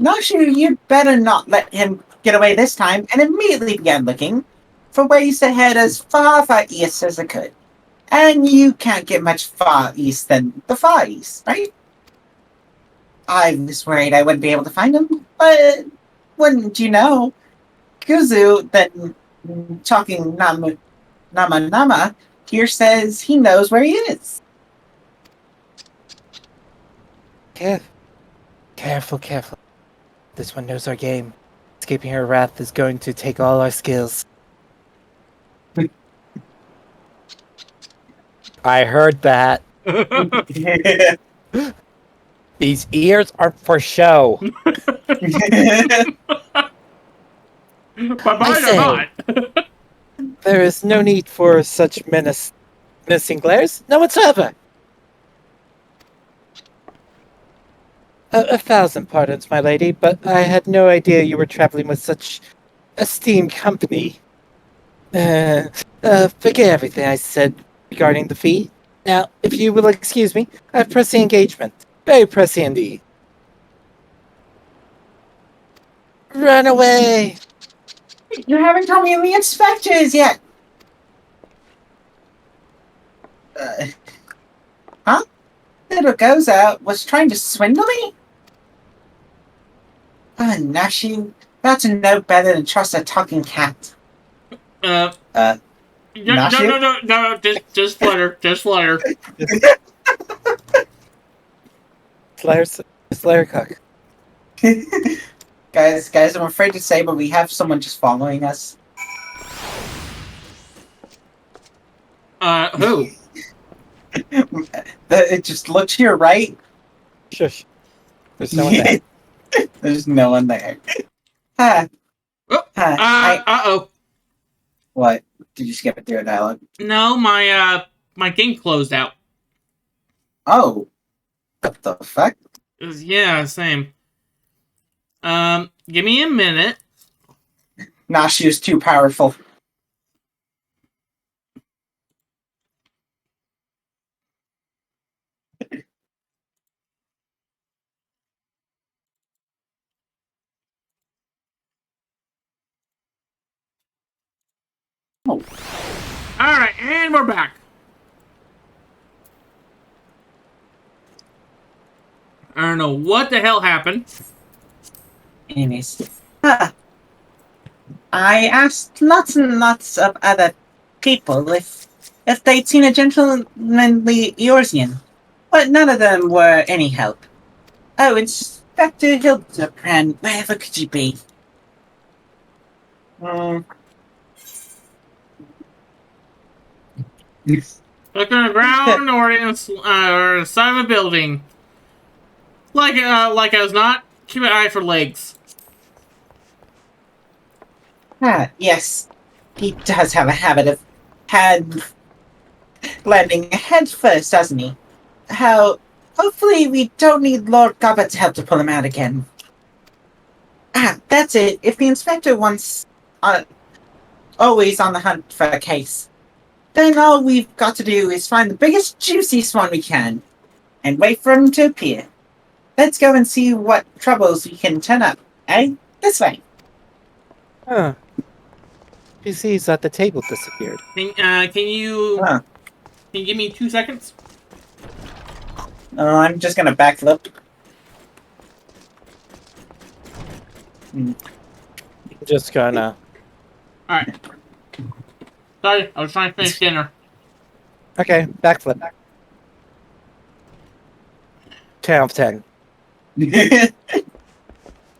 Nashu, you'd better not let him get away this time, and immediately began looking for ways to head as far east as I could. And you can't get much far east than the Far East, right? I was worried I wouldn't be able to find him, but wouldn't you know, Kuzu, then talking Nama, here says he knows where he is. Careful. This one knows our game. Escaping her wrath is going to take all our skills. I heard that. These ears are for show. But mine are not. There is no need for such menacing glares. No whatsoever. 1,000 pardons, my lady, but I had no idea you were traveling with such esteemed company. Forget everything I said regarding the fee. Now, if you will excuse me, I have pressing engagement. Very pressing indeed. Run away! You haven't told me who the inspector is yet. Huh? Little Goza was trying to swindle me? Nashi, that's no better than trust a talking cat. No, just flutter. Slayer cock. Guys, I'm afraid to say, but we have someone just following us. Who? It just look to your right. Shush. There's no one there. There's no one there. Uh-oh. What? Did you skip it through a dialogue? No, my game closed out. Oh. What the fuck? Yeah, same. Give me a minute. Nah, she was too powerful. Oh. Alright, and we're back. I don't know what the hell happened. Anyways, I asked lots and lots of other people if they'd seen a gentlemanly Eorzean, but none of them were any help. Oh, Inspector Hildebrand, wherever could you be? Look on the ground or in or side of a building. Like I was not. Keep an eye for legs. Yes. He does have a habit of landing head first, doesn't he? Hopefully we don't need Lord Gobbett's help to pull him out again. That's it. If the inspector wants always on the hunt for a case, then all we've got to do is find the biggest, juiciest one we can, and wait for him to appear. Let's go and see what troubles we can turn up, eh? This way. Huh. PC's at the table disappeared. Can you give me 2 seconds? I'm just gonna backflip. Just gonna... Alright. Sorry, I was trying to finish dinner. Okay, backflip. 10 out of 10.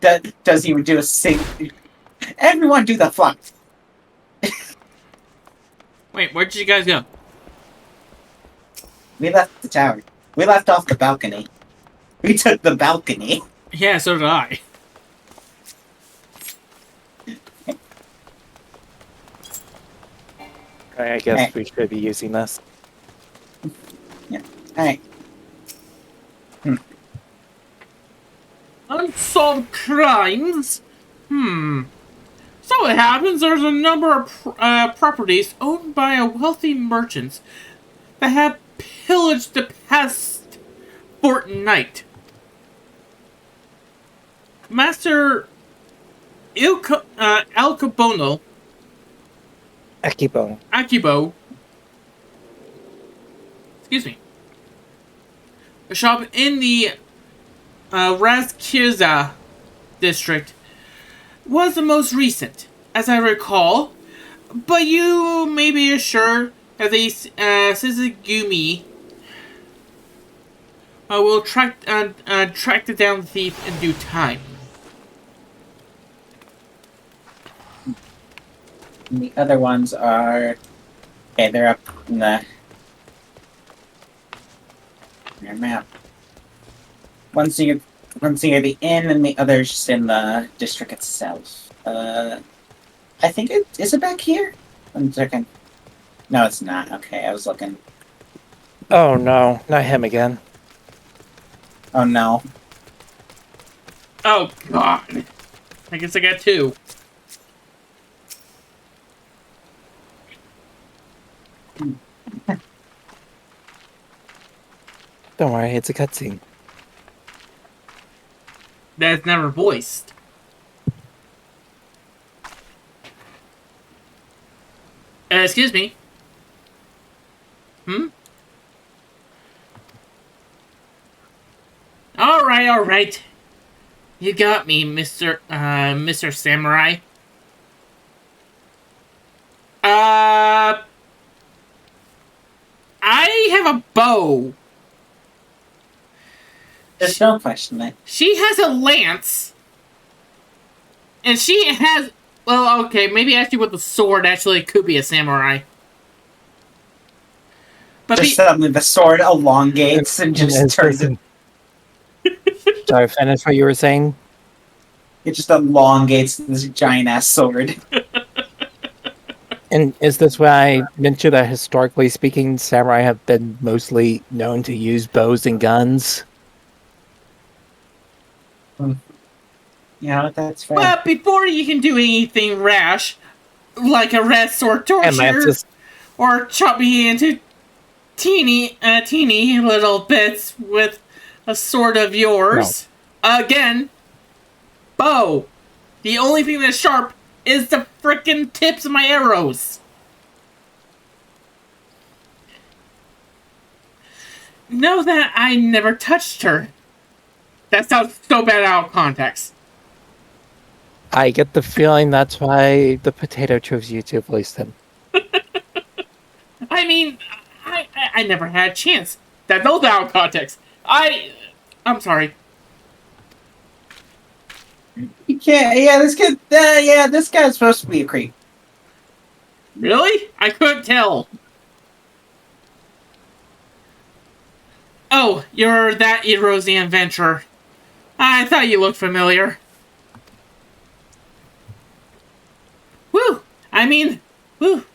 That doesn't even do a single... Everyone do the flop. Wait, where did you guys go? We left the tower. We left off the balcony. We took the balcony. Yeah, so did I. I guess we should be using this. Yeah. Alright. Unsolved crimes? So it happens there's a number of properties owned by a wealthy merchants that have pillaged the past fortnight. Master Alcabono Akibo. Excuse me. A shop in the Razkirza district was the most recent, as I recall, but you may be assured that the Sizigumi will track down the thief in due time. And the other ones are... Okay, they're up in the map. One's near the inn, and the other's just in the district itself. I think is it back here? 1 second. No, it's not. Okay, I was looking. Oh no, not him again. Oh no. Oh god. I guess I got 2. Don't worry, it's a cutscene. That's never voiced. Excuse me. Alright. You got me, Mr. Samurai. I have a bow. There's no question that. She has a lance. And she has... Well, okay, maybe actually with the sword, actually, it could be a samurai. But just suddenly the sword elongates and just turns it... Sorry, finish what you were saying? It just elongates this giant-ass sword. And is this why I mentioned that historically speaking, samurai have been mostly known to use bows and guns? Yeah, that's fair. But before you can do anything rash, like arrest or torture, or chop me into teeny little bits with a sword of yours, again, bow. The only thing that's sharp is the frickin' tips of my arrows. Know that I never touched her. That sounds so bad out of context. I get the feeling that's why the potato chose you to voice him. I mean, I never had a chance. That's no out of context. I'm sorry. You can't. Yeah, this kid. Yeah, this guy's supposed to be a creep. Really? I couldn't tell. Oh, you're that Erosian adventurer. I thought you looked familiar. Whew! I mean, whew.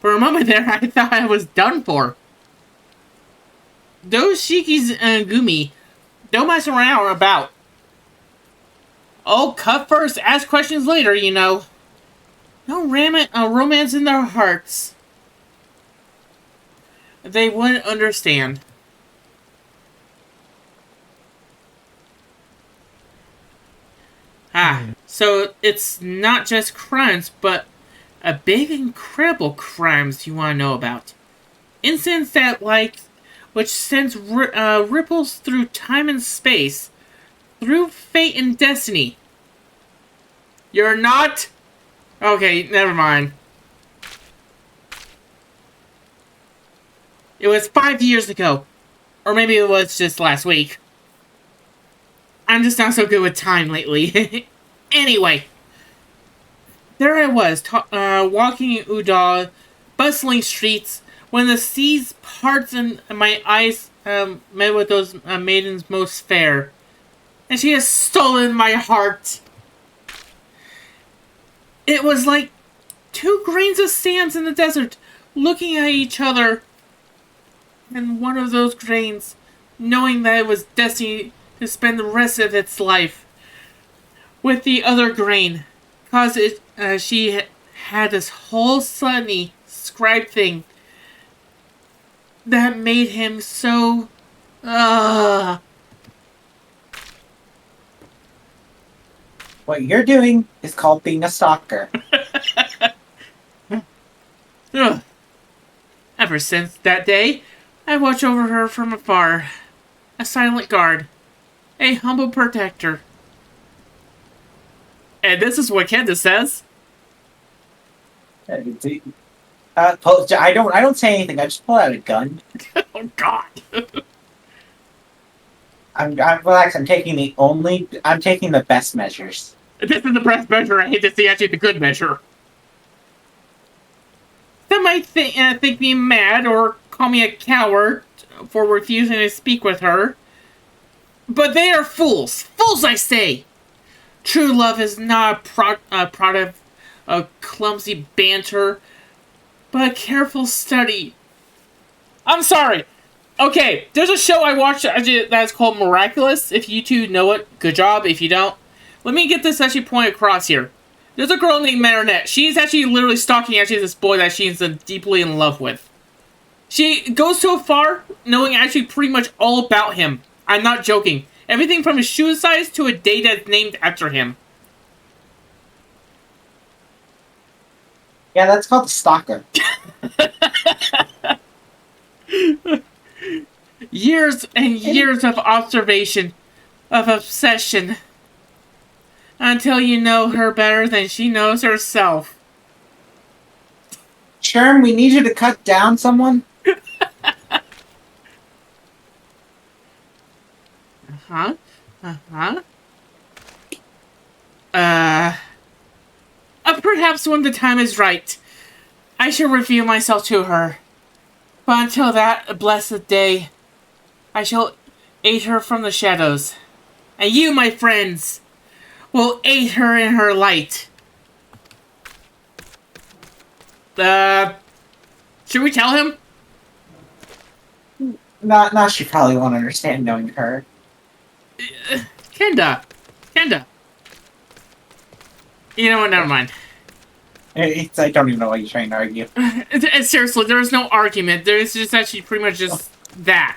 For a moment there, I thought I was done for. Those Shikis and Gumi don't mess around or about. Oh, cut first, ask questions later, you know. No romance in their hearts. They wouldn't understand. So it's not just crimes, but a big, incredible crimes you want to know about. Incidents that, which sends ripples through time and space, through fate and destiny. You're not? Okay, never mind. It was 5 years ago. Or maybe it was just last week. I'm just not so good with time lately. Anyway. There I was, walking in Udall, bustling streets, when the seas parts and my eyes met with those maidens most fair. And she has stolen my heart. It was like 2 grains of sand in the desert, looking at each other. And one of those grains, knowing that it was destined to spend the rest of its life with the other grain, cause she had this whole sunny scribe thing that made him so What you're doing is called being a stalker. Ever since that day, I watch over her from afar, a silent guard, a humble protector. And this is what Candace says. I don't say anything. I just pull out a gun. Oh God! I'm relaxed. I'm taking the best measures. This is the best measure. I hate to see actually the good measure. Some might think me mad or call me a coward for refusing to speak with her. But they are fools. Fools, I say! True love is not a product of clumsy banter, but a careful study. I'm sorry. Okay, there's a show I watched that's called Miraculous. If you two know it, good job. If you don't, let me get this actually point across here. There's a girl named Marinette. She's actually literally stalking this boy that she's deeply in love with. She goes so far, knowing actually pretty much all about him. I'm not joking. Everything from his shoe size to a day that's named after him. Yeah, that's called a stalker. Years and years of observation, of obsession, until you know her better than she knows herself. Sherm, we need you to cut down someone. Perhaps when the time is right, I shall reveal myself to her. But until that blessed day, I shall aid her from the shadows. And you, my friends, will aid her in her light. Should we tell him? Not she probably won't understand knowing her. Kenda. You know what, never mind. I don't even know why you're trying to argue. Seriously, there is no argument. There is just actually pretty much just that.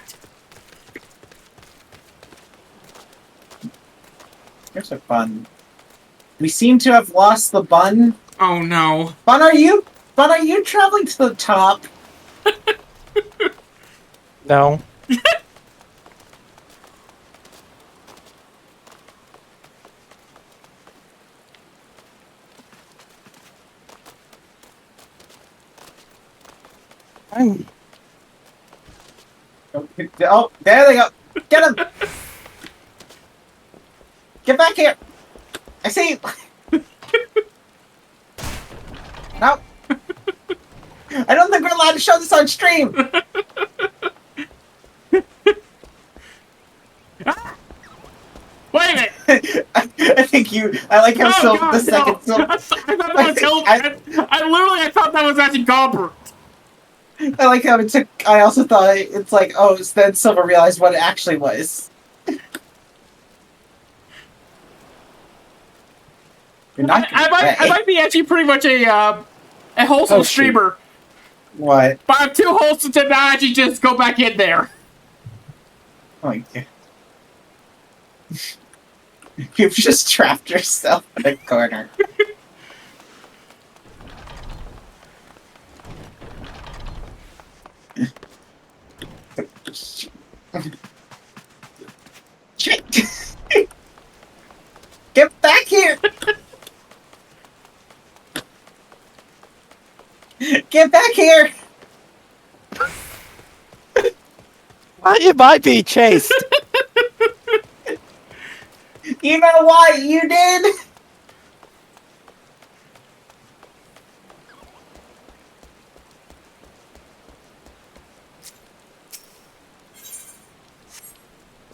Here's a bun. We seem to have lost the bun. Oh no. Bun, are you traveling to the top? No. I'm... Oh, there they go. Get him! Get back here! I see you! No! I don't think we're allowed to show this on stream! Wait a minute! I think you... I like how God, the second... no. I thought that was Hilbert. I thought that was actually Goldberg. I like how it took... I also thought it's like, oh, then Silver realized what it actually was. You're not I might be actually pretty much a wholesome streamer. What? But I'm too wholesome to not actually just go back in there. Oh my god. You've just trapped yourself in a corner. Get back here! Get back here! You might be chased. You know what you did?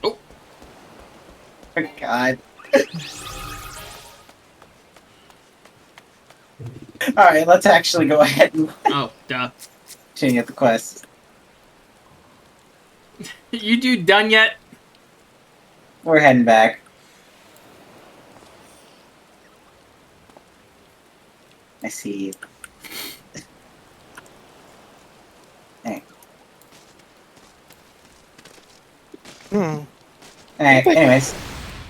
Oh god. Alright, let's actually go ahead and continue the quest. You two done yet? We're heading back. I see you. Hey. Alright, anyways.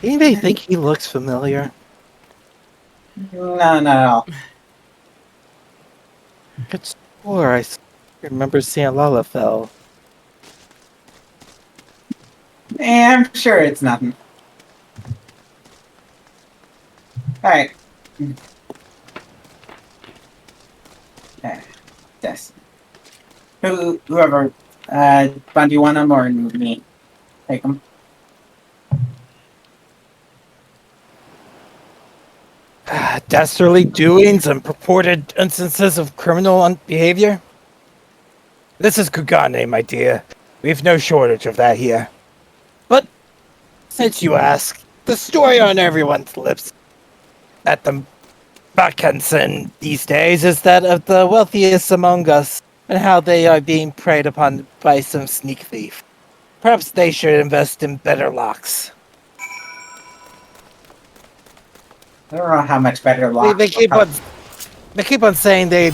Anybody think he looks familiar? No, not at all. I could swear I remember seeing Lalafell. I'm sure it's nothing. Alright. Yes. Whoever, Bun, do you want them or me? Take them. Dastardly doings and purported instances of criminal behavior? This is Kugane, my dear. We've no shortage of that here. But, since you ask, the story on everyone's lips at the Bakansen these days is that of the wealthiest among us, and how they are being preyed upon by some sneak thief. Perhaps they should invest in better locks. I don't know how much better lock. They keep on saying they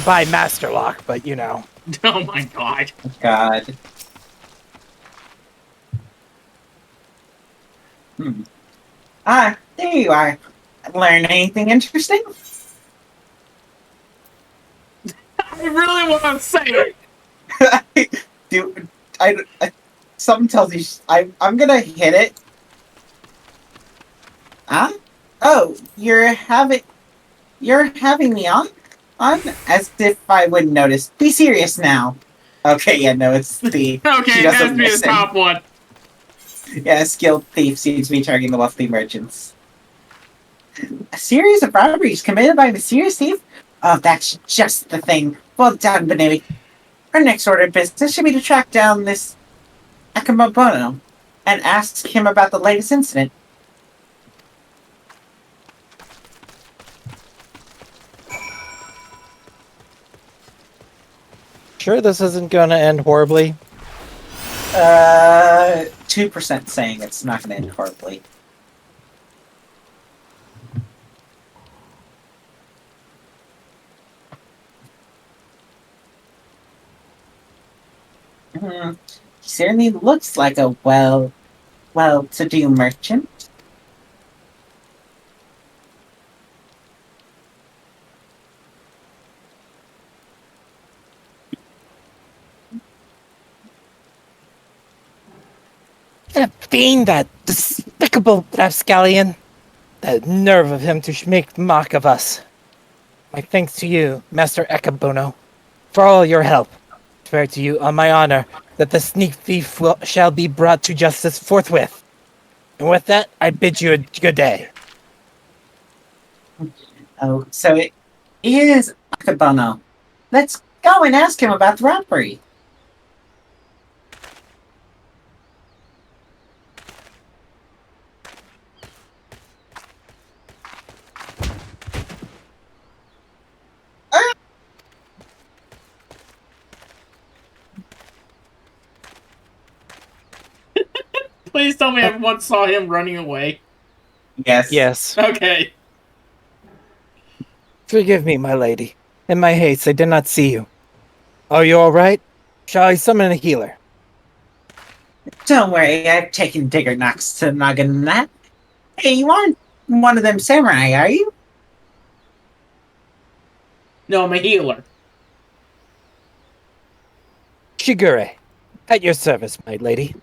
buy Master Lock, but you know. Oh my god. God. Ah, there you are. Learn anything interesting? I really want to say it. Dude, I something tells me I'm gonna hit it. Huh? Oh, you're having me on as if I wouldn't notice. Be serious now. Okay, yeah, no, it's the Okay, it has to be the top one. Yeah, a skilled thief seems to be targeting the wealthy merchants. A series of robberies committed by a mysterious thief? Oh, that's just the thing. Well done, Benui. Our next order of business should be to track down this Akamobono and ask him about the latest incident. Sure this isn't gonna end horribly? 2% saying it's not going to end horribly. He certainly looks like a well-to-do merchant. That fiend, that despicable rapscallion. The nerve of him to make mock of us. My thanks to you, Master Ekabono, for all your help. Swear to you on my honor that the sneak thief shall be brought to justice forthwith. And with that, I bid you a good day. Oh, so it is Akabano. Let's go and ask him about the robbery. Please tell me I once saw him running away. Yes. Yes. Okay. Forgive me, my lady. In my haste, I did not see you. Are you all right? Shall I summon a healer? Don't worry, I've taken digger knocks to noggin and that. Hey, you aren't one of them samurai, are you? No, I'm a healer. Shigure, at your service, my lady.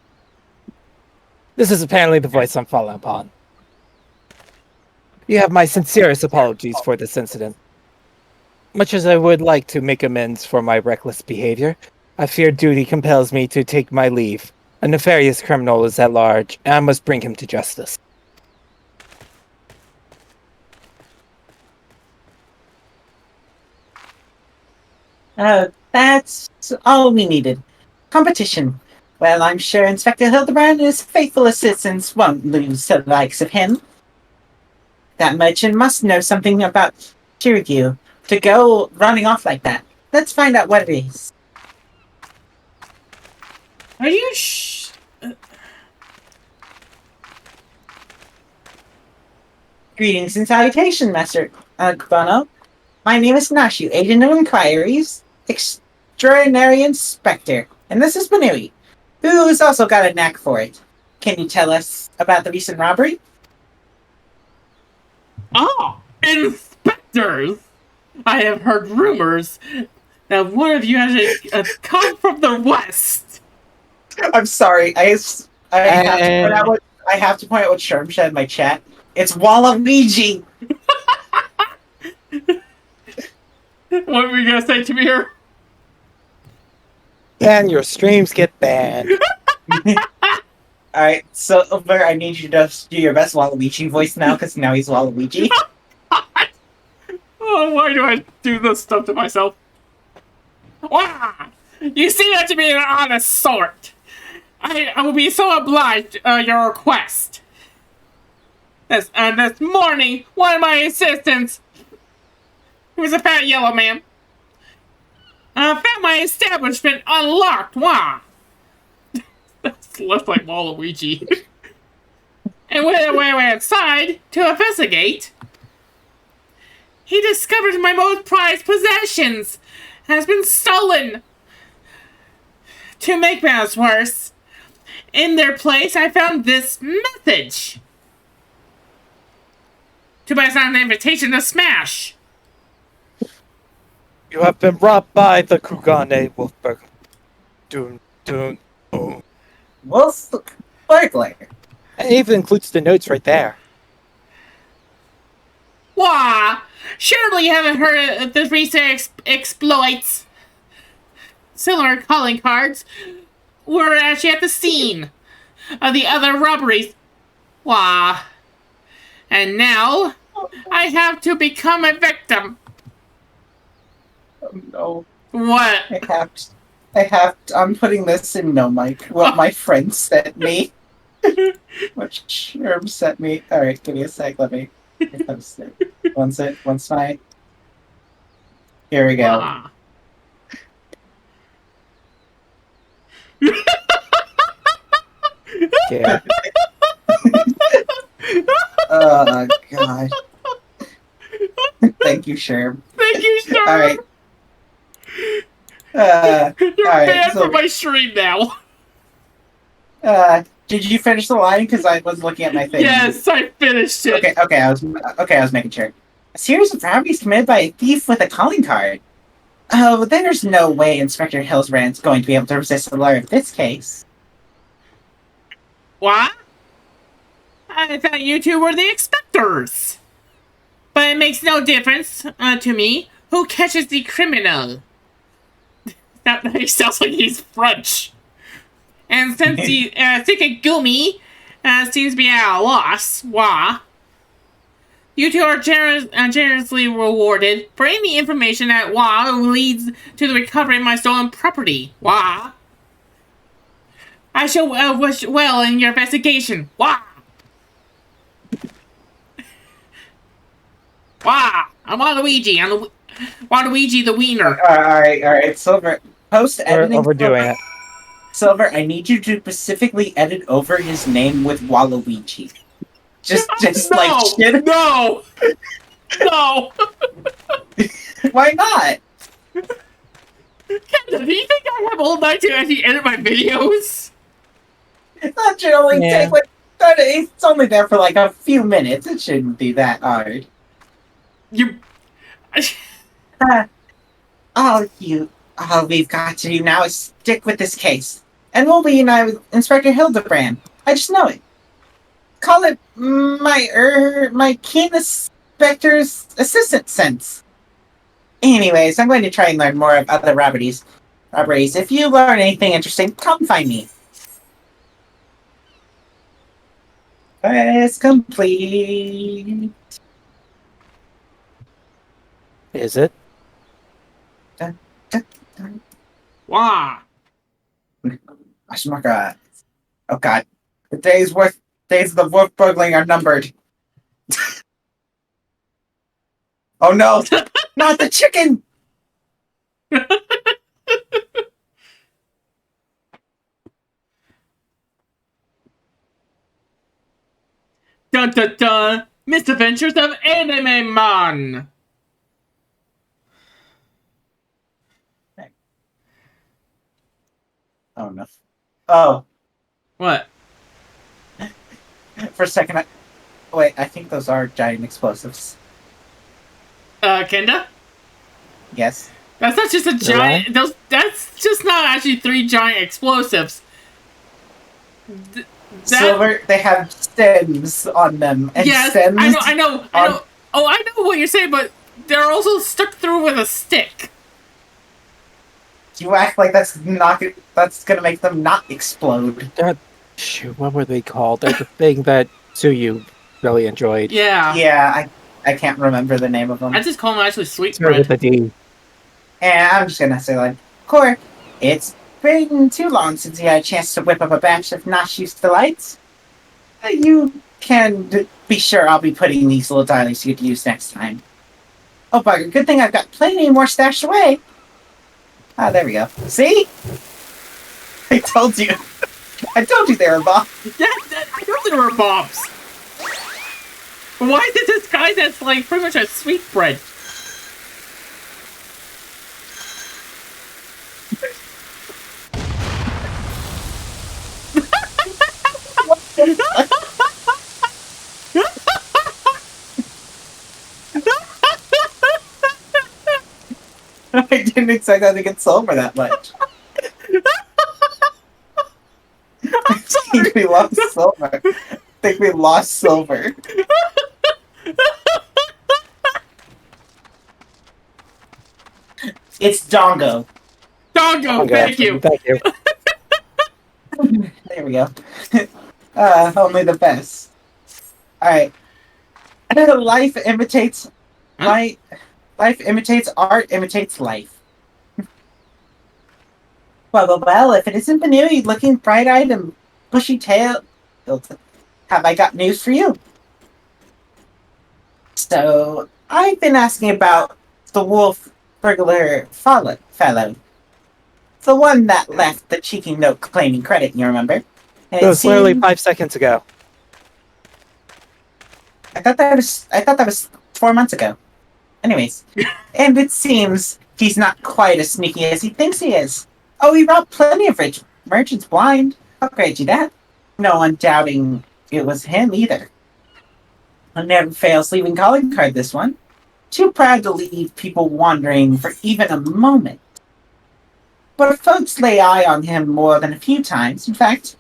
This is apparently the voice I'm following upon. You have my sincerest apologies for this incident. Much as I would like to make amends for my reckless behavior, I fear duty compels me to take my leave. A nefarious criminal is at large, and I must bring him to justice. That's all we needed. Competition. Well, I'm sure Inspector Hildebrand and his faithful assistants won't lose to the likes of him. That merchant must know something about Shiryu to go running off like that. Let's find out what it is. Are you Greetings and salutation, Master Akabano. My name is Nashu, Agent of Inquiries, Extraordinary Inspector, and this is Banui, who's also got a knack for it. Can you tell us about the recent robbery? Ah, inspectors! I have heard rumors that one of you has come from the west. I'm sorry, I have to point out what Sherm said in my chat. It's Waluigi! What were you gonna say, Tamir? And your streams get banned. Alright, Silver, I need you to do your best Waluigi voice now, because now he's Waluigi. Oh, why do I do this stuff to myself? Wah! You seem to be an honest sort. I will be so obliged your request. This morning, one of my assistants, who was a fat yellow man, found my establishment unlocked. Wah! That's left like Waluigi. And when I went inside to investigate, he discovered my most prized possessions has been stolen. To make matters worse, in their place I found this message. Too bad it's not an invitation to smash. You have been robbed by the Kugane Wolfberg. Dun, dun, oh. Wolf burglar. It even includes the notes right there. Wah! Surely you haven't heard of the recent exploits. Similar calling cards were actually at the scene of the other robberies. Wah! And now I have to become a victim. Oh no. What? I'm putting this in no mic. What my friend sent me. What Sherm sent me. Alright, give me a sec, let me post it. Once my... Here we go. Wah. Yeah. Oh god. Thank you, Sherm. Thank you, sir. Alright. You're alright, banned so, from my stream now. did you finish the line? Because I was looking at my thing. Yes, I finished it. Okay, I was making sure. A series of robberies committed by a thief with a calling card. Oh, there's no way Inspector Hildebrand's going to be able to resist the lure of this case. What? I thought you two were the inspectors. But it makes no difference to me who catches the criminal. He sounds like he's French. And since the Sikigumi seems to be at a loss, wah, you two are generously rewarded for any information that wah leads to the recovery of my stolen property. Wah. I shall wish well in your investigation. Wah. Wah. I'm Waluigi. I'm Waluigi the Wiener. Alright, Silver. Post editing. We're overdoing it. Silver, I need you to specifically edit over his name with Waluigi. Just no, like shit. No! No! Why not? Kenda, do you think I have all night to actually edit my videos? It's not generally take like it's only there for like a few minutes. It shouldn't be that hard. All we've got to do now is stick with this case. And we'll reunite with Inspector Hildebrand. I just know it. Call it my keen inspector's assistant sense. Anyways, I'm going to try and learn more of other robberies. If you learn anything interesting, come find me. Quest complete. Is it? Wah! Oh god. The days of the wolf burgling are numbered. Oh no! Not the chicken! Dun dun dun! Misadventures of Anime Man! Oh no. Oh. What? For a second, wait, I think those are giant explosives. Kenda? Yes. That's not just a giant... That's just not actually 3 giant explosives. Silver, they have stems on them. And yes, stems I know. Oh, I know what you're saying, but they're also stuck through with a stick. You act like that's gonna make them not explode. Shoot, what were they called? They're the thing that Tsuyu really enjoyed. Yeah. Yeah, I can't remember the name of them. I just call them actually sweet Start bread. with a D. And I'm just gonna say like, Core, it's been too long since you had a chance to whip up a batch of Nashi's delights. You can be sure I'll be putting these little diaries to good use next time. Oh bugger, good thing I've got plenty more stashed away. Ah, there we go. See? I told you. I told you they were bombs. Yeah, I know they were bombs. But why is it this guy that's like pretty much a sweet bread? I didn't expect that to get Silver that much. I think we lost Silver. I think we lost Silver. It's Dongo. Dongo, thank you. Thank you. There we go. Only the best. Alright. Life imitates art, imitates life. Well, if it isn't Benui looking bright-eyed and bushy-tailed, have I got news for you? So, I've been asking about the wolf burglar fellow. The one that left the cheeky note claiming credit, you remember? And It was literally 5 seconds ago. I thought that was 4 months ago. Anyways, and it seems he's not quite as sneaky as he thinks he is. Oh, he robbed plenty of rich merchants blind. How grade you that? No one doubting it was him either. I never fails leaving calling card this one. Too proud to leave people wondering for even a moment. But folks lay eye on him more than a few times. In fact,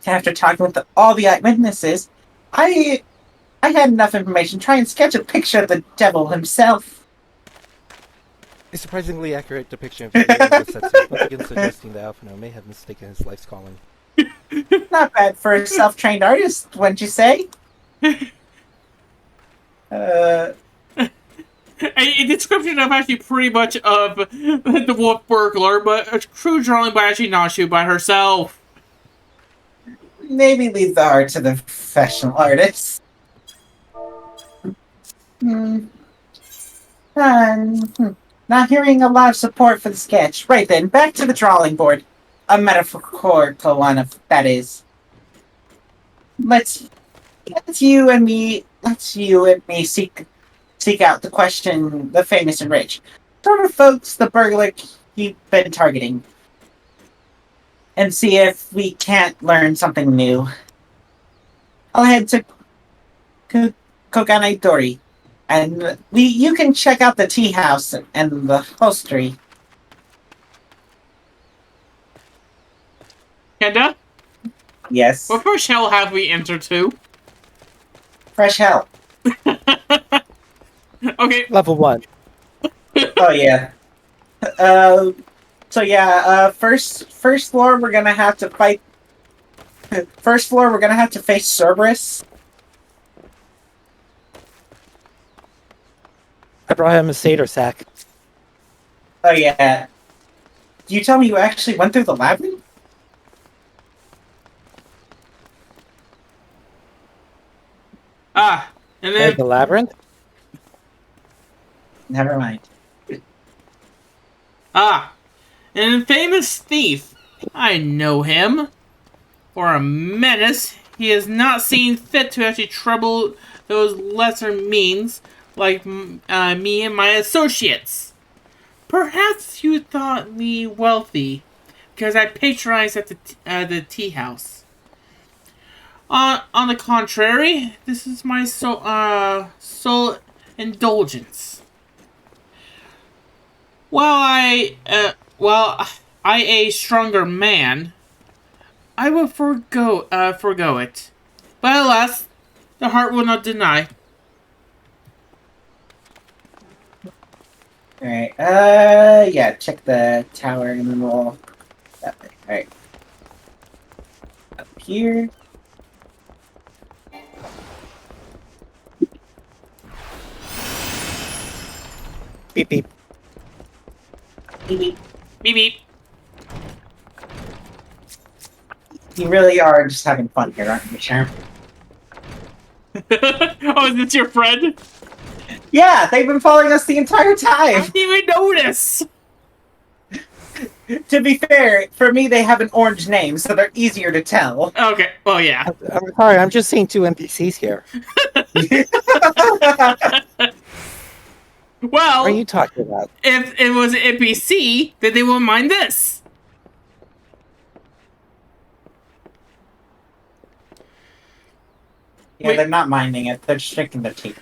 after talking with all the eyewitnesses, I had enough information to try and sketch a picture of the devil himself. A surprisingly accurate depiction of Julian was but again suggesting that Alphino may have mistaken his life's calling. Not bad for a self-trained artist, wouldn't you say? A description of actually pretty much of the wolf burglar, but a true drawing by actually Nashu by herself. Maybe leave the art to the professional artists. Not hearing a lot of support for the sketch. Right then, back to the drawing board. A metaphorical one, of that is. Let's you and me seek out the question the famous and rich. Sort of folks the burglar keep been targeting. And see if we can't learn something new. I'll head to Koganai Dori. And you can check out the tea house and the hostelry. Kenda? Yes. What fresh hell have we entered to? Fresh hell. Okay. Level 1. Oh yeah. So yeah, first floor we're gonna have to fight. First floor we're gonna have to face Cerberus. I brought him a satyr sack. Oh yeah. You tell me you actually went through the labyrinth? And then The labyrinth? Never mind. an infamous thief. I know him. For a menace, he has not seen fit to actually trouble those lesser means like me and my associates. Perhaps you thought me wealthy because I patronized at the tea house. On the contrary, this is my sole indulgence. While I a stronger man, I will forgo it. But alas, the heart will not deny. Alright, yeah, check the tower and then we'll... that way. Alright. Up here. Beep beep. Beep beep. Beep beep. You really are just having fun here, aren't you, Sharon? Oh, is this your friend? Yeah, they've been following us the entire time! I didn't even notice! To be fair, for me they have an orange name, so they're easier to tell. Okay, well, yeah. I'm sorry, I'm just seeing two NPCs here. Well, what are you talking about? If it was an NPC, then they won't mind this. Yeah, they're not minding it. They're just drinking their tea.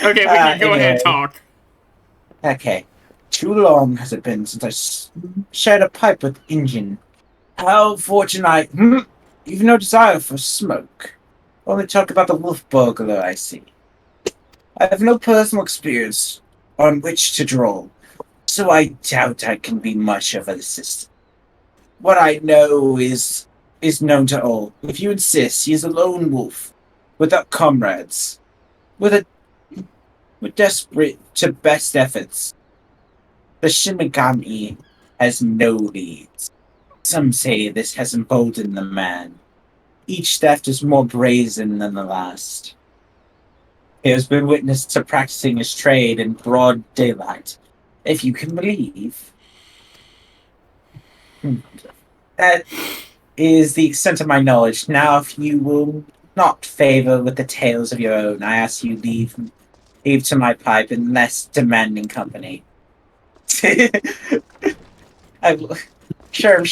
Okay, we can go ahead and talk. Okay. Too long has it been since I shared a pipe with Injin. How fortunate. You've no desire for smoke. Only talk about the wolf burglar, I see. I have no personal experience on which to draw, so I doubt I can be much of an assistant. What I know is known to all. If you insist, he is a lone wolf, without comrades, with desperate to best efforts. The Shinigami has no leads. Some say this has emboldened the man. Each theft is more brazen than the last. He has been witness to practicing his trade in broad daylight, if you can believe. That is the extent of my knowledge. Now, if you will not favor with the tales of your own, I ask you leave to my pipe in less demanding company. Sure,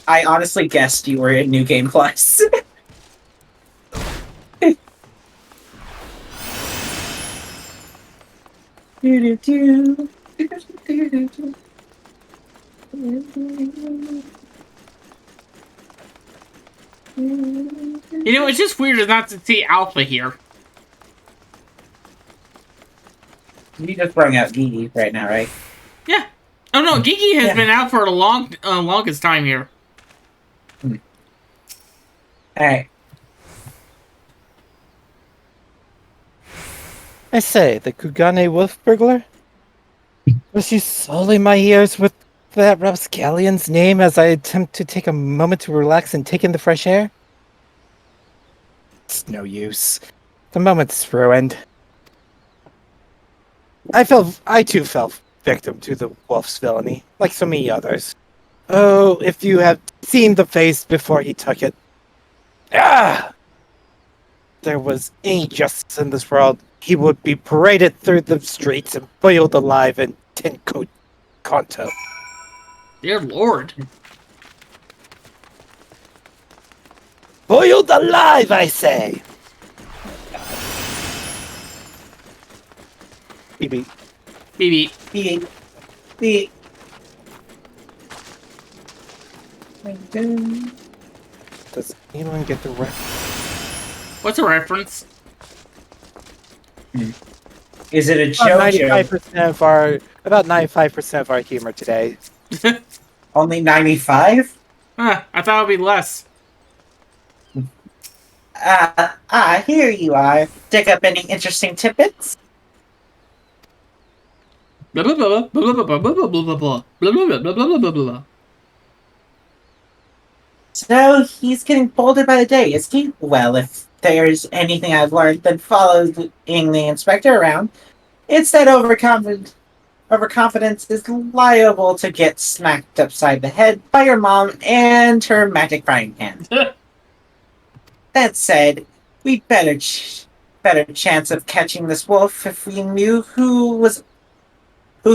I honestly guessed you were in New Game Plus. You know, it's just weird not to see Alpha here. You just brought out Gigi right now, right? Yeah. Oh no, Gigi has been out for the longest time here. Alright. I say, the Kugane wolf burglar? Was you sullying my ears with that rapscallion's name as I attempt to take a moment to relax and take in the fresh air? It's no use. The moment's ruined. I too fell victim to the wolf's villainy, like so many others. Oh, if you had seen the face before he took it. Ah! There was any justice in this world, he would be paraded through the streets and boiled alive in tin coat Kanto. Dear Lord. Boiled alive, I say! Beep beep. Beep beep. Beep. Does anyone get the reference? What's a reference? Is it a About JoJo? about 95% of our humor today. Only 95? Huh, I thought it'd be less. Here you are. Dig up any interesting tidbits? Blah blah blah blah blah blah blah blah blah blah blah blah blah blah blah blah. So he's getting bolder by the day, is he? Well, if there's anything I've learned, then following the inspector around, it's that overconfidence is liable to get smacked upside the head by your mom and her magic frying pan. That said, we'd better chance of catching this wolf if we knew who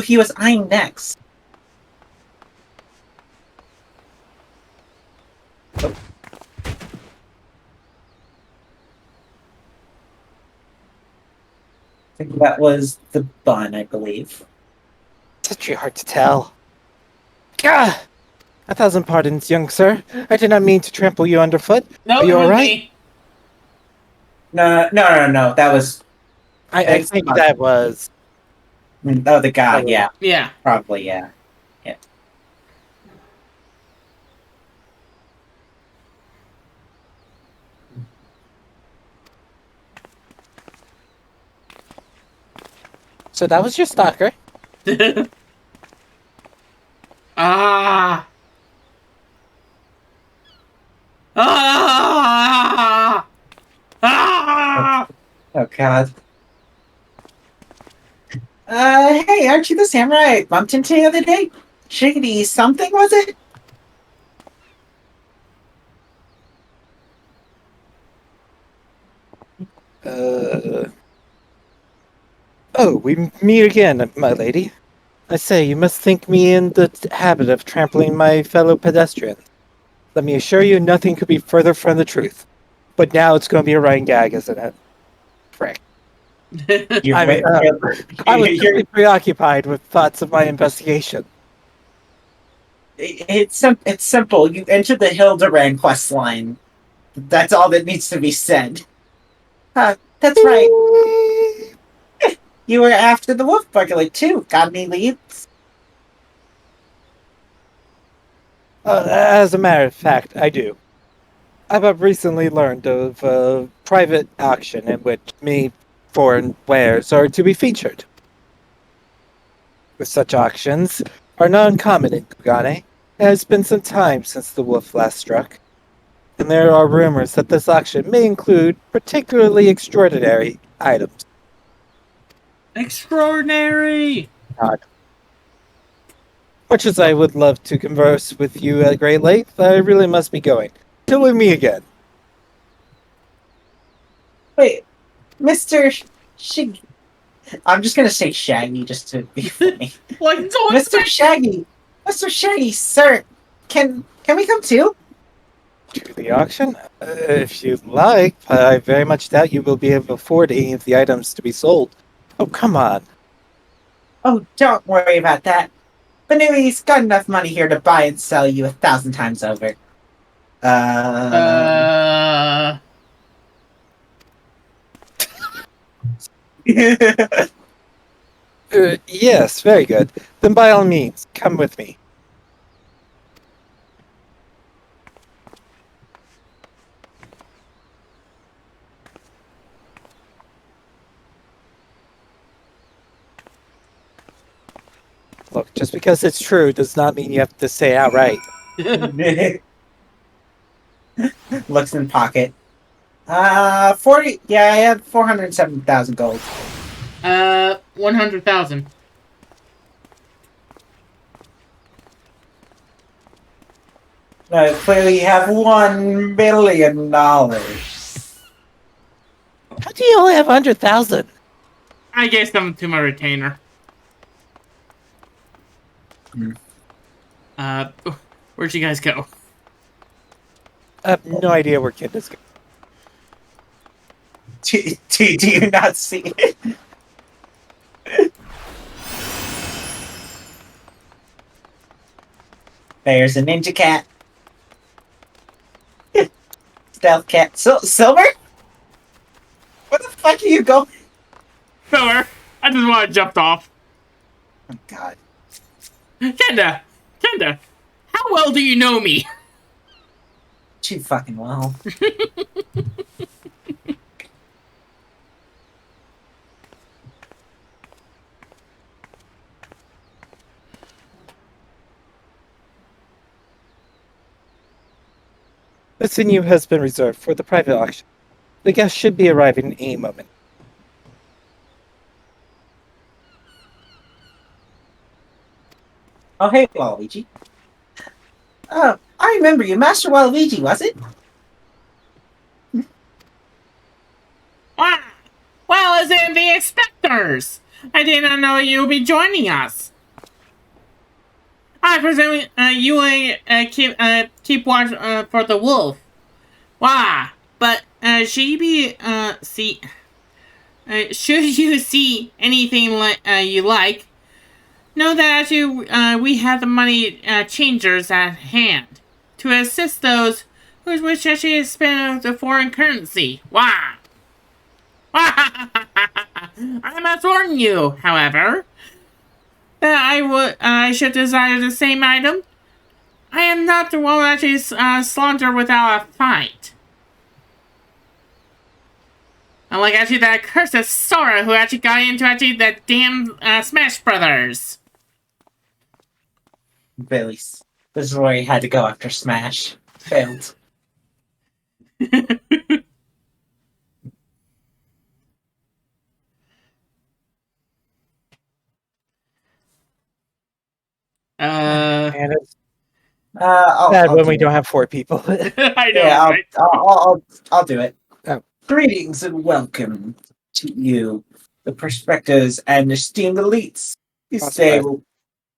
he was eyeing next. Oh. I think that was the bun, I believe. Such hard to tell. Gah! 1,000 pardons, young sir. I did not mean to trample you underfoot. No, Are you alright? No. That was. I think that was. Oh, the guy. Yeah. Yeah. Probably. Yeah. Yeah. So that was your stalker. Ah. Ah. Ah. Oh God. Hey, aren't you the samurai I bumped into the other day? Shiggity something, was it? Oh, we meet again, my lady. I say, you must think me in the habit of trampling my fellow pedestrians. Let me assure you, nothing could be further from the truth. But now it's going to be a running gag, isn't it? Frick. I was really preoccupied with thoughts of my investigation. It's simple. You enter the Hildebrand quest line. That's all that needs to be said. That's right. You were after the wolf burglar too. Got any leads? As a matter of fact, I do. I've recently learned of a private auction in which many foreign wares are to be featured. With such auctions are not uncommon in Kugane. It has been some time since the wolf last struck, and there are rumors that this auction may include particularly extraordinary items. Extraordinary! God. Much as I would love to converse with you at great length, I really must be going. Till we meet again. Wait, Mr. Shaggy. I'm just gonna say Shaggy just to be funny. Mr. Shaggy! Mr. Shaggy, sir! Can we come too? To the auction? If you'd like, I very much doubt you will be able to afford any of the items to be sold. Oh, come on. Oh, don't worry about that. Banui's got enough money here to buy and sell you 1,000 times over. Yes, very good. Then by all means, come with me. Look, just because it's true does not mean you have to say outright. Looks in pocket. 40. Yeah, I have 407,000 gold. 100,000. No, clearly you have $1 billion. How do you only have 100,000? I gave some to my retainer. Where'd you guys go? I have no idea where Kid is going. Do you not see it? There's a ninja cat. Stealth cat. Silver? Where the fuck are you going? Silver. I just want to jump off. Oh, God. Kenda, how well do you know me? Too fucking well. This venue has been reserved for the private auction. The guests should be arriving in any moment. Oh, hey, Waluigi. Oh, I remember you. Master Waluigi, was it? Well, as in the inspectors. I did not know you would be joining us. I presume you will keep watch for the wolf. Why? But should you see anything you like, know that we have the money changers at hand to assist those who wish to spend the foreign currency. Why? I must warn you, however, that I should desire the same item. I am not the one that is slaughtered without a fight. Unlike actually that cursed Sora who actually got into the damn Smash Brothers. Really. This is where he had to go after Smash. Failed. And it's I'll sad when do we it. don't have 4 people. I know, Yeah, right? I'll do it. Oh. Greetings and welcome to you, the prospectors and esteemed elites. This day will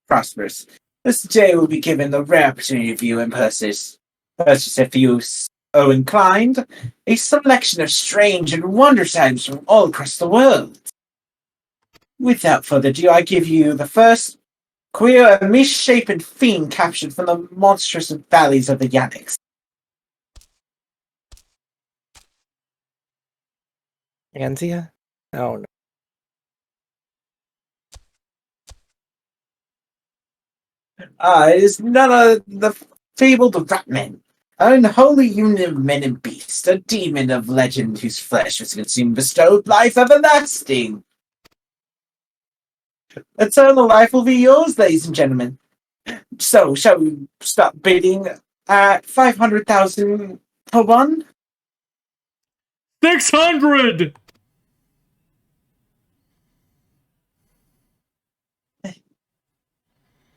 prosperous. This day will be given the rare opportunity to view and purchase if you so inclined, a selection of strange and wondrous items from all across the world. Without further ado, I give you the first queer and misshapen fiend captured from the monstrous valleys of the Yannix. Anzia? Oh, no. It is none of the fabled Ratman, an unholy union of men and beasts, a demon of legend whose flesh was consumed, bestowed life everlasting. Eternal life will be yours, ladies and gentlemen. So, shall we start bidding at 500,000 per one? 600!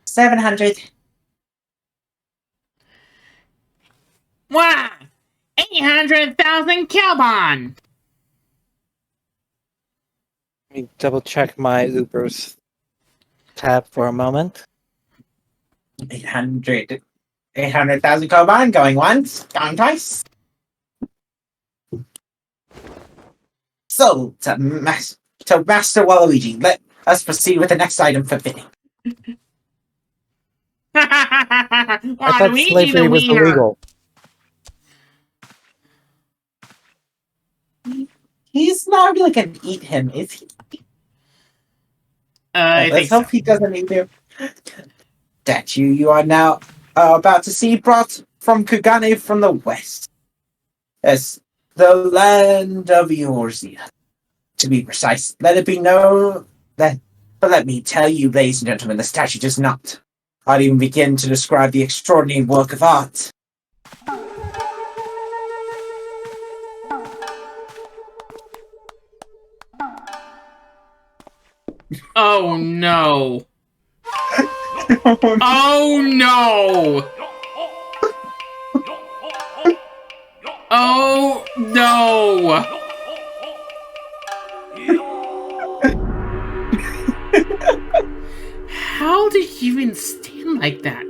700. Wow! 800,000 Kelbon! Let me double check my Uber's tab for a moment. 800. 800,000 Koban, going once, going twice. So, to Master Waluigi, let us proceed with the next item for bidding. I thought slavery was illegal. He's not really gonna eat him, is he? I Let's think so. hope he doesn't either. Statue you are now about to see brought from Kugane from the west. As the land of Eorzea. To be precise, let it be known that. But let me tell you, ladies and gentlemen, the statue does not. I'd even begin to describe the extraordinary work of art. Oh no. Oh no. Oh no. How did you even stand like that?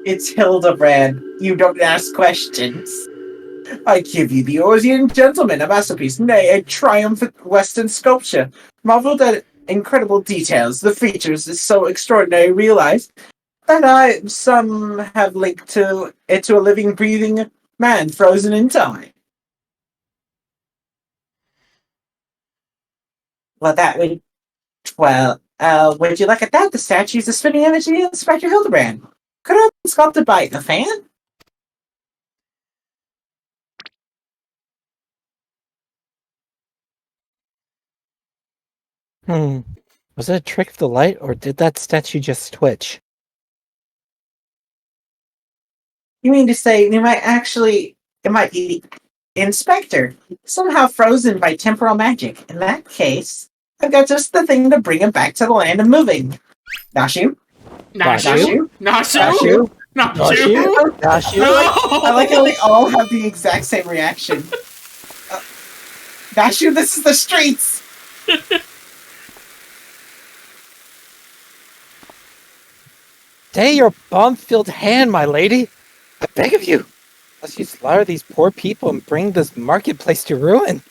It's Hildebrand. You don't ask questions. I give you the Eorzean Gentleman, a masterpiece, nay, a triumphant Western sculpture. Marveled at incredible details. The features is so extraordinary realized that some have linked it to a living, breathing man frozen in time. Would you look at that? The statue is a spinning image of Inspector Hildebrand. Could have been sculpted by the fan? Was it a trick of the light, or did that statue just twitch? You mean to say it might be the Inspector, somehow frozen by temporal magic. In that case, I've got just the thing to bring him back to the land of moving. Nashu? Nashu? Nashu? Nashu? I like how they all have the exact same reaction. Nashu, this is the streets! Stay your bomb-filled hand, my lady! I beg of you! Lest you slaughter these poor people and bring this marketplace to ruin!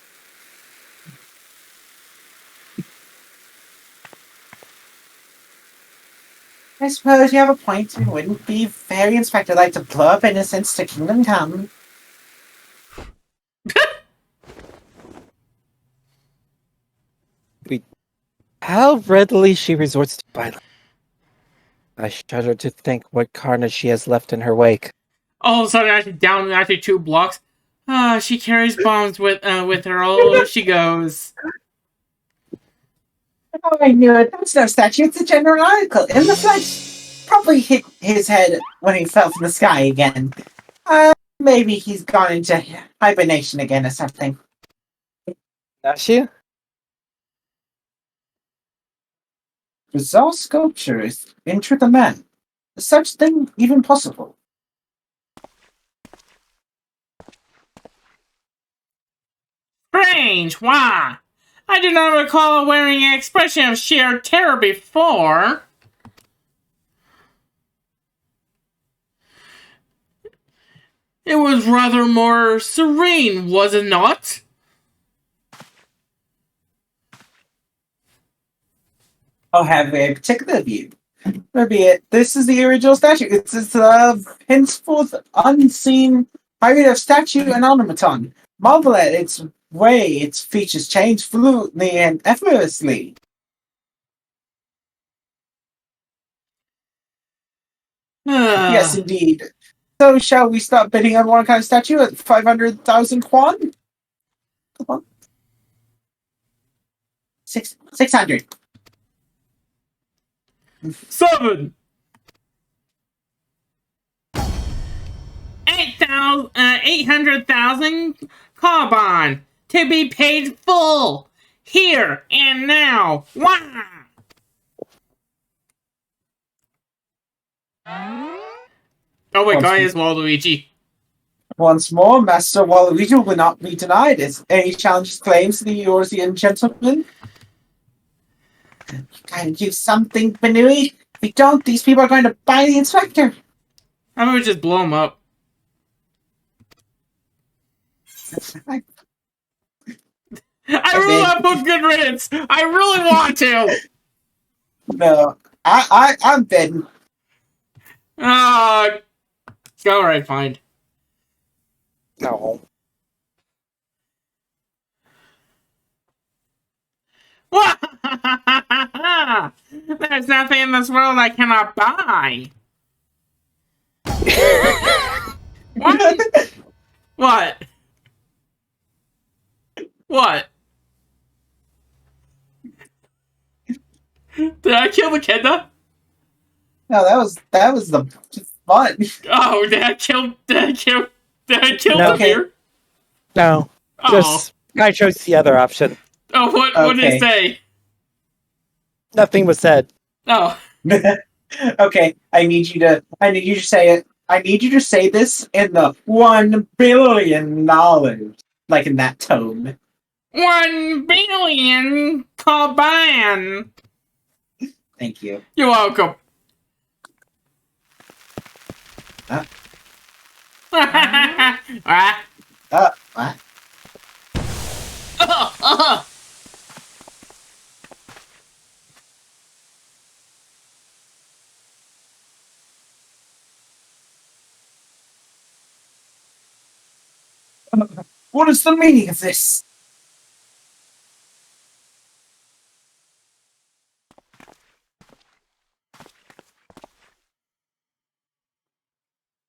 I suppose you have a point. It wouldn't be very Inspector-like to blow up innocents to Kingdom Come. How readily she resorts to violence. I shudder to think what carnage she has left in her wake. All of a sudden, actually down 2 blocks. She carries bombs with her all over she goes. Oh, I knew it. That's no statue. It's a general article. In the flesh. Probably hit his head when he fell from the sky again. Maybe he's gone into hibernation again or something. Nashu? Bizarre sculpture is into the man. Is such thing even possible? Strange, why? I do not recall wearing an expression of sheer terror before. It was rather more serene, was it not? I'll have a particular view. Maybe this is the original statue. It's henceforth unseen hybrid of statue and automaton. Marvel at its way its features change fluently and effortlessly. Yes, indeed. So shall we start bidding on one kind of statue at 500,000 Kwan? 600. 7. 800,000 carbon to be paid full here and now. Wow. Oh my god, it's Waluigi. Once more, Master Waluigi will not be denied. Is any challenges claims to the Eorzean Gentleman? Gotta do something, Benui. If we don't, these people are going to buy the Inspector. I'm gonna just blow him up. I really want to put good riddance. I really want to. No, I'm bidding. All right, fine. No. There's nothing in this world I cannot buy. What? What? What? Did I kill the kidna? No, that was the fun. Oh, did I kill No. the beer? No. Oh. Just I chose the other option. Oh, what did it say? Nothing was said. Oh. Okay, I need you to say it. I need you to say this in the $1 billion, like in that tone. 1 billion Kaban. Thank you. You're welcome. What? What is the meaning of this?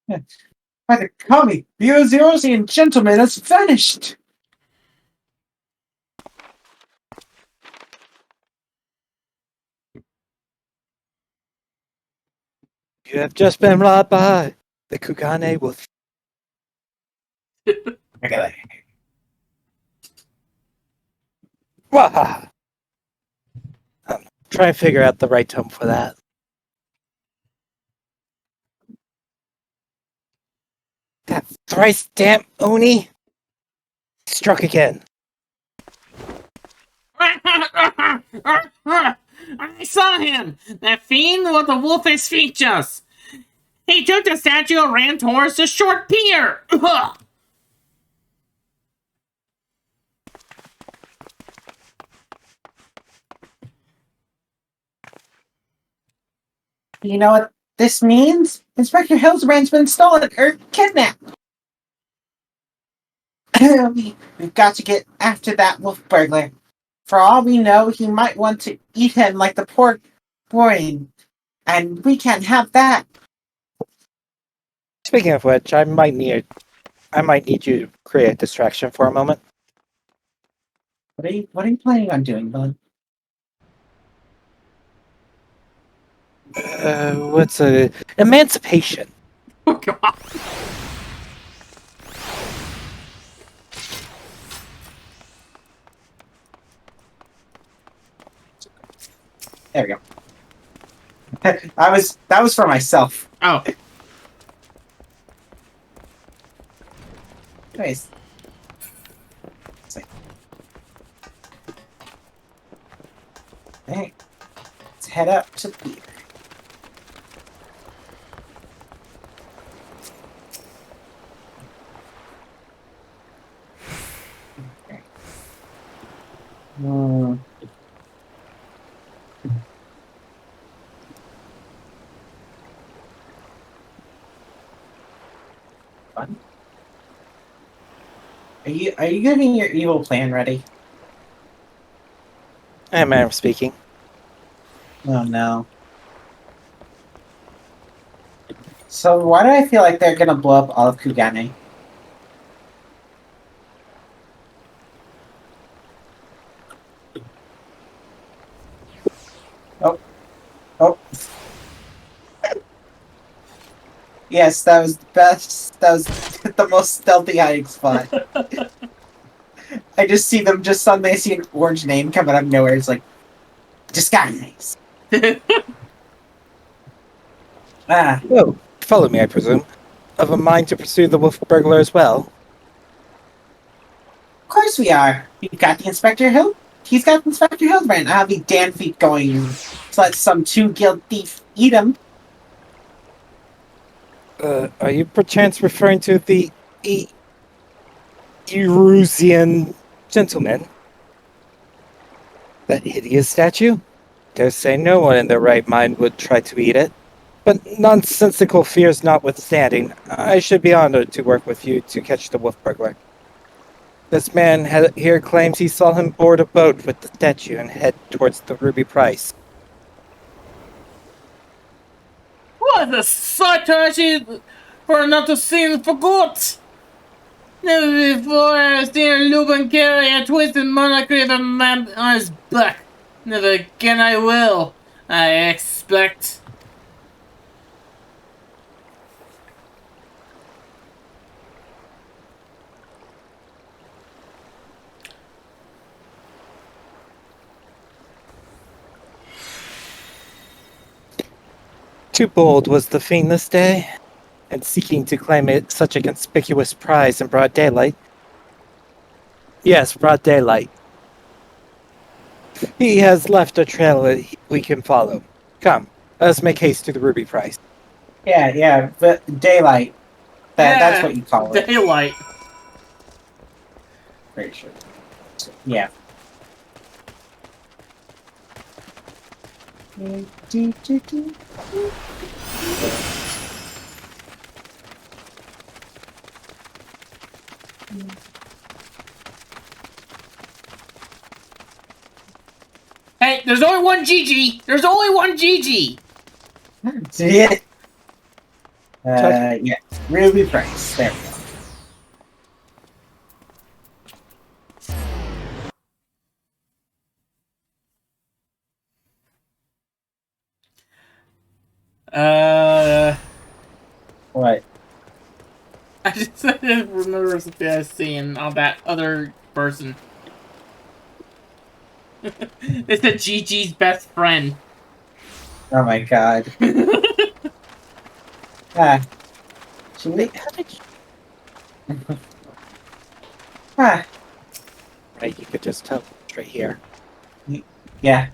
By the kami, the Ozirosian gentleman has vanished. You have just been robbed by the Kugane wolf. Okay. Waha! Try and figure out the right tone for that. That thrice damn Oni struck again. I saw him! That fiend with the wolfish features! He took the statue and ran towards the short pier! You know what this means? Inspector Hildebrand's been stolen or kidnapped. We've got to get after that wolf burglar. For all we know, he might want to eat him like the pork boy, and we can't have that. Speaking of which, I might need you to create a distraction for a moment. What are you planning on doing, bud? What's emancipation? Oh, God. There we go. That was for myself. Oh. Nice. Hey, let's head up to the pier. Okay. Fun. Are you getting your evil plan ready? I am speaking. Oh no. So why do I feel like they're gonna blow up all of Kugane? Oh. Oh. Yes, that was the best. That was the most stealthy hiding spot. I just see them, just suddenly I see an orange name coming out of nowhere. It's like, disguise. Oh, follow me, I presume. Of a mind to pursue the wolf burglar as well? Of course we are. We've got the Inspector Hill. He's got Inspector Hildebrand. I'll be damn feet going to let some two-guild thief eat him. Are you perchance referring to the Erusian gentleman? That hideous statue? Dare say no one in their right mind would try to eat it. But nonsensical fears notwithstanding, I should be honored to work with you to catch the wolf burglar. This man here claims he saw him board a boat with the statue and head towards the Ruby Price. What a sight to actually for not to see for good! Never before I have seen Lupin carry a twisted monochrome of a man on his back. Never again I will, I expect. Too bold was the fiend this day, and seeking to claim it such a conspicuous prize in broad daylight. Yes, broad daylight. He has left a trail that we can follow. Come, let us make haste to the ruby prize. Yeah, but daylight. That's what you call it. Daylight. Pretty sure. Yeah. Hey, there's only one GG! There's only one GG! Yeah. Ruby price. There we go. What? I just didn't remember something I was seeing on that other person. It's a GG's best friend. Oh my god. Ah. How did you... Ah. Right, you could just tell right here. Yeah.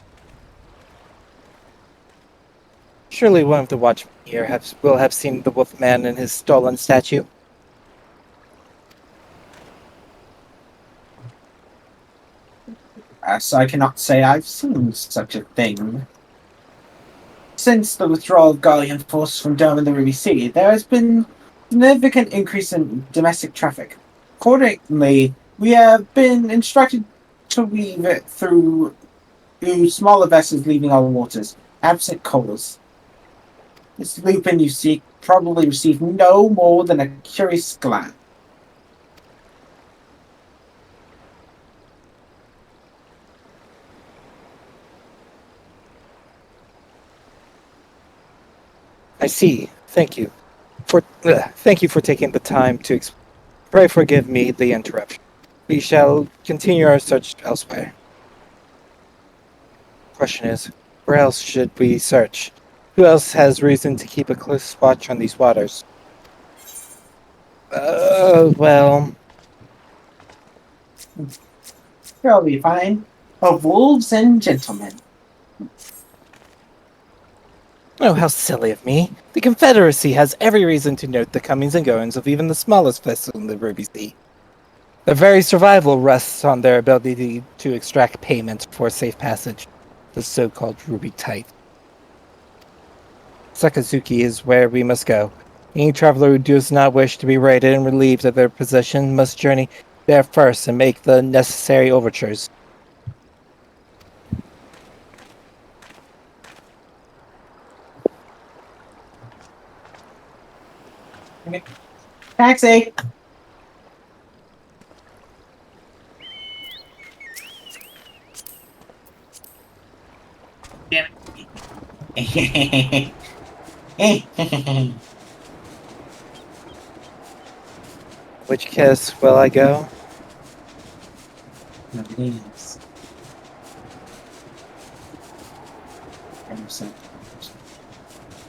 Surely one of the watchmen here will have seen the Wolfman and his stolen statue. So I cannot say I've seen such a thing. Since the withdrawal of Gallian forces from Dome and the Ruby Sea, there has been significant increase in domestic traffic. Accordingly, we have been instructed to weave it through smaller vessels leaving our waters, absent coals. This Lupin you seek probably received no more than a curious glance. I see. Thank you for taking the time to. Pray forgive me the interruption. We shall continue our search elsewhere. Question is, where else should we search? Who else has reason to keep a close watch on these waters? Well... You'll be fine. Of wolves and gentlemen. Oh, how silly of me. The Confederacy has every reason to note the comings and goings of even the smallest vessel in the Ruby Sea. Their very survival rests on their ability to extract payment for safe passage, the so-called Ruby Tide. Sakazuki is where we must go. Any traveler who does not wish to be raided and relieved of their possession must journey there first and make the necessary overtures. Okay. Taxi! Damn it. Which kiss will I go? No, please.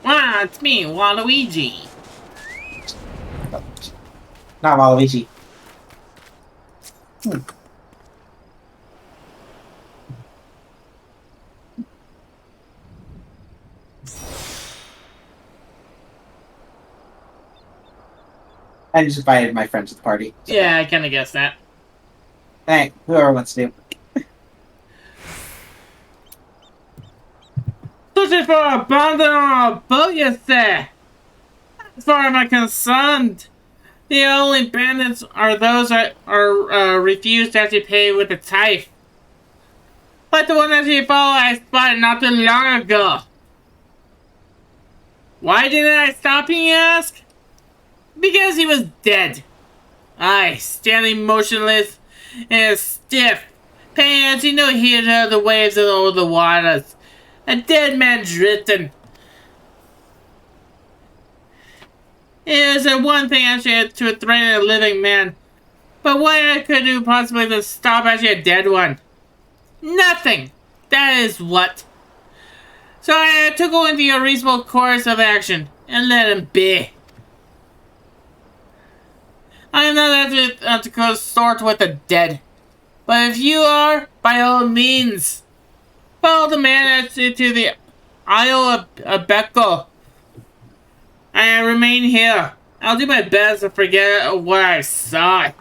Ah, it's me, Waluigi. Not Waluigi. I just invited my friends to the party. So. Yeah, I kind of guessed that. Hey, whoever wants to do. Searching for a abandoned on a boat, you say? As far as I'm concerned, the only bandits are those that are refused to actually pay with a tithe. Like the one that you follow I spotted not too long ago. Why didn't I stop him, you ask? Because he was dead. I, standing motionless and stiff, paying attention no heed to the waves of the waters. A dead man drifting. It was one thing actually to threaten a living man. But what I could do possibly to stop actually a dead one? Nothing! That is what. So I took on the reasonable course of action and let him be. I am not to consort with the dead. But if you are, by all means, follow the man to the Isle of Beckel. I remain here. I'll do my best to forget what I saw.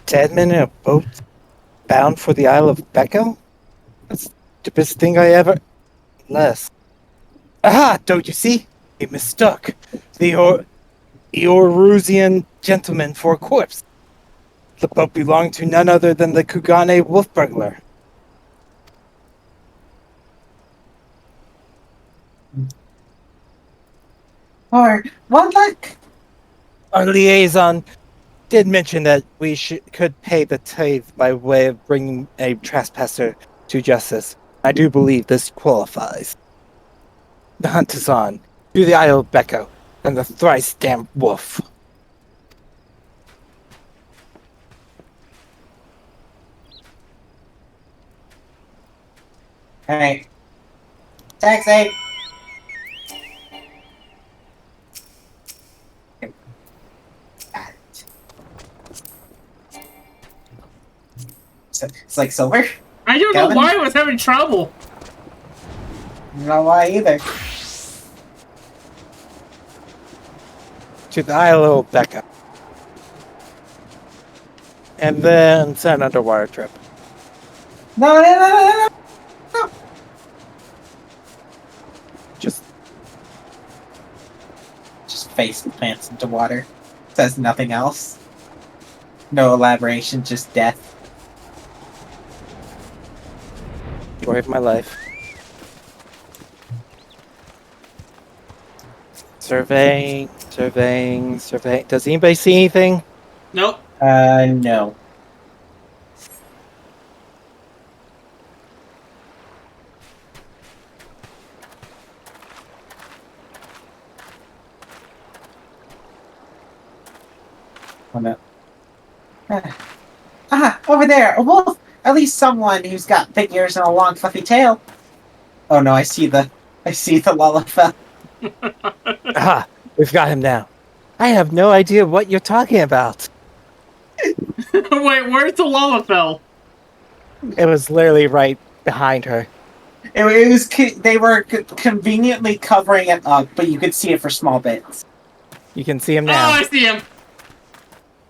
Dead men in a boat bound for the Isle of Becco? That's the best thing I ever... Less. Aha! Don't you see? He mistook the Eorusian gentleman for a corpse. The boat belonged to none other than the Kugane wolf burglar. Or what luck? Our liaison did mention that we could pay the tithe by way of bringing a trespasser to justice. I do believe this qualifies. The hunt is on, to the Isle of Becco, and the thrice-damned wolf. Alright. Taxi! It's like silver? I don't know why I was having trouble. I don't know why either. To the Isle of Becco. And then it's an underwater trip. No. Just face plants into water. Says nothing else. No elaboration, just death. Joy of my life. Surveying. Does anybody see anything? Nope. No. Oh no. Over there, a wolf! At least someone who's got big ears and a long fluffy tail. Oh no, I see the Lullafell. Aha! We've got him now. I have no idea what you're talking about. Wait, where's the Lullafell? It was literally right behind her. It was they were conveniently covering it up, but you could see it for small bits. You can see him now. Oh, I see him.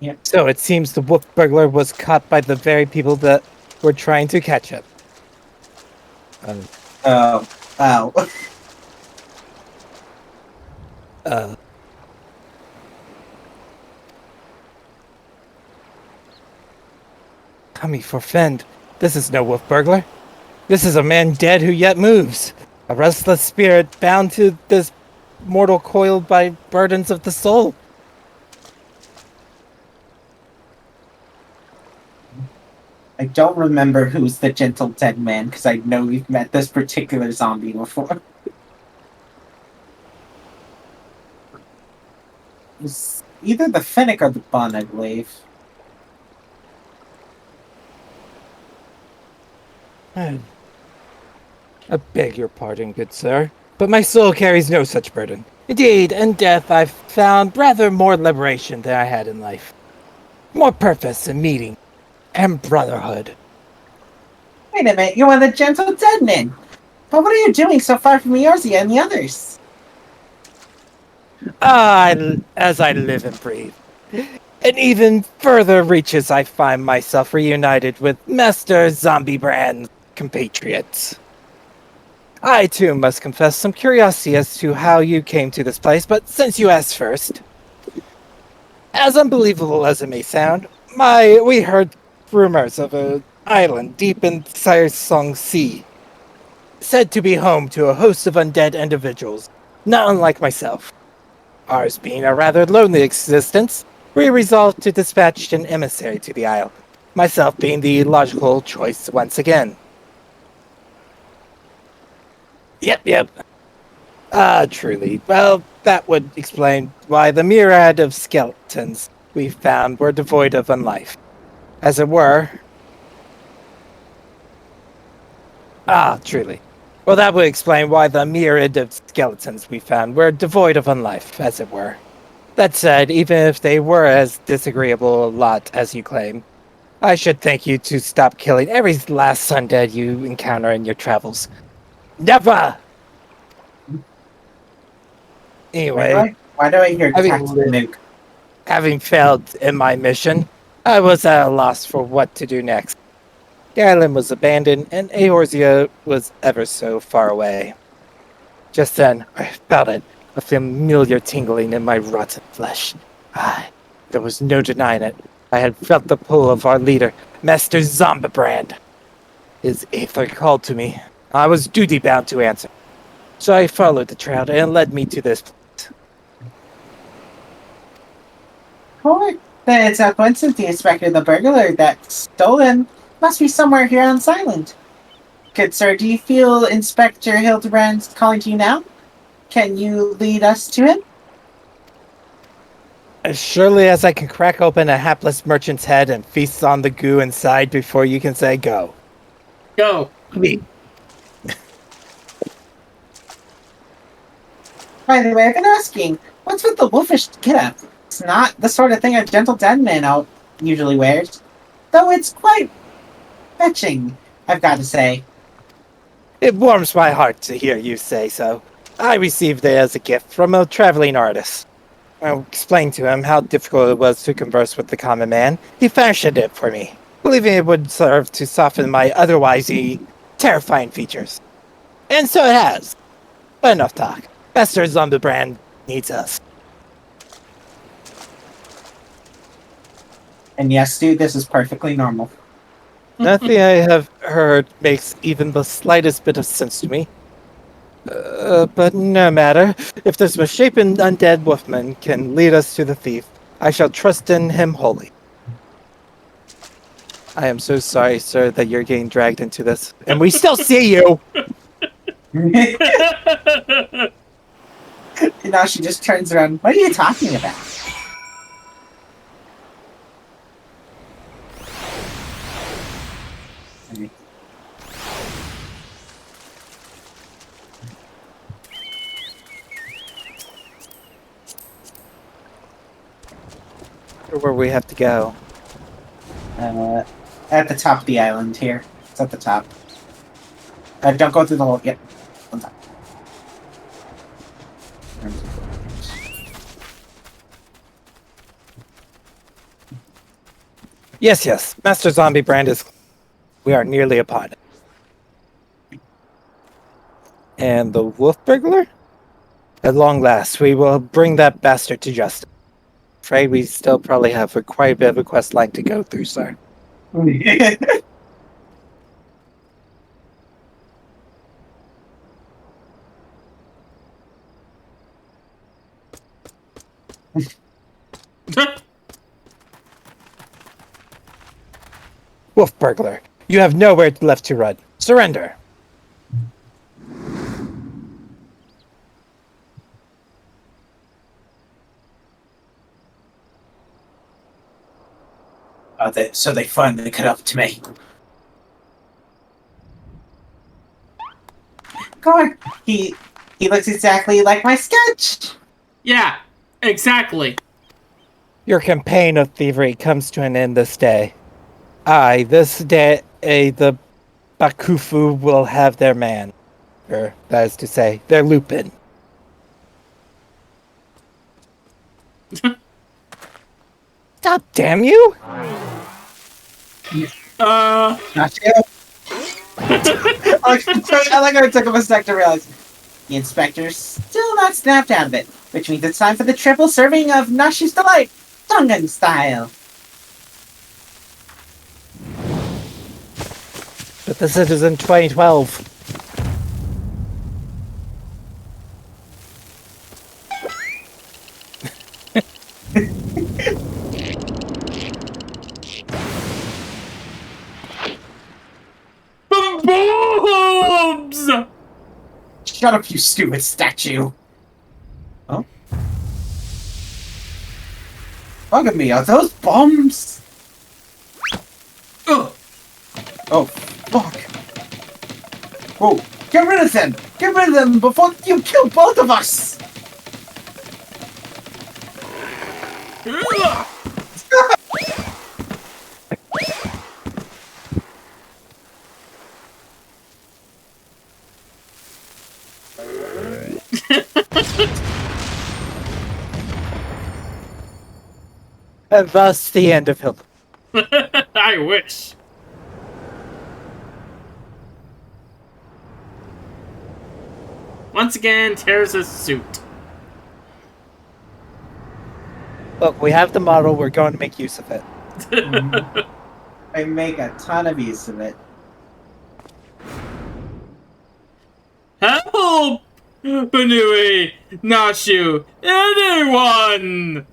Yep. So it seems the wolf burglar was caught by the very people that were trying to catch him. Oh. Tommy forfend. This is no wolf burglar. This is a man dead who yet moves. A restless spirit bound to this mortal coil by burdens of the soul. I don't remember who's the gentle dead man, because I know we've met this particular zombie before. It was either the Finnick or the Bun, I believe. I beg your pardon, good sir, but my soul carries no such burden. Indeed, in death I've found rather more liberation than I had in life. More purpose and meaning, and brotherhood. Wait a minute, you're one of the gentle dead men. But what are you doing so far from Eorzea and the others? As I live and breathe. In even further reaches I find myself reunited with Master Zombie Brand's compatriots. I too must confess some curiosity as to how you came to this place, but since you asked first, As unbelievable as it may sound, we heard rumors of an island deep in Song Sea, said to be home to a host of undead individuals, not unlike myself. Ours being a rather lonely existence, we resolved to dispatch an emissary to the isle, myself being the logical choice once again. Yep. Truly. Well, that would explain why the myriad of skeletons we found were devoid of unlife. As it were. Truly. Well, that would explain why the myriad of skeletons we found were devoid of unlife, as it were. That said, even if they were as disagreeable a lot as you claim, I should thank you to stop killing every last undead you encounter in your travels. Never! Anyway, Why do I hear Tactical Nuke? having failed in my mission, I was at a loss for what to do next. The island was abandoned, and Eorzea was ever so far away. Just then, I felt it, a familiar tingling in my rotten flesh. There was no denying it. I had felt the pull of our leader, Master Zombibrand. His aether called to me. I was duty-bound to answer. So I followed the trail and it led me to this place. Oh, then it's a coincidence the inspector, the burglar that's stolen, must be somewhere here on this island. Good sir, do you feel Inspector Hildebrand's calling to you now? Can you lead us to him? As surely as I can crack open a hapless merchant's head and feast on the goo inside before you can say go. Go. Me. By the way, I've been asking, what's with the wolfish get-up? It's not the sort of thing a gentle dead man out usually wears. Though it's quite fetching, I've got to say. It warms my heart to hear you say so. I received it as a gift from a traveling artist. I explained to him how difficult it was to converse with the common man. He fashioned it for me, believing it would serve to soften my otherwise terrifying features. And so it has. But enough talk. Master Zombibrand needs us. And yes, dude, this is perfectly normal. Nothing I have heard makes even the slightest bit of sense to me. But no matter. If this misshapen undead wolfman can lead us to the thief, I shall trust in him wholly. I am so sorry, sir, that you're getting dragged into this. And we still see you! And now she just turns around. What are you talking about? Where we have to go? At the top of the island here. It's at the top. Don't go through the hole yet. On top. Yes. Master Zombibrand is... We are nearly upon it. And the wolf burglar? At long last, we will bring that bastard to justice. Afraid we still probably have quite a bit of a quest line to go through, sir. Wolf burglar, you have nowhere left to run. Surrender. So they finally cut up to me. Go on. He looks exactly like my sketch. Yeah, exactly. Your campaign of thievery comes to an end this day. This day, the Bakufu will have their man. Or, that is to say, their Lupin. Stop, damn you! Not you. I like how it took him a sec to realize. The inspector's still not snapped out of it, which means it's time for the triple serving of Nashi's Delight. Gangnam style. But this is in 2012. Bombs! Shut up, you stupid statue. Oh? Look at me, are those bombs? Ugh. Oh, fuck. Whoa, get rid of them! Get rid of them before you kill both of us! Ugh. And thus the end of him. I wish. Once again, tears his suit. Look, we have the model, we're going to make use of it. I make a ton of use of it. Help! Banui! Nashu! Anyone!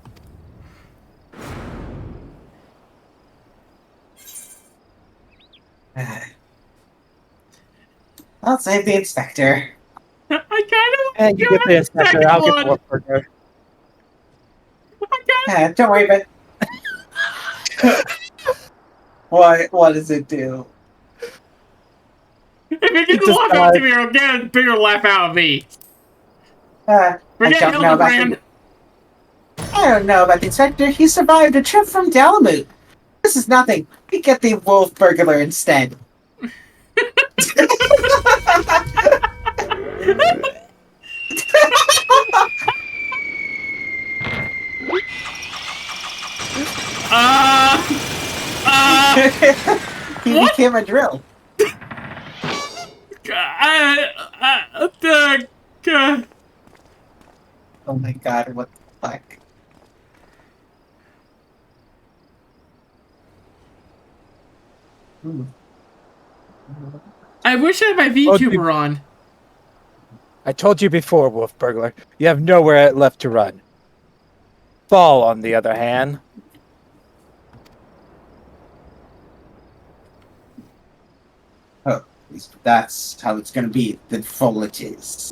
I'll save the inspector. I kind of And you get the inspector, I'll get the one. Wolfburger. Don't worry about what does it do? If you get the Just laugh out to me, you'll get a bigger laugh out of me. I Forget don't know about Hildebrand. I don't know about the inspector. He survived a trip from Dalamute. This is nothing. We get the wolf burglar instead. He What? became a drill. Oh my god, what the fuck? I wish I had my VTuber on. I told you before, Wolfburglar, you have nowhere left to run. Fall, on the other hand. Oh, at least that's how it's gonna be. Then full it is.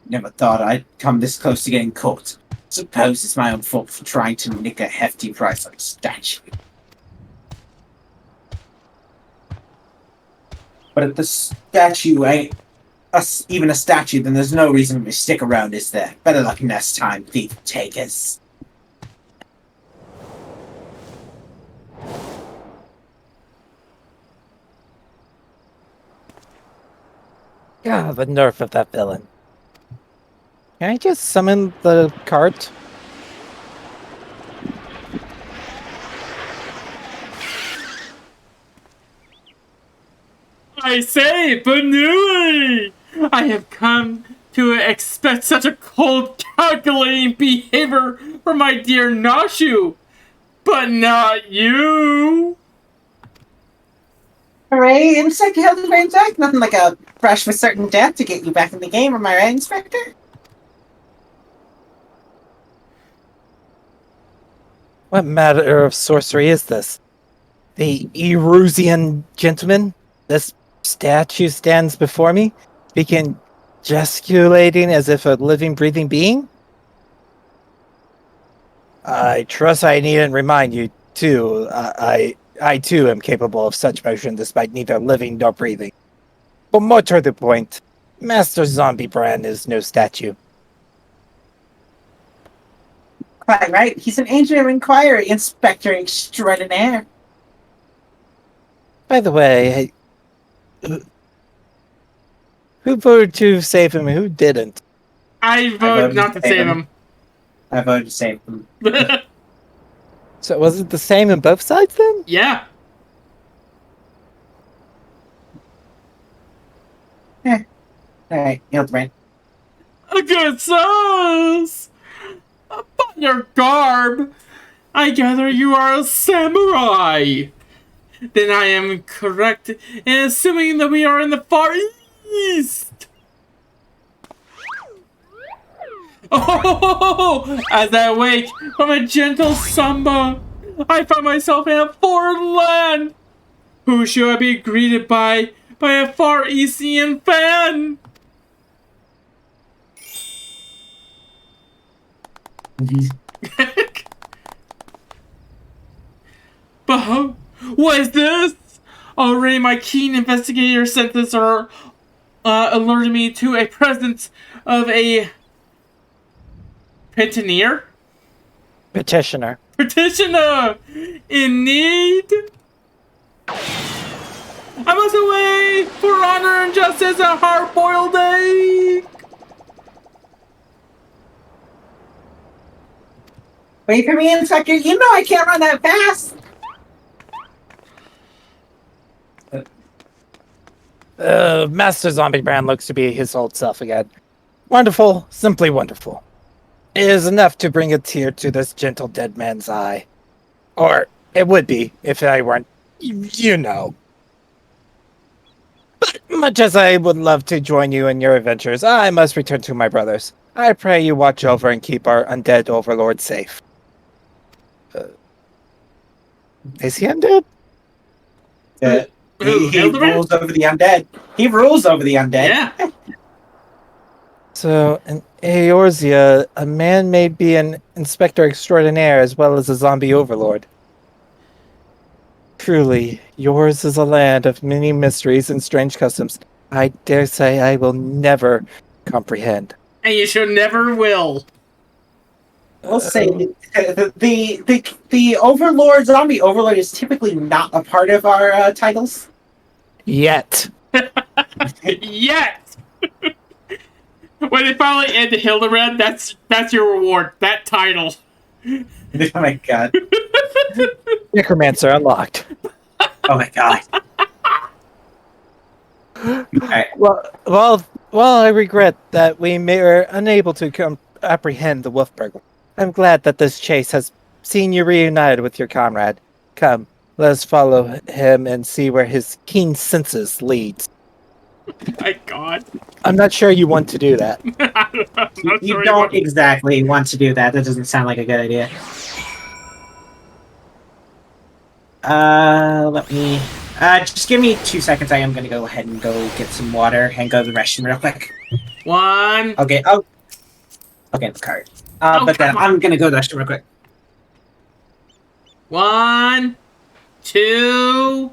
Never thought I'd come this close to getting caught. Suppose it's my own fault for trying to nick a hefty price on a statue. But if the statue ain't even a statue, then there's no reason to stick around, is there? Better luck next time, thief takers. God, the nerve of that villain. Can I just summon the cart? I say, Banui! I have come to expect such a cold, calculating behavior from my dear Nashu, but not you. Hooray, Inspector Hildebrand's back. Nothing like a brush for certain death to get you back in the game, am I right, Inspector? What matter of sorcery is this? The Erusian gentleman? This statue stands before me, speaking, gesticulating as if a living, breathing being? I trust I needn't remind you, too. I too am capable of such motion despite neither living nor breathing. But more to the point, Master Zombie Brand is no statue. Quite right. He's an agent of inquiry, Inspector Extraordinaire. By the way, who voted to save him and who didn't? I voted not to save him. I voted to save him. So was it the same on both sides then? Yeah. Alright, Hildebrand. A good sauce! Upon your garb, I gather you are a samurai. Then I am correct in assuming that we are in the Far East. Oh, as I wake from a gentle samba, I find myself in a foreign land. Who should I be greeted by a Far Eastian fan? But what is this? Already my keen investigator senses are alerted me to a presence of a petitioner in need. I must away for honor and justice, a hard-boiled egg. Wait for me, Inspector. You know I can't run that fast. Master Zombie Brand looks to be his old self again. Wonderful, simply wonderful. It is enough to bring a tear to this gentle dead man's eye. Or it would be if I weren't, you know. But much as I would love to join you in your adventures, I must return to my brothers. I pray you watch over and keep our undead overlord safe. Is he undead? He rules over the undead. He rules over the undead. Yeah. So, in Eorzea, a man may be an inspector extraordinaire as well as a zombie overlord. Truly, yours is a land of many mysteries and strange customs I dare say I will never comprehend. And you should never will. We'll say the overlord, zombie overlord, is typically not a part of our titles. Yet. Yet. When they finally end the Hildebrand, that's your reward. That title. Oh my god. Necromancer unlocked. Oh my god. Right. Well, I regret that we were unable to apprehend the wolf burglar. I'm glad that this chase has seen you reunited with your comrade. Come, let us follow him and see where his keen senses leads. My god. I'm not sure you want to do that. You don't exactly want to do that. That doesn't sound like a good idea. Let me... just give me 2 seconds. I am gonna go ahead and go get some water and go to the restroom real quick. One. Okay, oh. Okay, the card. But then I'm gonna go to the restroom real quick. 1, 2...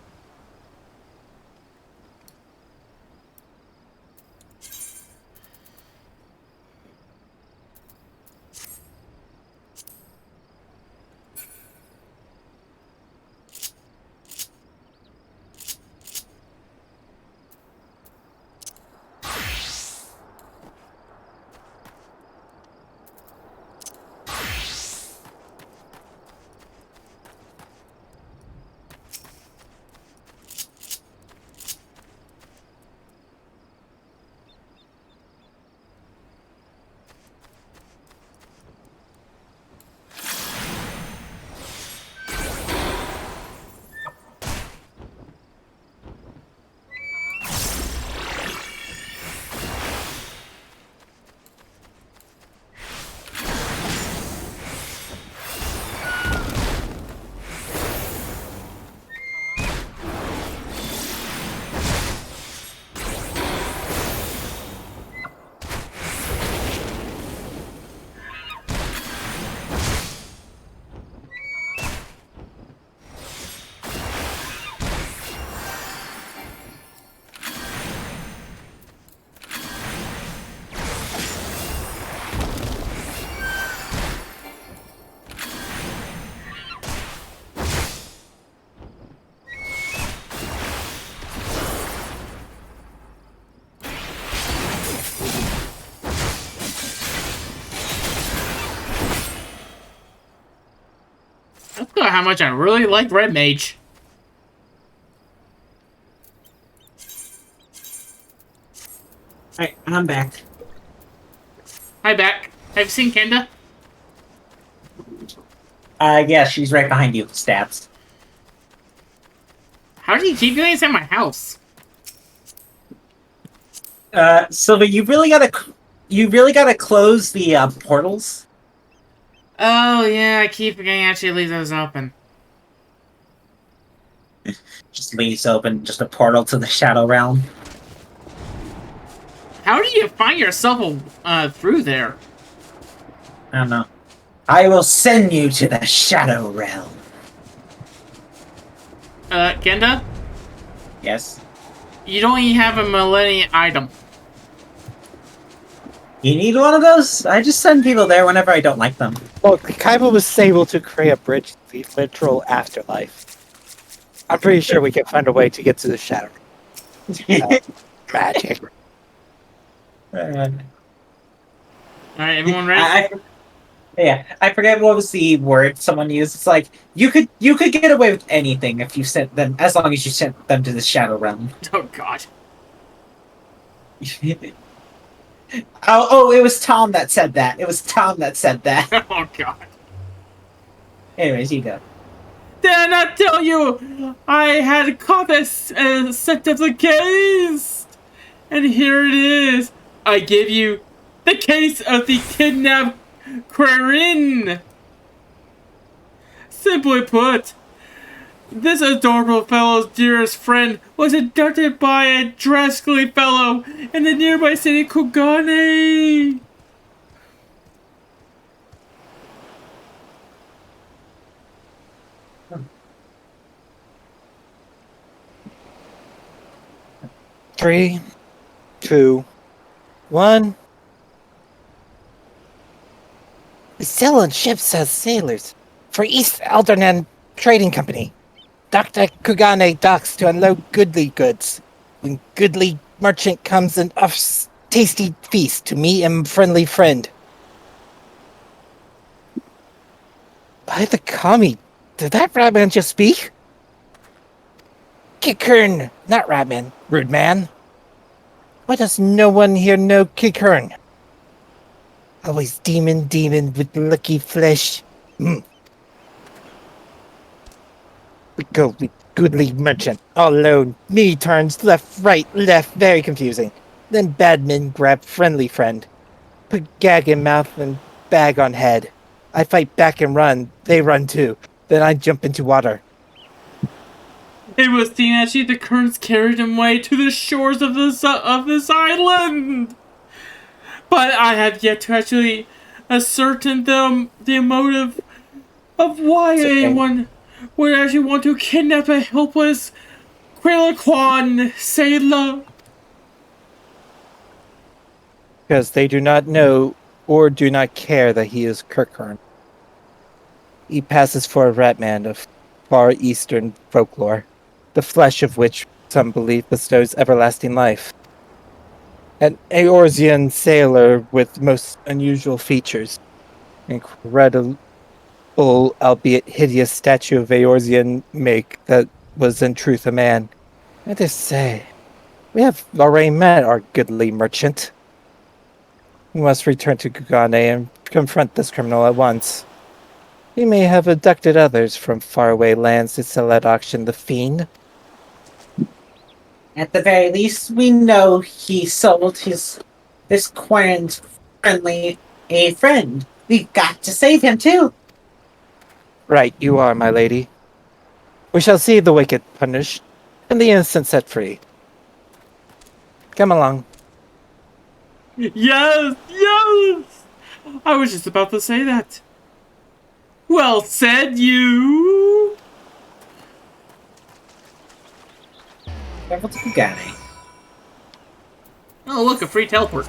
That's not how much I really like Red Mage. Alright, I'm back. Hi, back. Have you seen Kenda? Yeah, she's right behind you. Stabs. How do you keep doing this at my house? Sylvia, you really gotta close the portals. Oh, yeah, I keep forgetting to actually leave those open. Just leaves open, just a portal to the Shadow Realm. How do you find yourself through there? I don't know. I will send you to the Shadow Realm. Kenda? Yes? You don't even have a millennium item. You need one of those? I just send people there whenever I don't like them. Well, Kaiba was able to create a bridge to the literal afterlife. I'm pretty sure we can find a way to get to the Shadow. Magic. Alright, everyone ready? I forget what was the word someone used. It's like you could get away with anything if you sent them, as long as you sent them to the Shadow Realm. Oh god. Oh, it was Tom that said that. It was Tom that said that. Oh god. Anyways, you go. Did I not tell you I had caught this set of the case? And here it is. I give you the case of the kidnapped Quarin. Simply put, this adorable fellow's dearest friend was abducted by a rascally fellow in the nearby city Kugane. Three, two, one. We sail on ships as sailors for East Aldernan Trading Company. Dr. Kugane docks to unload goodly goods. When goodly merchant comes and offers tasty feast to me and friendly friend. By the kami, did that Ratman just speak? Kikern, not Ratman, rude man. Why does no one here know Kikern? Always demon with lucky flesh. We go with goodly merchant, all alone. Me turns left, right, left, very confusing. Then badman grab friendly friend. Put gag in mouth and bag on head. I fight back and run, they run too. Then I jump into water. It was actually the currents carried him away to the shores of this island. But I have yet to actually ascertain the motive of why anyone would actually want to kidnap a helpless Quiliquan sailor. Because they do not know or do not care that he is Kirkhorn. He passes for a ratman of far eastern folklore, the flesh of which some believe bestows everlasting life. An Eorzean sailor with most unusual features. Incredible, albeit hideous statue of Eorzean make that was in truth a man. I dare say, we have already met our goodly merchant. We must return to Kugane and confront this criminal at once. He may have abducted others from faraway lands to sell at auction the fiend. At the very least, we know he sold this Quarren's friendly a friend. We've got to save him too. Right, you are, my lady. We shall see the wicked punished, and the innocent set free. Come along. Yes, yes! I was just about to say that. Well said, you! Travel to Kugane. Oh, look, a free teleport.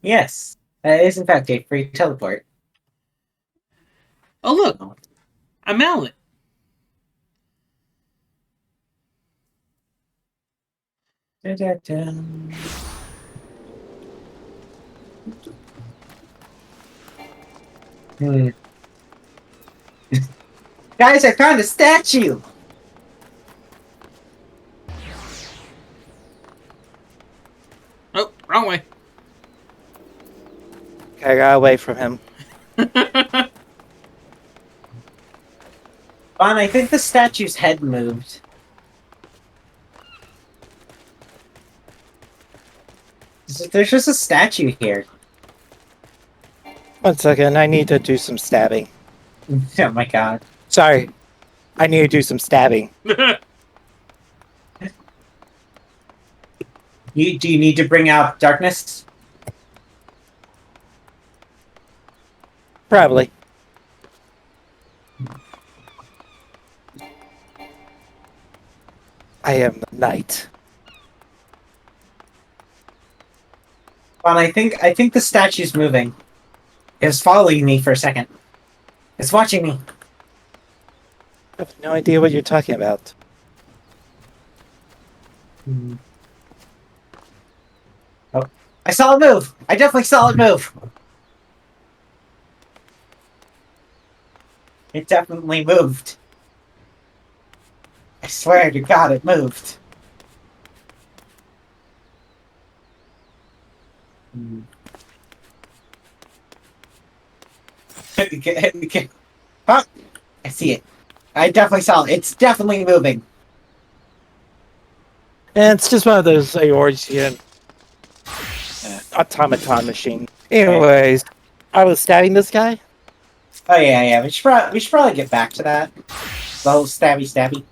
Yes, that is in fact a free teleport. Oh, look, a mallet. Da-da-da. Guys, I found a statue! I got away from him. Bon, I think the statue's head moved. There's just a statue here. 1 second, I need to do some stabbing. Oh my god. Sorry, I need to do some stabbing. Do you need to bring out darkness? Probably. I am the knight. Bon, I think the statue's moving. It was following me for a second. It's watching me. I have no idea what you're talking about. Oh, I saw it move! I definitely saw it move! It definitely moved. I swear to God, it moved. Okay. Huh? I see it. I definitely saw it. It's definitely moving. And it's just one of those Eorzean automaton machine. Anyways, I was stabbing this guy. Oh yeah. We should probably get back to that. The whole stabby.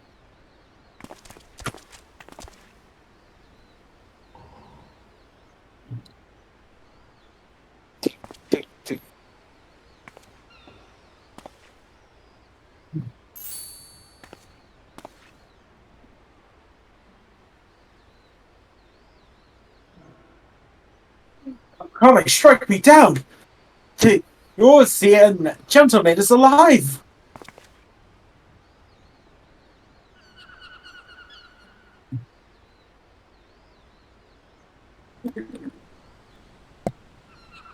Come and strike me down! The Eorzean gentleman is alive!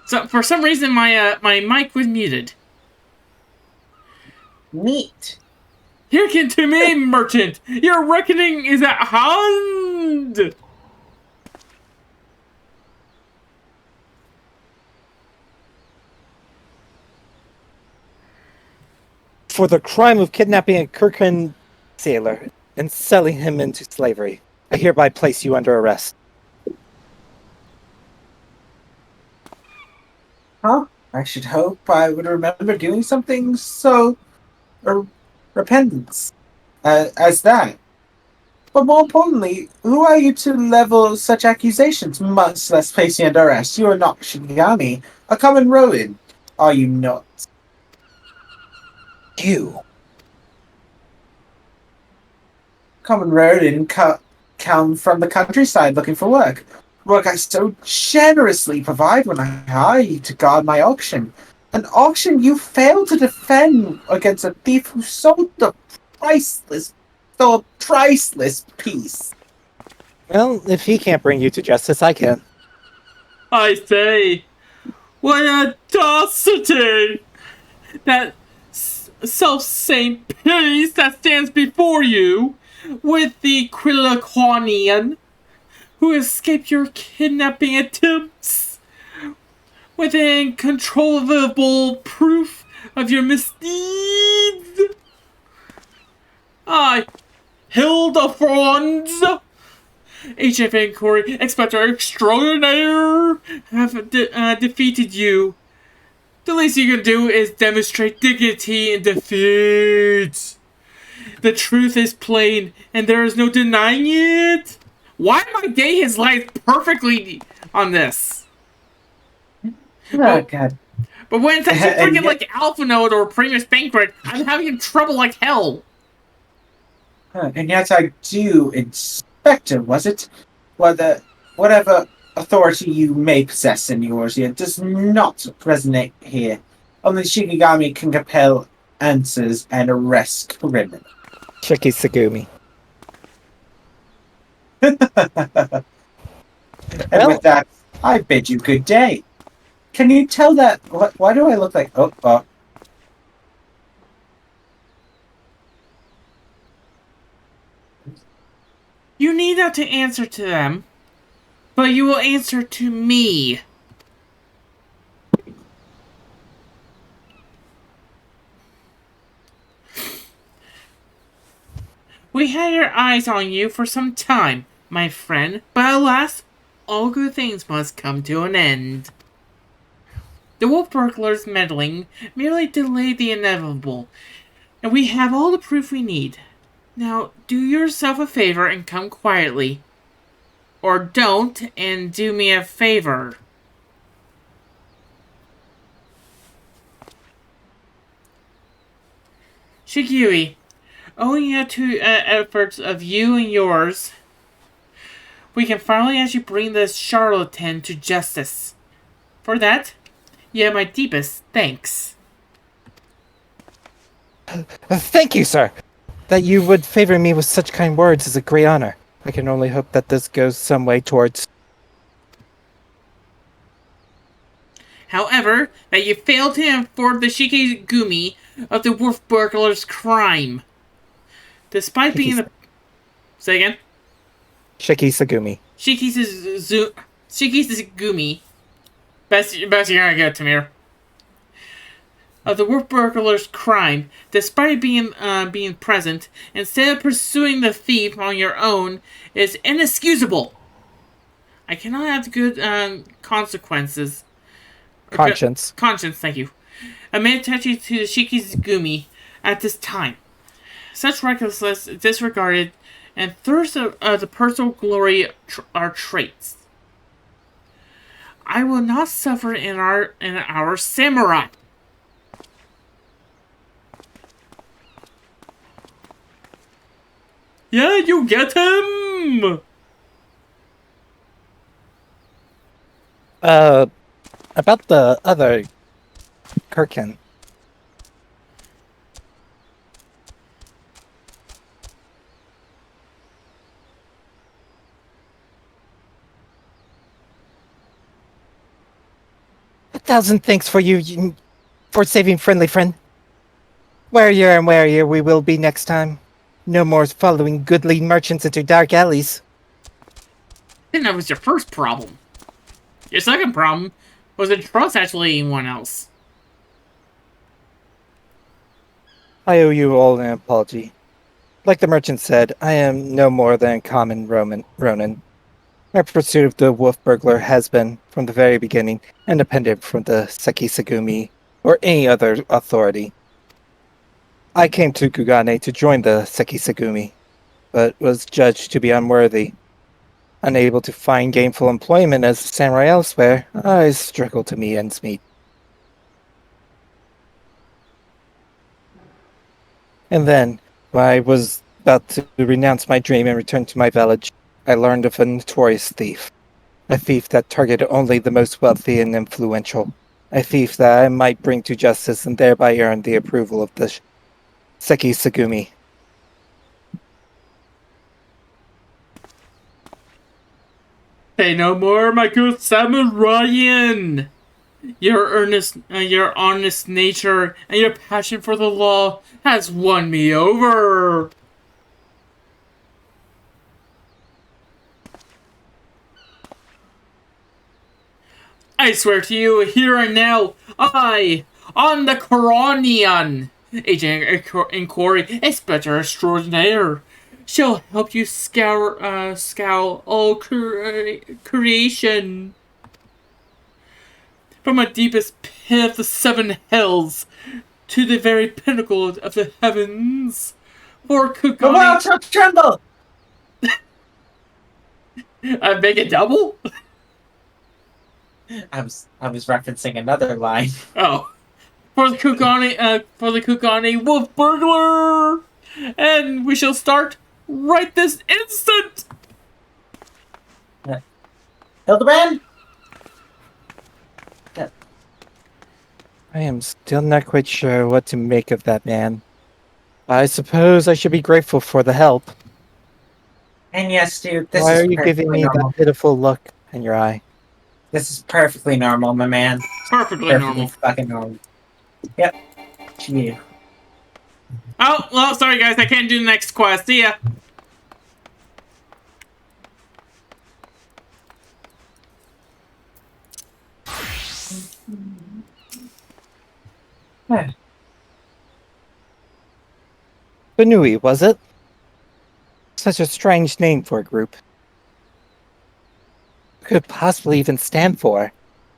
So for some reason my mic was muted. Neat. Hearken to me, merchant. Your reckoning is at hand. For the crime of kidnapping a Kirkland sailor and selling him into slavery, I hereby place you under arrest. Huh? I should hope I would remember doing something so... repentance. As that. But more importantly, who are you to level such accusations, much less place you under arrest? You are not Shinigami, a common rodent. Are you not? You. Common rodent come from the countryside looking for work. Work I so generously provide when I hire you to guard my auction. An auction you failed to defend against a thief who sold a priceless piece. Well, if he can't bring you to justice, I can. I say, what audacity! That self-same piece that stands before you, with the Quiliquanian, who escaped your kidnapping attempts, with uncontrollable proof of your misdeeds. I, Hildefonds, HF Inquiry Inspector Extraordinaire, have defeated you. The least you can do is demonstrate dignity in defeat. The truth is plain, and there is no denying it. Why am I getting his lines perfectly on this? Oh, God. But when it's actually freaking like Alpha Node or Primus Banquet, I'm having trouble like hell. And yet I do, Inspector, was it? Whatever authority you may possess in yours here does not resonate here. Only Shinigami can compel answers and arrest criminals. Shiki Sagumi. And with that, I bid you good day. Can you tell that... Why do I look like... Oh. You need not to answer to them, but you will answer to me. We had our eyes on you for some time, my friend, but alas, all good things must come to an end. The wolf burglar's meddling merely delayed the inevitable, and we have all the proof we need. Now, do yourself a favor and come quietly. Or don't, and do me a favor. Shigui, owing to efforts of you and yours, we can finally actually bring this charlatan to justice. For that, you have my deepest thanks. Thank you, sir. That you would favor me with such kind words is a great honor. I can only hope that this goes some way towards... However, that you failed to inform the Shikigumi of the wolf burglar's crime. Despite being the... Say again? Shikisagumi. Shikisagumi. Best you're gonna get, Tamir. Of the wolf burglar's crime, despite being present, instead of pursuing the thief on your own, is inexcusable. I cannot have good consequences. Conscience. Conscience, thank you. I made attaching to the Shikizugumi at this time. Such recklessness, disregarded, and thirst of the personal glory are traits I will not suffer in our samurai. Yeah, you get him! About the other Kirkin. A thousand thanks for for saving friendly friend. Warier we will be next time. No more following goodly merchants into dark alleys. I think that was your first problem. Your second problem was to trust actually anyone else. I owe you all an apology. Like the merchant said, I am no more than a common Ronin. My pursuit of the wolf burglar has been, from the very beginning, independent from the Sekisagumi or any other authority. I came to Kugane to join the Sekisagumi, but was judged to be unworthy. Unable to find gainful employment as a samurai elsewhere, I struggled to meet ends meet. And then, when I was about to renounce my dream and return to my village, I learned of a notorious thief. A thief that targeted only the most wealthy and influential. A thief that I might bring to justice and thereby earn the approval of the Sekisagumi. Say no more, my good samuraian! Your honest nature and your passion for the law has won me over. I swear to you, here and now, I, on the Coronian, Agent Inquiry, Inspector Extraordinaire, shall help you scour all creation. From the deepest pit of the seven hells to the very pinnacle of the heavens. For Kugane... The world shall tremble! I make it double? I was referencing another line. Oh. For the Kugane wolf burglar! And we shall start right this instant! Hildebrand? I am still not quite sure what to make of that man. I suppose I should be grateful for the help. And yes, dude, this Why is are you giving me normal. that pitiful look in your eye? This is perfectly normal, my man. Perfectly normal. Fucking normal. Yep. To you. Oh, well, sorry guys, I can't do the next quest. See ya. Banui, was it? Such a strange name for a group. Could possibly even stand for.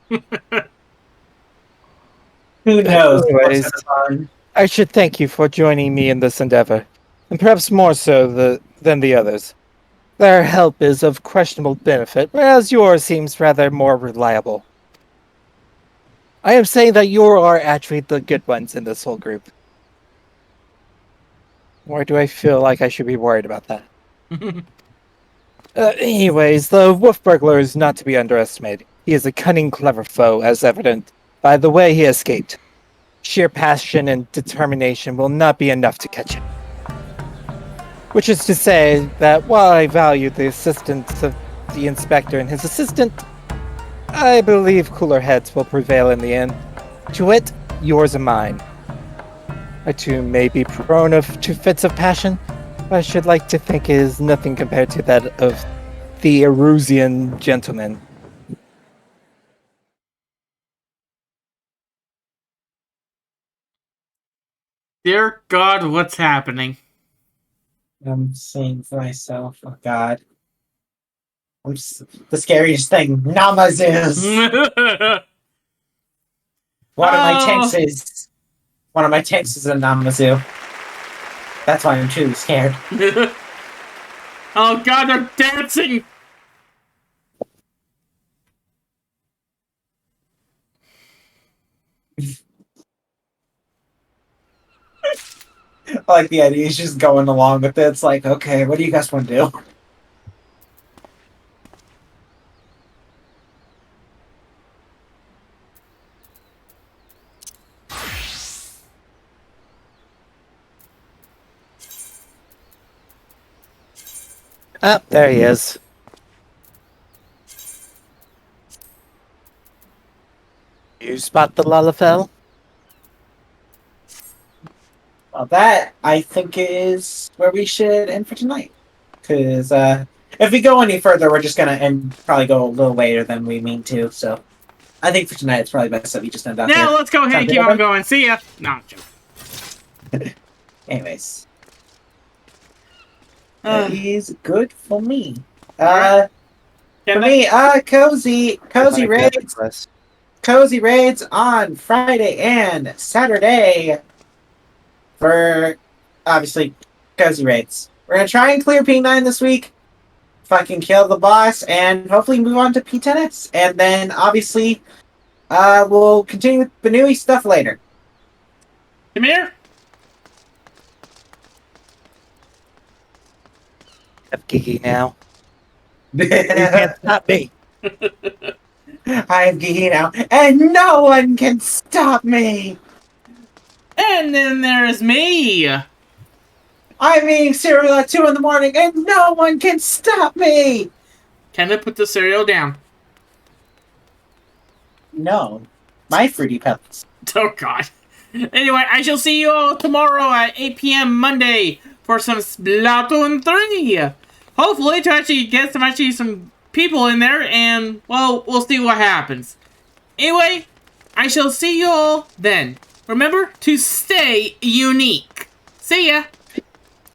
Who knows Anyways, what's on? I should thank you for joining me in this endeavor, and perhaps more so than the others. Their help is of questionable benefit, whereas yours seems rather more reliable. I am saying that you are actually the good ones in this whole group. Or do I feel like I should be worried about that? Anyways, the wolf burglar is not to be underestimated. He is a cunning, clever foe, as evident by the way he escaped. Sheer passion and determination will not be enough to catch him. Which is to say that while I value the assistance of the inspector and his assistant, I believe cooler heads will prevail in the end. To wit, yours and mine. I too may be prone to fits of passion, but I should like to think it is nothing compared to that of the Erusian gentleman. Dear God, what's happening? I'm saying for myself, oh God. The scariest thing, Namazus! One of my tanks is a Namazu. That's why I'm truly scared. Oh God, they're dancing! I like the idea, he's just going along with it. It's like, okay, what do you guys want to do? Ah, there he is. You spot the Lalafell? Well, that, I think, is where we should end for tonight. Because, if we go any further, we're just going to probably go a little later than we mean to, so... I think for tonight, it's probably best that we just end out here. Now let's go ahead and keep on going. See ya! No, I'm joking. Anyways. That is good for me. Right. For me, cozy raids. Cozy raids on Friday and Saturday for, obviously, cozy raids. We're going to try and clear P9 this week. If I can kill the boss, and hopefully move on to P10S. And then, obviously, we'll continue with the newy stuff later. Come here! I'm geeky now. You can't stop me. I am geeky now, and no one can stop me! And then there's me! I'm eating cereal at 2 in the morning, and no one can stop me! Can I put the cereal down? No. My Fruity Pebbles. Oh God. Anyway, I shall see you all tomorrow at 8 p.m. Monday for some Splatoon 3! Hopefully to actually get some people in there, and, well, we'll see what happens. Anyway, I shall see you all then. Remember to stay unique. See ya!